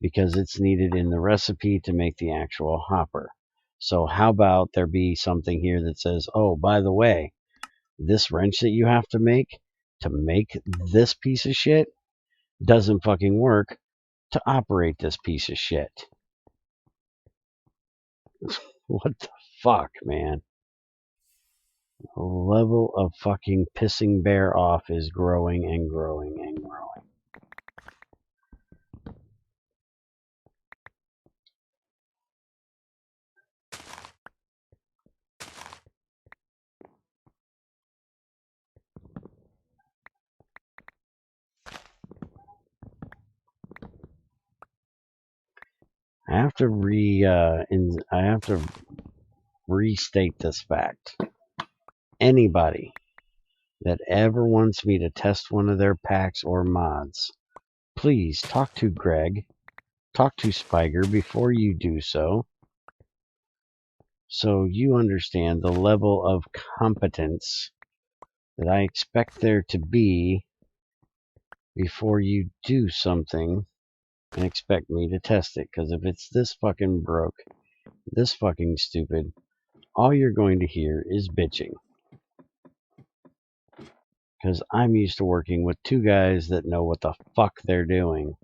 because it's needed in the recipe to make the actual hopper. So how about there be something here that says, oh, by the way, this wrench that you have to make this piece of shit doesn't fucking work to operate this piece of shit. What the fuck, man? The level of fucking pissing Bear off is growing and growing and growing. I have to restate this fact. Anybody that ever wants me to test one of their packs or mods, please talk to Greg, talk to Spiger before you do so you understand the level of competence that I expect there to be before you do something and expect me to test it. Because if it's this fucking broke, this fucking stupid, all you're going to hear is bitching. Because I'm used to working with two guys that know what the fuck they're doing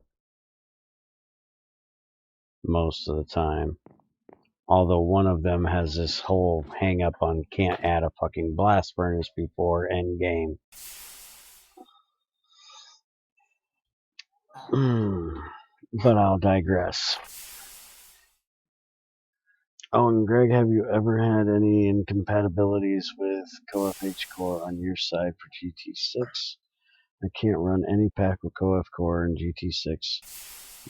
most of the time. Although one of them has this whole hang up on can't add a fucking blast furnace before end game. But I'll digress. Oh, and Greg, have you ever had any incompatibilities with CoFH Core on your side for GT6? I can't run any pack with CoF Core in GT6,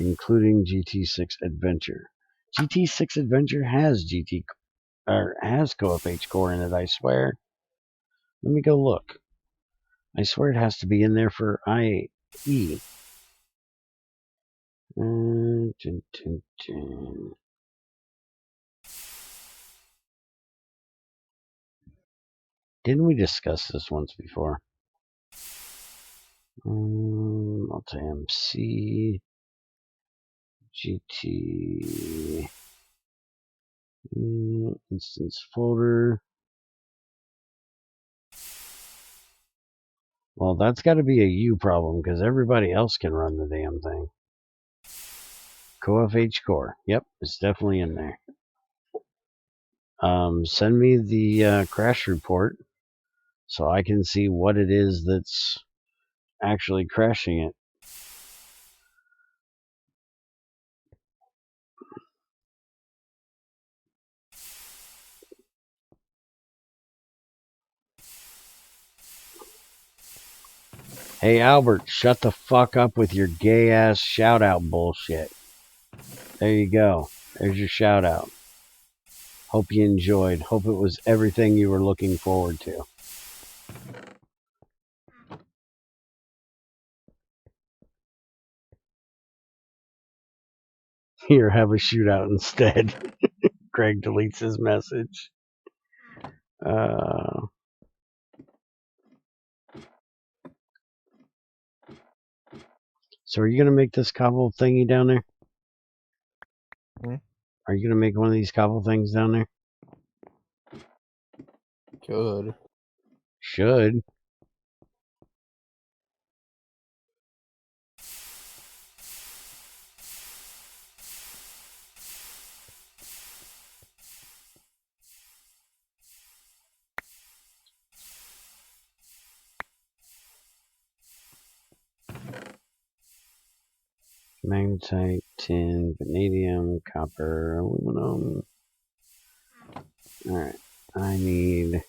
including GT6 Adventure. GT6 Adventure has has CoFH Core in it, I swear. Let me go look. I swear it has to be in there for IE. Didn't we discuss this once before? Multi-MC, GT, instance folder. Well, that's got to be a you problem because everybody else can run the damn thing. CoFH core. Yep, it's definitely in there. Send me the crash report so I can see what it is that's actually crashing it. Hey, Albert, shut the fuck up with your gay-ass shout-out bullshit. There you go. There's your shout-out. Hope you enjoyed. Hope it was everything you were looking forward to. Here, have a shootout instead. Greg deletes his message. So are you going to make this cobble thingy down there? Are you going to make one of these cobble things down there? Good. Should. Magnetite, tin, vanadium, copper, aluminum. Alright. I need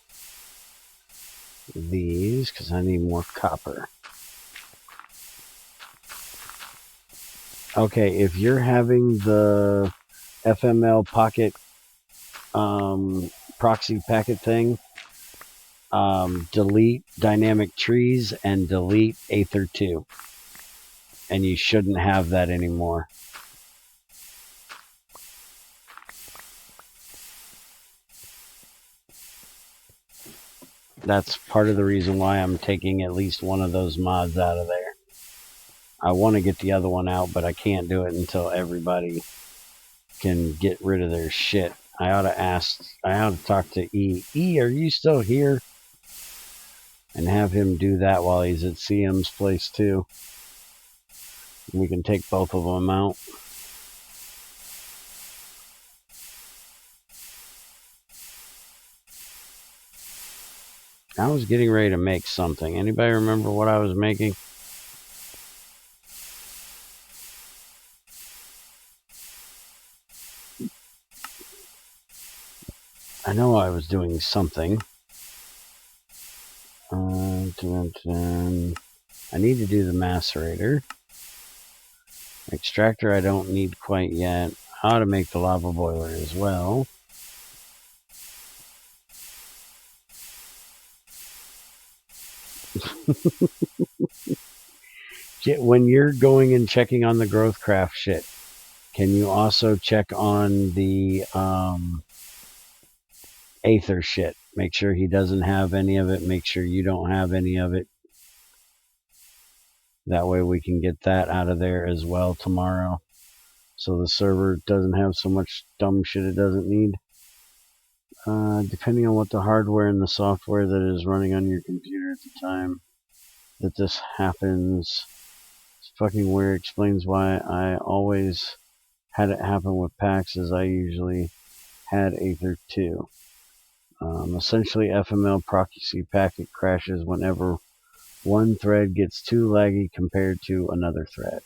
these because I need more copper. Okay, if you're having the FML pocket proxy packet thing, delete dynamic trees and delete Aether 2. And you shouldn't have that anymore. That's part of the reason why I'm taking at least one of those mods out of there. I want to get the other one out, but I can't do it until everybody can get rid of their shit. I ought to talk to E. E, are you still here? And have him do that while he's at CM's place too. We can take both of them out. I was getting ready to make something. Anybody remember what I was making? I know I was doing something. I need to do the macerator. Extractor I don't need quite yet. I ought to make the lava boiler as well. When you're going and checking on the growth craft shit, can you also check on the Aether shit? Make sure he doesn't have any of it. Make sure you don't have any of it. That way we can get that out of there as well tomorrow. So the server doesn't have so much dumb shit it doesn't need. Depending on what the hardware and the software that is running on your computer at the time that this happens. It's fucking weird. Explains why I always had it happen with packs as I usually had Aether 2. Essentially, FML proxy packet crashes whenever one thread gets too laggy compared to another thread.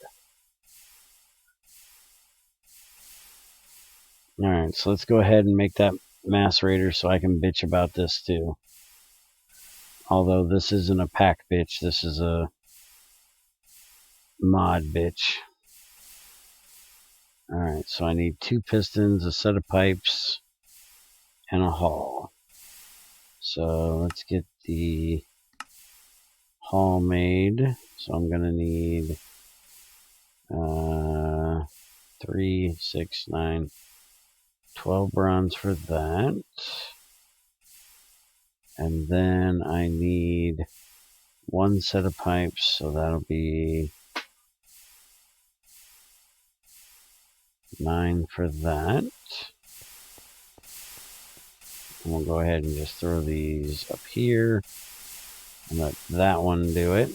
Alright, so let's go ahead and make that macerator so I can bitch about this too. Although this isn't a pack bitch, this is a mod bitch. Alright, so I need 2 pistons, a set of pipes, and a hull. So let's get the hull made. So I'm going to need 3, 6, 9, 12 bronze for that. And then I need 1 set of pipes, so that'll be 9 for that. And we'll go ahead and just throw these up here. And let that one do it.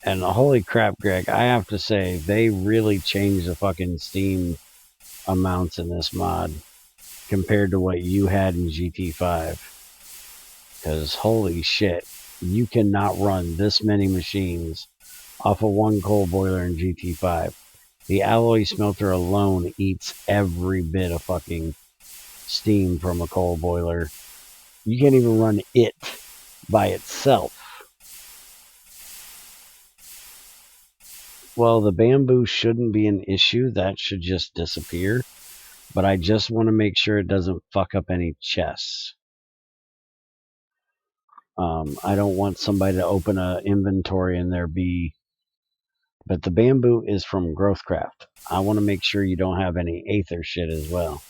And holy crap, Greg, I have to say, they really changed the fucking Steam amounts in this mod compared to what you had in GT5. Because holy shit, you cannot run this many machines off of one coal boiler in GT5. The alloy smelter alone eats every bit of fucking steam from a coal boiler. You can't even run it by itself. Well, the bamboo shouldn't be an issue. That should just disappear. But I just want to make sure it doesn't fuck up any chests. I don't want somebody to open an inventory and there be... But the bamboo is from GrowthCraft. I want to make sure you don't have any Aether shit as well.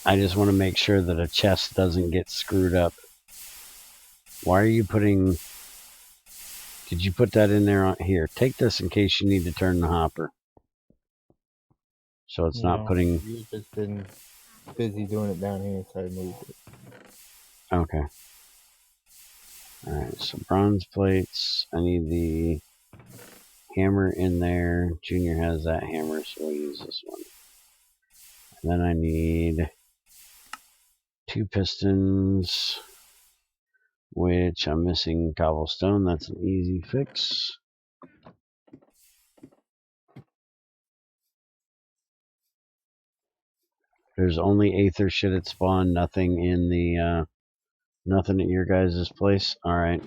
I just want to make sure that a chest doesn't get screwed up. Why are you putting... Did you put that in there? Here, take this in case you need to turn the hopper. So it's not putting... You've just been busy doing it down here, so I moved it. Okay. Alright, so bronze plates. I need the hammer in there. Junior has that hammer, so we'll use this one. And then I need 2 pistons, which I'm missing cobblestone. That's an easy fix. There's only Aether shit at spawn, nothing in the, nothing at your guys' place. Alright.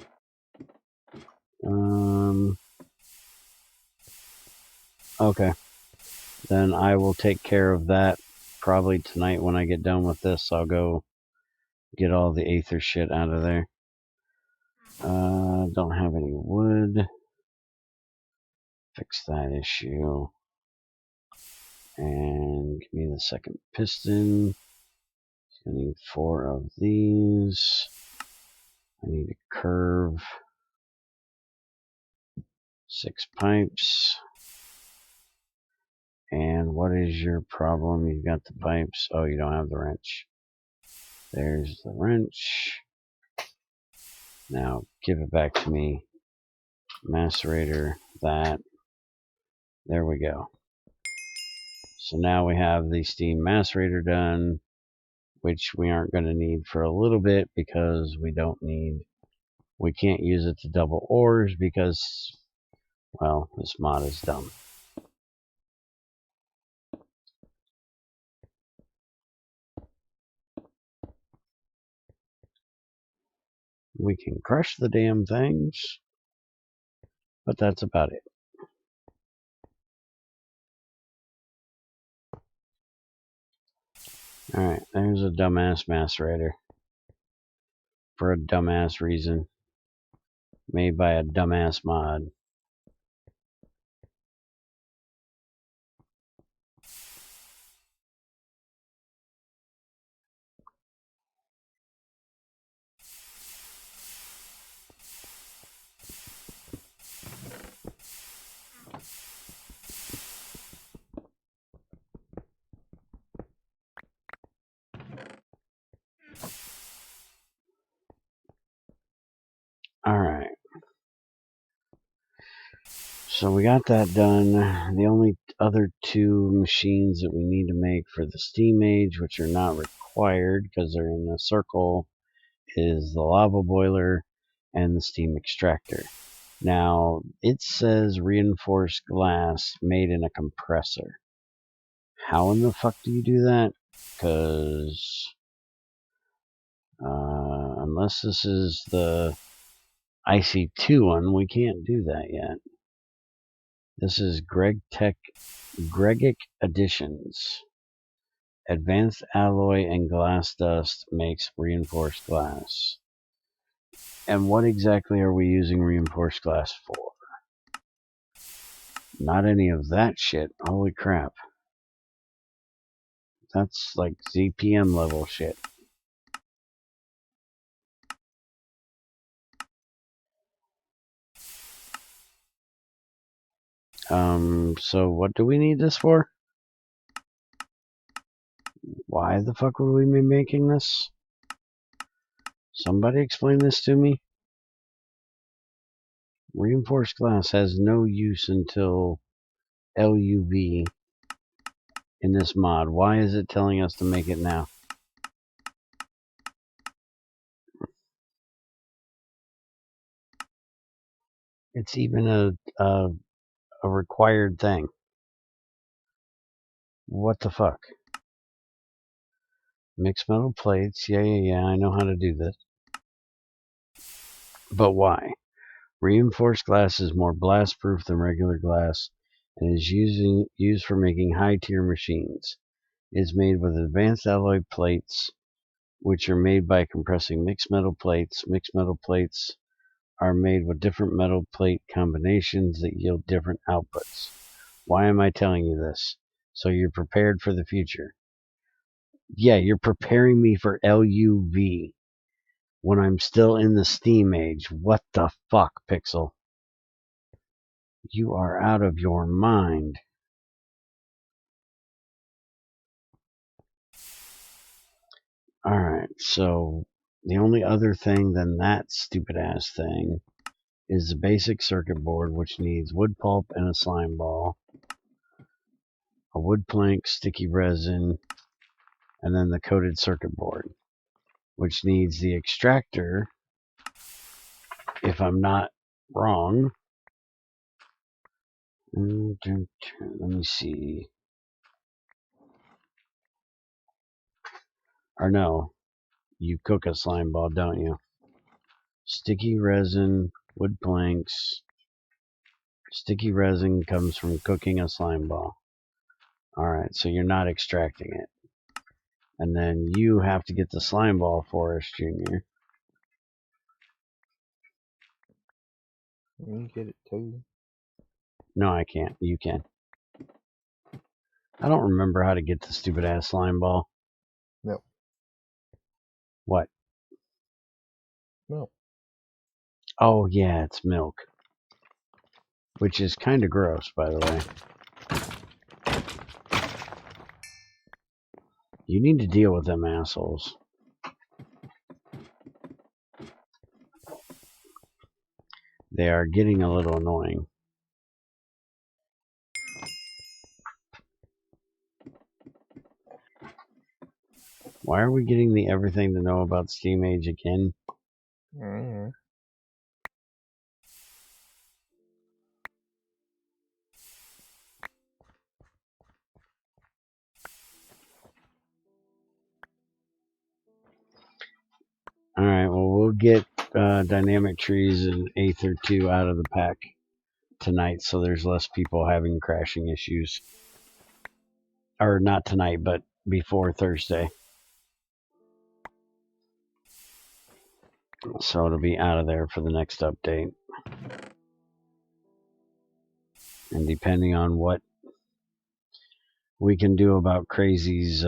Okay. Then I will take care of that probably tonight when I get done with this. I'll go get all the Aether shit out of there. Don't have any wood. Fix that issue. And give me the second piston. I need 4 of these. I need a curve. 6 pipes. And what is your problem? You've got the pipes. Oh, you don't have the wrench. There's the wrench. Now, give it back to me. Macerator, that. There we go. So now we have the steam macerator done, which we aren't going to need for a little bit because we can't use it to double ores because, well, this mod is dumb. We can crush the damn things, but that's about it. Alright, there's a dumbass macerator. For a dumbass reason. Made by a dumbass mod. Alright. So we got that done. The only other 2 machines that we need to make for the steam age, which are not required because they're in a circle, is the lava boiler and the steam extractor. Now, it says reinforced glass made in a compressor. How in the fuck do you do that? Because unless this is the IC2 one, we can't do that yet. This is GregTech Editions. Advanced alloy and glass dust makes reinforced glass. And what exactly are we using reinforced glass for? Not any of that shit. Holy crap. That's like ZPM level shit. So what do we need this for? Why the fuck would we be making this? Somebody explain this to me. Reinforced glass has no use until LUV in this mod. Why is it telling us to make it now? It's even a required thing. What the fuck? Mixed metal plates. Yeah. I know how to do this. But why? Reinforced glass is more blast-proof than regular glass and is used for making high-tier machines. It is made with advanced alloy plates, which are made by compressing mixed metal plates. Mixed metal plates are made with different metal plate combinations that yield different outputs. Why am I telling you this? So you're prepared for the future. Yeah, you're preparing me for LUV when I'm still in the Steam age. What the fuck, Pixel? You are out of your mind. Alright, so the only other thing than that stupid ass thing is the basic circuit board, which needs wood pulp and a slime ball, a wood plank, sticky resin, and then the coated circuit board, which needs the extractor, if I'm not wrong. Let me see. Or no, you cook a slime ball, don't you? Sticky resin, wood planks. Sticky resin comes from cooking a slime ball. Alright, so you're not extracting it. And then you have to get the slime ball for us, Junior. You get it too. No, I can't. You can. I don't remember how to get the stupid ass slime ball. No. What? No. Oh, yeah, it's milk. Which is kind of gross, by the way. You need to deal with them assholes. They are getting a little annoying. Why are we getting the everything to know about Steam Age again? Mm-hmm. Alright, well, we'll get dynamic trees and Aether 2 out of the pack tonight, so there's less people having crashing issues. Or not tonight, but before Thursday. So it'll be out of there for the next update. And depending on what we can do about Crazy's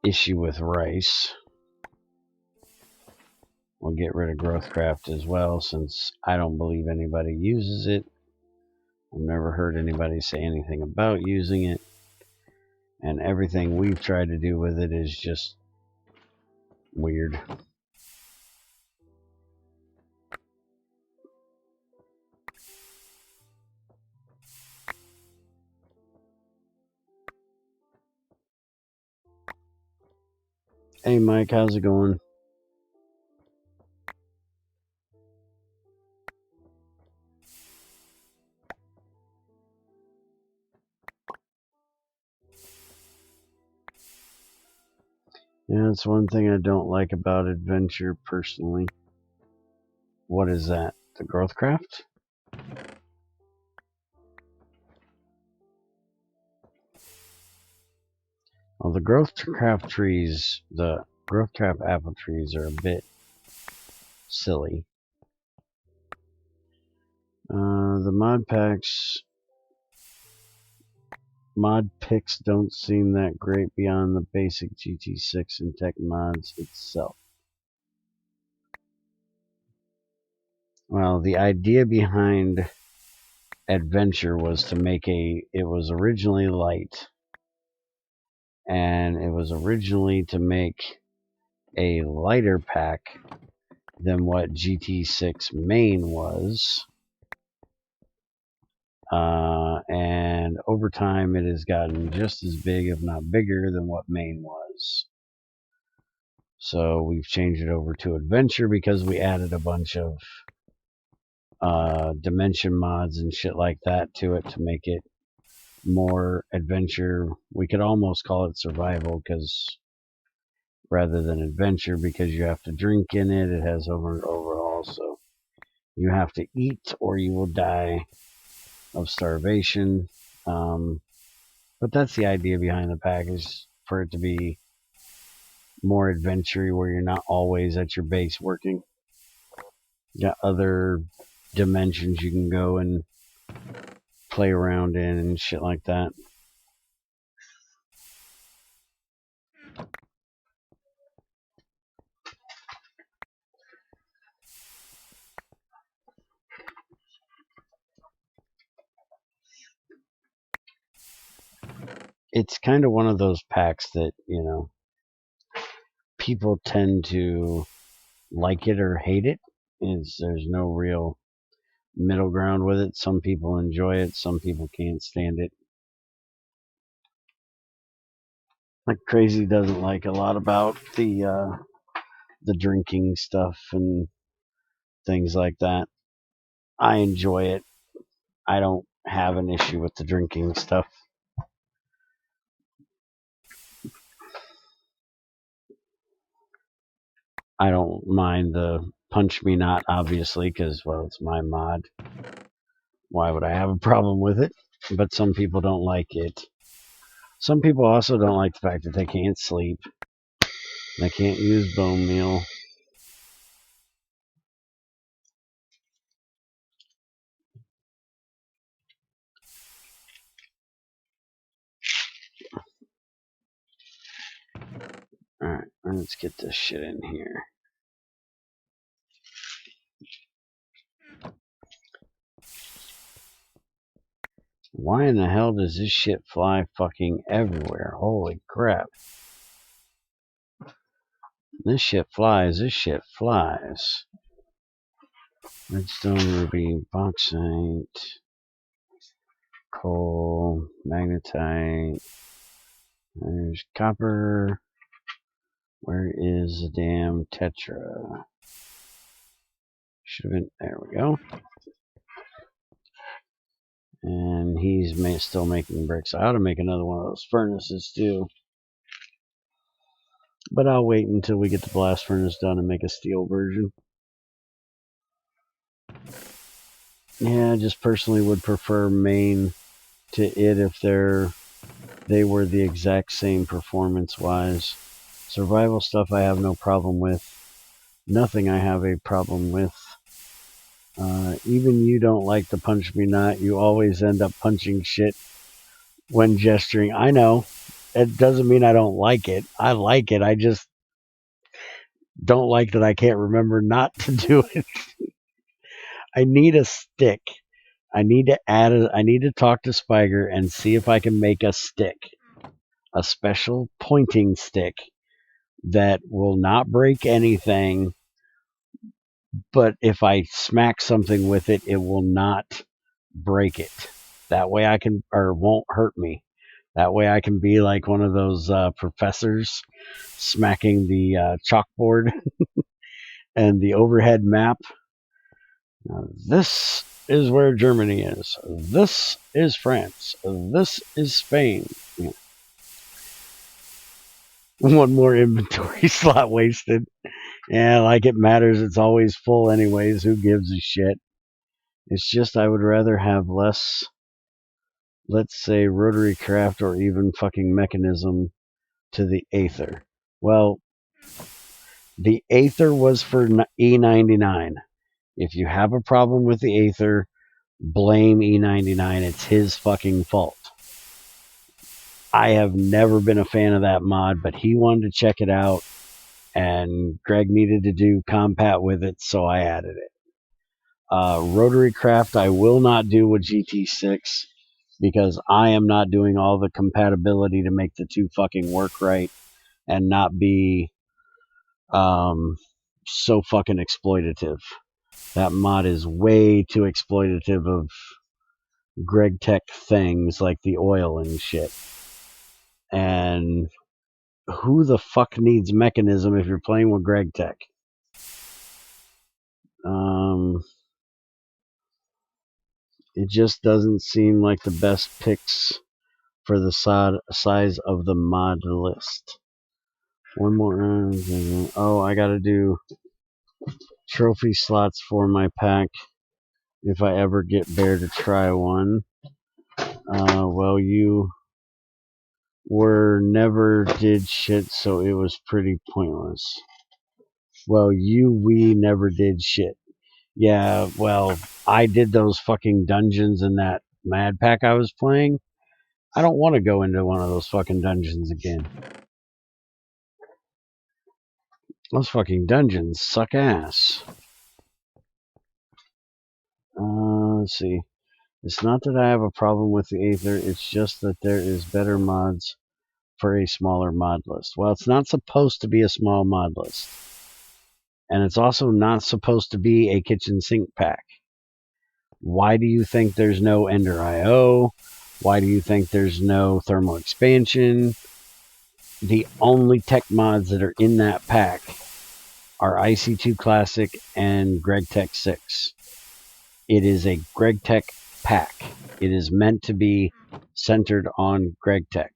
issue with rice, we'll get rid of GrowthCraft as well, since I don't believe anybody uses it. I've never heard anybody say anything about using it. And everything we've tried to do with it is just weird. Hey Mike, how's it going? Yeah, it's one thing I don't like about Adventure personally. What is that? The GrowthCraft? Well, the GrowthCraft trees, the GrowthCraft apple trees are a bit silly. The mod picks don't seem that great beyond the basic GT6 and tech mods itself. Well, the idea behind Adventure was to make it was originally light, and it was originally to make a lighter pack than what GT6 main was. And over time it has gotten just as big, if not bigger, than what main was. So we've changed it over to Adventure because we added a bunch of dimension mods and shit like that to it to make it more adventure. We could almost call it survival because rather than adventure, because you have to drink in it. It has overall, so you have to eat or you will die of starvation. But that's the idea behind the package, for it to be more adventure-y, where you're not always at your base working. You got other dimensions you can go and play around in and shit like that. It's kind of one of those packs that, you know, people tend to like it or hate it. There's no real middle ground with it. Some people enjoy it, some people can't stand it. Like Crazy doesn't like a lot about the drinking stuff and things like that. I enjoy it. I don't have an issue with the drinking stuff. I don't mind the punch me not, obviously, because, well, it's my mod. Why would I have a problem with it? But some people don't like it. Some people also don't like the fact that they can't sleep. They can't use bone meal. Alright, let's get this shit in here. Why in the hell does this shit fly fucking everywhere? Holy crap. This shit flies. This shit flies. Redstone, ruby, bauxite, coal, magnetite. There's copper. Where is the damn tetra? Should have been. There we go. And he's still making bricks. I ought to make another one of those furnaces too. But I'll wait until we get the blast furnace done and make a steel version. Yeah, I just personally would prefer main to it if they were the exact same performance-wise. Survival stuff I have no problem with. Nothing I have a problem with. Even you don't like to punch me not. You always end up punching shit when gesturing. I know. It doesn't mean I don't like it. I like it. I just don't like that I can't remember not to do it. I need a stick. I need to talk to Spiger and see if I can make a stick. A special pointing stick that will not break anything, but if I smack something with it, it will not break it. That way I can, or won't hurt me. That way I can be like one of those professors smacking the chalkboard and the overhead map. Now, this is where Germany is. This is France. This is Spain. Yeah. One more inventory slot wasted. Yeah, like it matters. It's always full anyways. Who gives a shit? It's just I would rather have less, let's say, rotary craft or even fucking mechanism to the Aether. Well, the Aether was for E99. If you have a problem with the Aether, blame E99. It's his fucking fault. I have never been a fan of that mod, but he wanted to check it out, and Greg needed to do compat with it, so I added it. Rotary Craft I will not do with GT6 because I am not doing all the compatibility to make the two fucking work right and not be so fucking exploitative. That mod is way too exploitative of GregTech things like the oil and shit. And who the fuck needs mechanism if you're playing with GregTech? It just doesn't seem like the best picks for the size of the mod list. One more round. Oh, I gotta do trophy slots for my pack if I ever get Bear to try one. Well, you never did shit, so it was pretty pointless. Well, we never did shit. Yeah, well, I did those fucking dungeons in that Mad Pack I was playing. I don't want to go into one of those fucking dungeons again. Those fucking dungeons suck ass. Let's see. It's not that I have a problem with the Aether, it's just that there is better mods for a smaller mod list. Well, it's not supposed to be a small mod list. And it's also not supposed to be a kitchen sink pack. Why do you think there's no Ender IO? Why do you think there's no thermal expansion? The only tech mods that are in that pack are IC2 Classic and GregTech 6. It is a GregTech pack. It is meant to be centered on GregTech.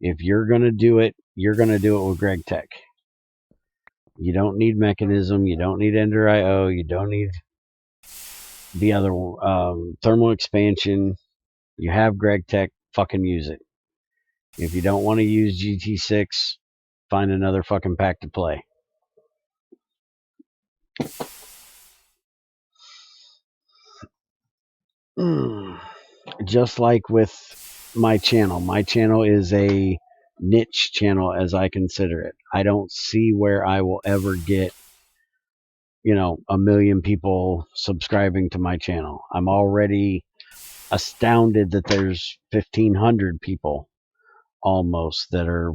If you're going to do it, you're going to do it with GregTech. You don't need Mechanism. You don't need Ender IO. You don't need the other thermal expansion. You have GregTech. Fucking use it. If you don't want to use GT6, find another fucking pack to play. Just like with my channel is a niche channel as I consider it. I don't see where I will ever get, 1 million people subscribing to my channel. I'm already astounded that there's 1,500 people almost that are,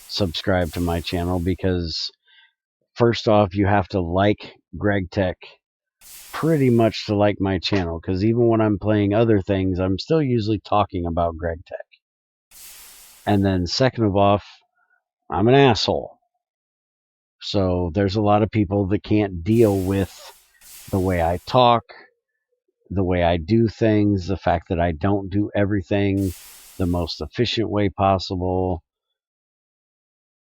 subscribed to my channel because first off, you have to like GregTech pretty much to like my channel, because even when I'm playing other things, I'm still usually talking about GregTech. And then second of all, I'm an asshole. So there's a lot of people that can't deal with the way I talk, the way I do things, the fact that I don't do everything the most efficient way possible,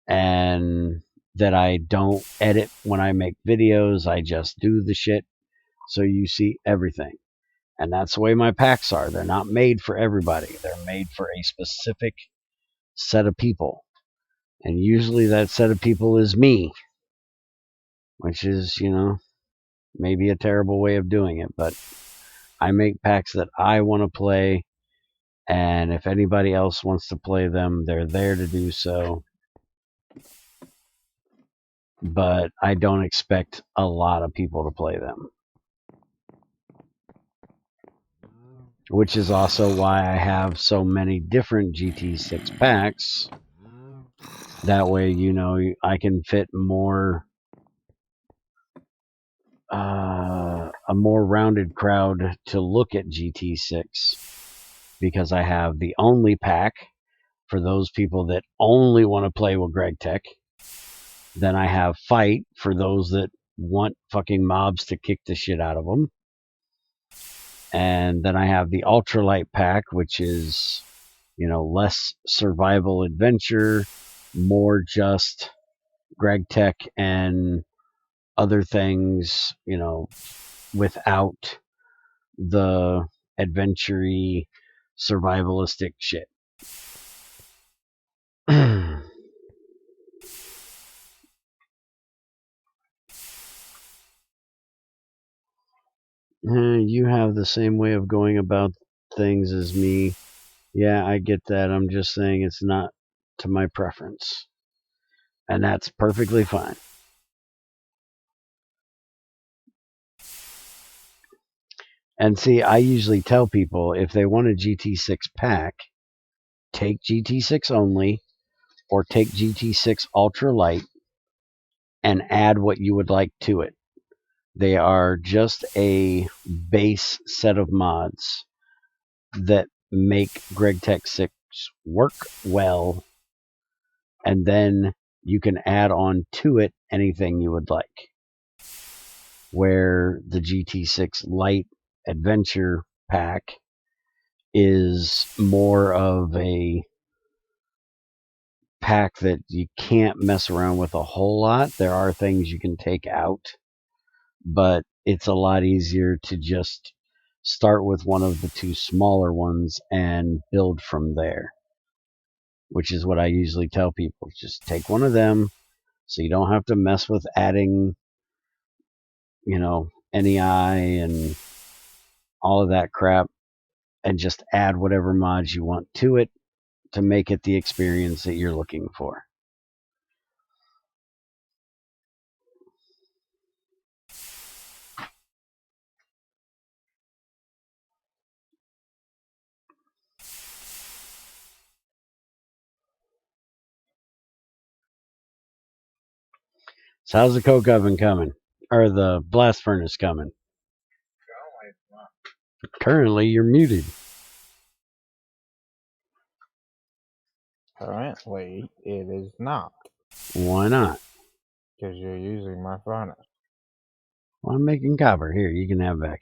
and that I don't edit when I make videos. I just do the shit so you see everything. And that's the way my packs are. They're not made for everybody. They're made for a specific set of people. And usually that set of people is me, which is, maybe a terrible way of doing it. But I make packs that I want to play. And if anybody else wants to play them, they're there to do so. But I don't expect a lot of people to play them. Which is also why I have so many different GT6 packs. That way, I can fit more, a more rounded crowd to look at GT6, because I have the only pack for those people that only want to play with GregTech. Then I have Fight for those that want fucking mobs to kick the shit out of them. And then I have the Ultralight pack, which is, less survival adventure, more just GregTech and other things, without the adventure-y, survivalistic shit. You have the same way of going about things as me. Yeah, I get that. I'm just saying it's not to my preference. And that's perfectly fine. And see, I usually tell people if they want a GT6 pack, take GT6 only or take GT6 Ultra Light and add what you would like to it. They are just a base set of mods that make GregTech 6 work well, and then you can add on to it anything you would like. Where the GT6 Light Adventure pack is more of a pack that you can't mess around with a whole lot. There are things you can take out, but it's a lot easier to just start with one of the two smaller ones and build from there, which is what I usually tell people. Just take one of them so you don't have to mess with adding, NEI and all of that crap, and just add whatever mods you want to it to make it the experience that you're looking for. So how's the coke oven coming? Or the blast furnace coming? Currently, you're muted. Currently, it is not. Why not? Because you're using my furnace. Well, I'm making copper. Here, you can have back.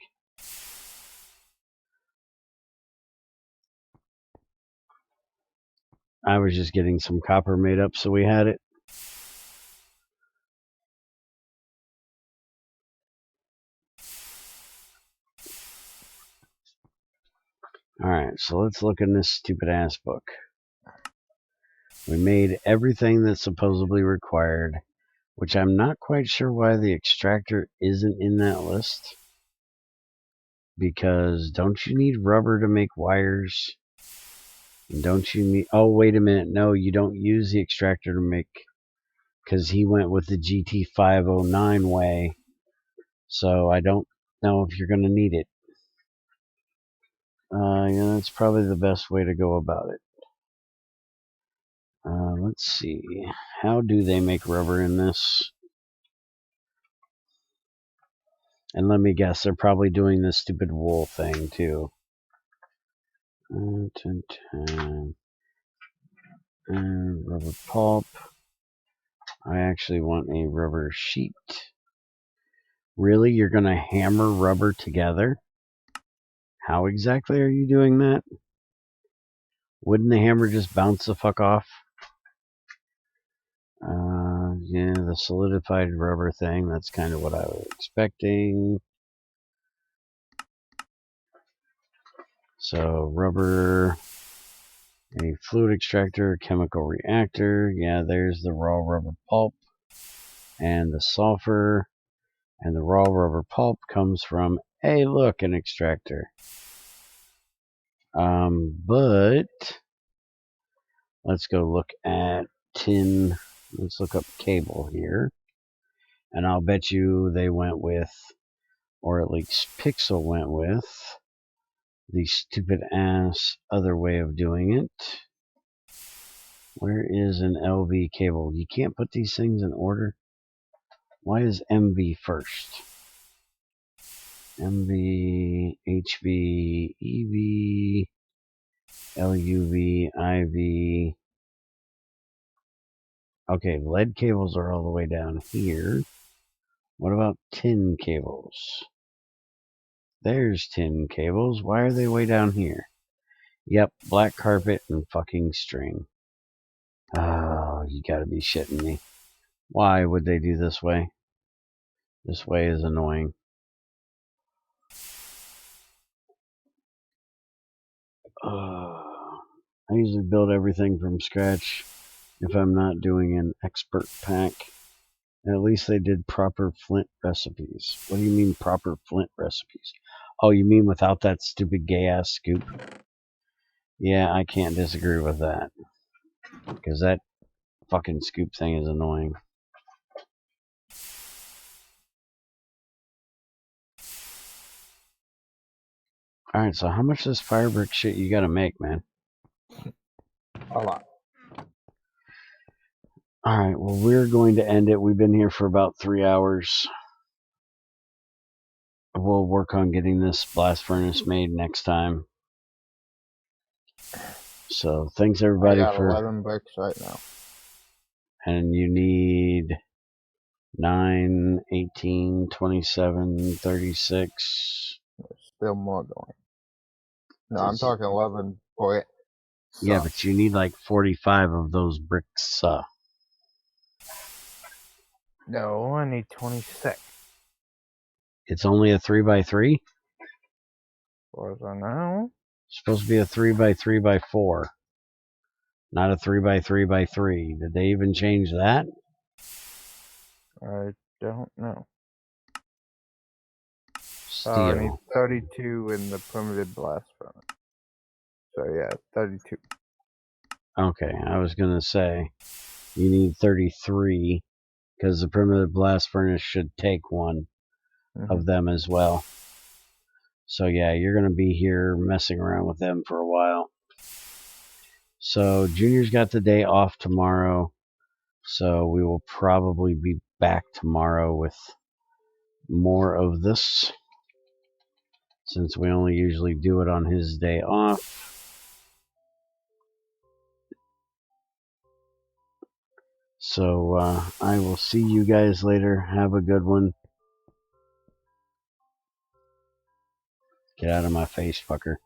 I was just getting some copper made up so we had it. Alright, so let's look in this stupid ass book. We made everything that's supposedly required, which I'm not quite sure why the extractor isn't in that list. Because don't you need rubber to make wires? And don't you need... Oh, wait a minute. No, you don't use the extractor to make... Because he went with the GT509 way. So I don't know if you're going to need it. Yeah, that's probably the best way to go about it. Let's see. How do they make rubber in this? And let me guess, they're probably doing this stupid wool thing too. Rubber pulp. I actually want a rubber sheet. Really? You're going to hammer rubber together? How exactly are you doing that? Wouldn't the hammer just bounce the fuck off? Yeah, the solidified rubber thing, that's kind of what I was expecting. So, rubber, a fluid extractor, chemical reactor. Yeah, there's the raw rubber pulp and the sulfur. And the raw rubber pulp comes from, hey, look, an extractor. But let's go look at tin. Let's look up cable here. And I'll bet you they went with, or at least Pixel went with, the stupid ass other way of doing it. Where is an LV cable? You can't put these things in order. Why is MV first? MV, HV, EV, LUV, IV. Okay, lead cables are all the way down here. What about tin cables? There's tin cables. Why are they way down here? Yep, black carpet and fucking string. Oh, you gotta be shitting me. Why would they do this way? This way is annoying. I usually build everything from scratch if I'm not doing an expert pack. At least they did proper flint recipes. What do you mean proper flint recipes? Oh, you mean without that stupid gay-ass scoop? Yeah, I can't disagree with that. Because that fucking scoop thing is annoying. Alright, so how much of this fire brick shit you gotta make, man? A lot. Alright, well, we're going to end it. We've been here for about 3 hours. We'll work on getting this blast furnace made next time. So, thanks I everybody got for... 11 bricks right now. And you need 9, 18, 27, 36. There's still more going. No, I'm talking 11 bricks. Yeah, but you need like 45 of those bricks. No, I need 26. It's only a 3x3? As far as I know. It's supposed to be a 3x3x4. Not a 3x3x3. Did they even change that? I don't know. Steel. I need 32 in the primitive blast furnace. So yeah, 32. Okay, I was going to say you need 33 because the primitive blast furnace should take one of them as well. So yeah, you're going to be here messing around with them for a while. So Junior's got the day off tomorrow. So we will probably be back tomorrow with more of this, since we only usually do it on his day off. So I will see you guys later. Have a good one. Get out of my face, fucker.